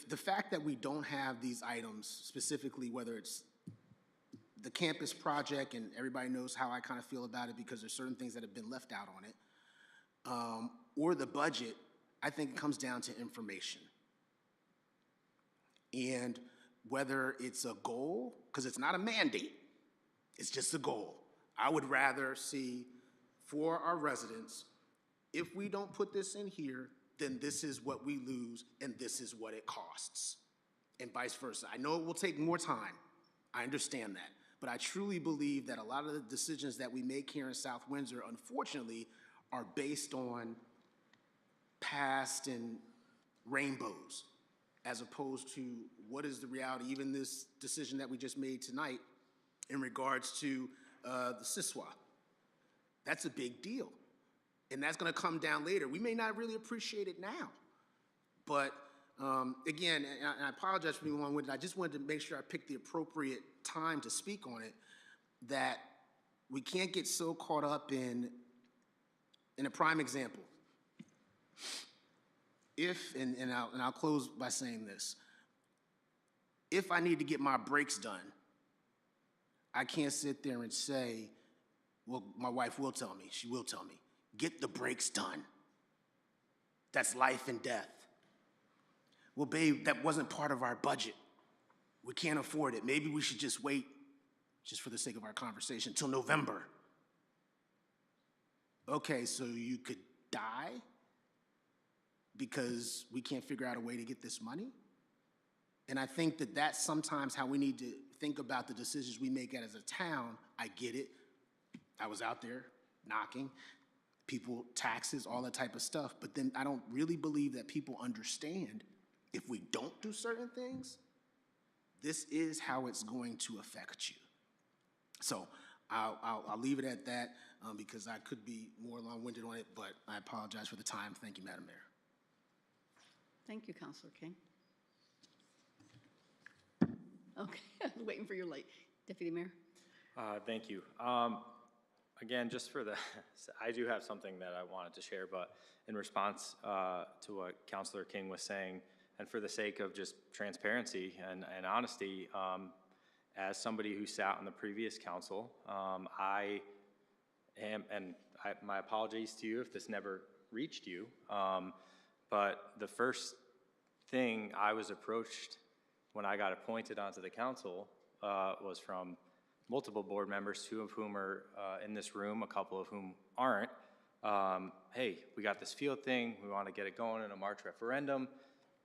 The fact that we don't have these items, specifically whether it's the campus project, and everybody knows how I kind of feel about it because there's certain things that have been left out on it, or the budget, I think it comes down to information. And whether it's a goal, because it's not a mandate, it's just a goal. I would rather see for our residents, if we don't put this in here, then this is what we lose and this is what it costs, and vice versa. I know it will take more time. I understand that. But I truly believe that a lot of the decisions that we make here in South Windsor, unfortunately, are based on past and rainbows, as opposed to what is the reality, even this decision that we just made tonight in regards to the SISWA. That's a big deal. And that's going to come down later. We may not really appreciate it now. But again, and I apologize for being long-winded, I just wanted to make sure I picked the appropriate time to speak on it, that we can't get so caught up in a prime example. If, and I'll close by saying this, if I need to get my brakes done, I can't sit there and say, well, my wife will tell me, she will tell me, get the brakes done. That's life and death. Well, babe, that wasn't part of our budget. We can't afford it. Maybe we should just wait, just for the sake of our conversation, till November. Okay, so you could die because we can't figure out a way to get this money? And I think that that's sometimes how we need to think about the decisions we make as a town. I get it. I was out there knocking, people, taxes, all that type of stuff. But then I don't really believe that people understand if we don't do certain things, this is how it's going to affect you. So I'll leave it at that because I could be more long-winded on it, but I apologize for the time. Thank you, Madam Mayor. Thank you, Councilor King. Okay, I was waiting for your light. Deputy Mayor? Thank you. Again, just for the, I do have something that I wanted to share, but in response to what Councilor King was saying, and for the sake of just transparency and honesty, as somebody who sat on the previous council, I am, and my apologies to you if this never reached you, but the first thing I was approached when I got appointed onto the council was from multiple board members, 2 of whom are in this room, a couple of whom aren't. Hey, we got this field thing, we want to get it going in a March referendum.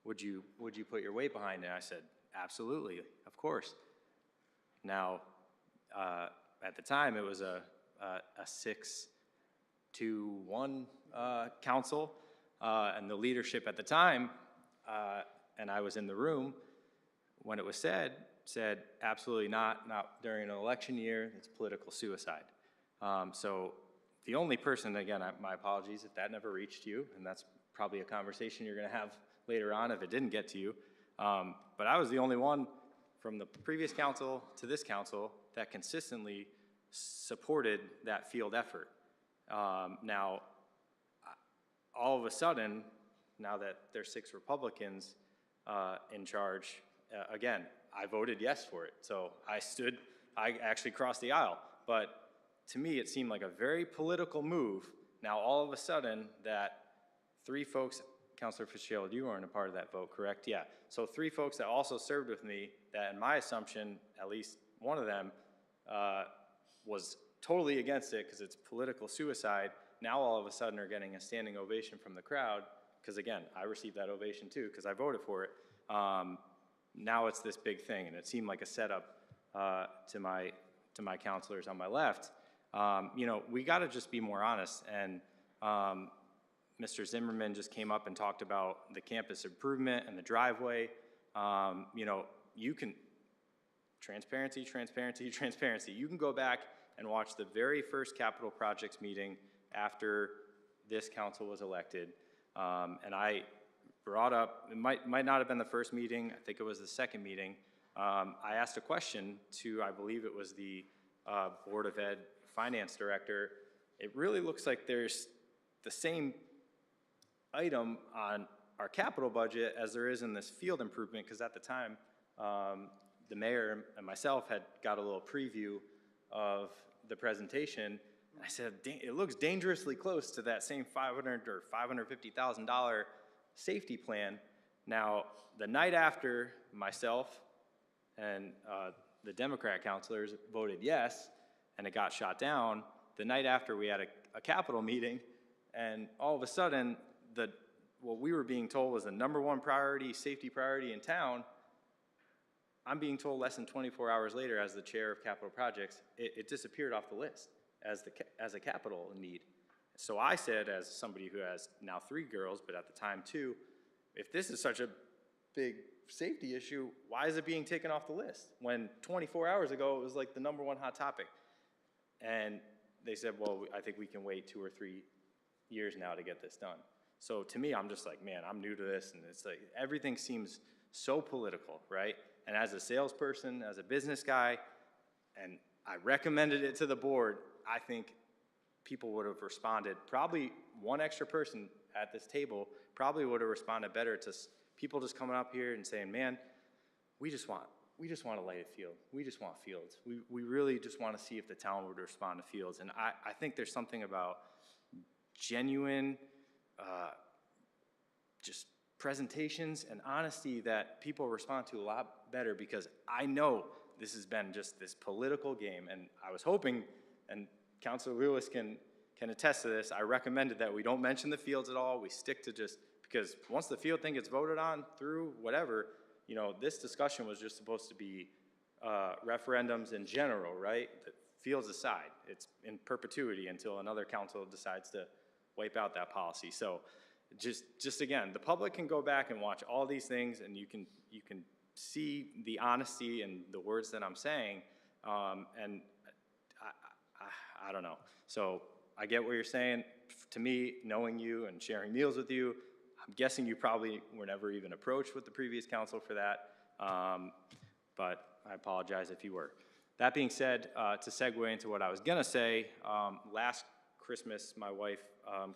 Would you put your weight behind it? And I said, absolutely, of course. Now, at the time, it was a 6-1 council, and the leadership at the time, and I was in the room when it was said absolutely not during an election year. It's political suicide. So the only person, again, my apologies if that never reached you, and that's probably a conversation you're going to have later on if it didn't get to you. But I was the only one from the previous council to this council that consistently supported that field effort. Now, all of a sudden, now that there's 6 Republicans in charge, again, I voted yes for it. So I actually crossed the aisle. But to me, it seemed like a very political move. Now, all of a sudden, that 3 folks, Councilor Fitzgerald, you weren't a part of that vote, correct? Yeah. So 3 folks that also served with me, that in my assumption, at least one of them was totally against it because it's political suicide, now all of a sudden are getting a standing ovation from the crowd because again, I received that ovation too, because I voted for it. Now it's this big thing, and it seemed like a setup to my counselors on my left. You know, we got to just be more honest. And Mr. Zimmerman just came up and talked about the campus improvement and the driveway. You know, you can, transparency, transparency, transparency. You can go back and watch the very first capital projects meeting after this council was elected. And I brought up, it might not have been the first meeting, I think it was the second meeting. I asked a question to, I believe it was the Board of Ed Finance Director. It really looks like there's the same item on our capital budget as there is in this field improvement, because at the time, the mayor and myself had got a little preview of the presentation, and I said, it looks dangerously close to that same $500,000 or $550,000 safety plan. Now, the night after, myself and the Democrat counselors voted yes, and it got shot down. The night after, we had a capital meeting, and all of a sudden, what we were being told was the #1 priority, safety priority in town. I'm being told less than 24 hours later, as the chair of capital projects, it disappeared off the list as a capital need. So I said, as somebody who has now 3 girls, but at the time 2, if this is such a big safety issue, why is it being taken off the list? When 24 hours ago, it was like the #1 hot topic. And they said, well, I think we can wait 2 or 3 years now to get this done. So to me, I'm just like, man, I'm new to this, and it's like everything seems so political, right? And as a salesperson, as a business guy, and I recommended it to the board, I think people would have responded. Probably one extra person at this table probably would have responded better to people just coming up here and saying, man, we just want a lighted field. We just want fields. We really just want to see if the town would respond to fields. And I think there's something about genuine just presentations and honesty that people respond to a lot better, because I know this has been just this political game, and I was hoping, and Councilor Lewis can attest to this, I recommended that we don't mention the fields at all. We stick to just, because once the field thing gets voted on through whatever, you know, this discussion was just supposed to be referendums in general, right? The fields aside, it's in perpetuity until another council decides to wipe out that policy. So just again, the public can go back and watch all these things, and you can see the honesty and the words that I'm saying, and I don't know. So I get what you're saying. To me, knowing you and sharing meals with you, I'm guessing you probably were never even approached with the previous council for that, but I apologize if you were. That being said, to segue into what I was gonna say, last Christmas, my wife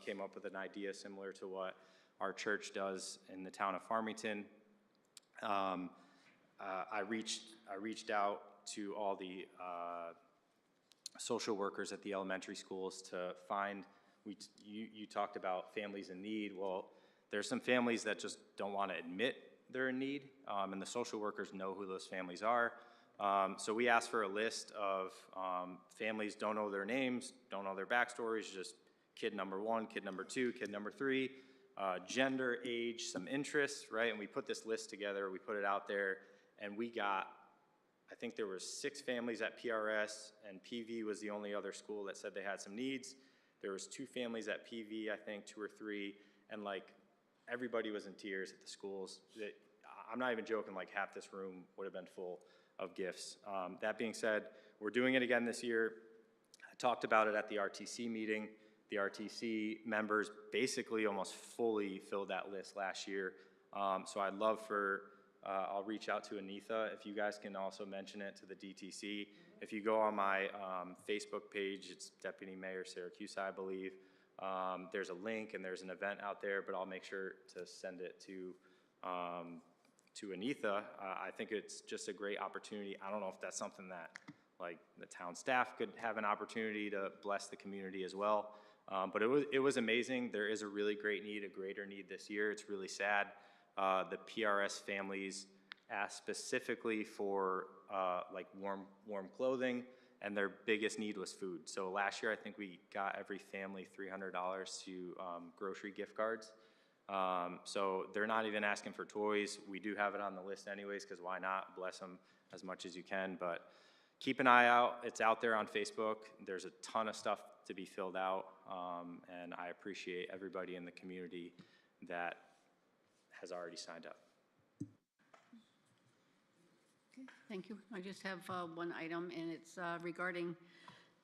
came up with an idea similar to what our church does in the town of Farmington. I reached out to all the social workers at the elementary schools to find, you talked about families in need. Well, there's some families that just don't want to admit they're in need, and the social workers know who those families are. So we asked for a list of families, don't know their names, don't know their backstories, just kid #1, kid #2, kid #3, gender, age, some interests, right? And we put this list together, we put it out there, and we got, I think there were 6 families at PRS, and PV was the only other school that said they had some needs. There was 2 families at PV, I think, 2 or 3, and like everybody was in tears at the schools. I'm not even joking, like half this room would have been full of gifts. That being said, we're doing it again this year. I talked about it at the RTC meeting. The RTC members basically almost fully filled that list last year. So I'd love for, I'll reach out to Anitha if you guys can also mention it to the DTC. If you go on my Facebook page, it's Deputy Mayor Syracuse, I believe. There's a link and there's an event out there, but I'll make sure to send it to Anitha. I think it's just a great opportunity. I don't know if that's something that like the town staff could have an opportunity to bless the community as well. But it was amazing. There is a really great need, a greater need this year. It's really sad. The PRS families asked specifically for like warm clothing, and their biggest need was food. So last year, I think we got every family $300 to grocery gift cards. So they're not even asking for toys. We do have it on the list anyways, because why not? Bless them as much as you can, but keep an eye out. It's out there on Facebook. There's a ton of stuff to be filled out, and I appreciate everybody in the community that has already signed up. Okay, thank you. I just have one item, and it's regarding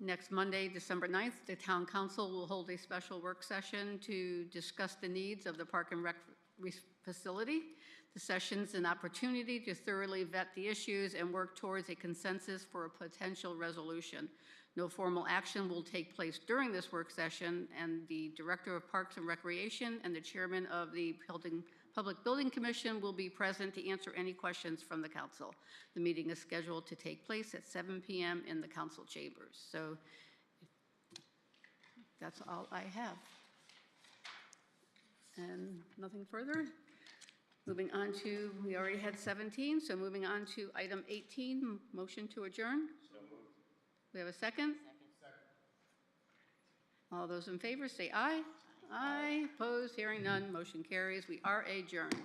next Monday, December 9th. The Town Council will hold a special work session to discuss the needs of the Park and Rec facility. The session's an opportunity to thoroughly vet the issues and work towards a consensus for a potential resolution. No formal action will take place during this work session, and the Director of Parks and Recreation and the Chairman of the Public Building Commission will be present to answer any questions from the council. The meeting is scheduled to take place at 7 p.m. in the council chambers. So that's all I have. And nothing further? Moving on to, we already had 17, so moving on to item 18, motion to adjourn. So moved. We have a second? Second. All those in favor say aye. Aye. Opposed, hearing none, motion carries. We are adjourned.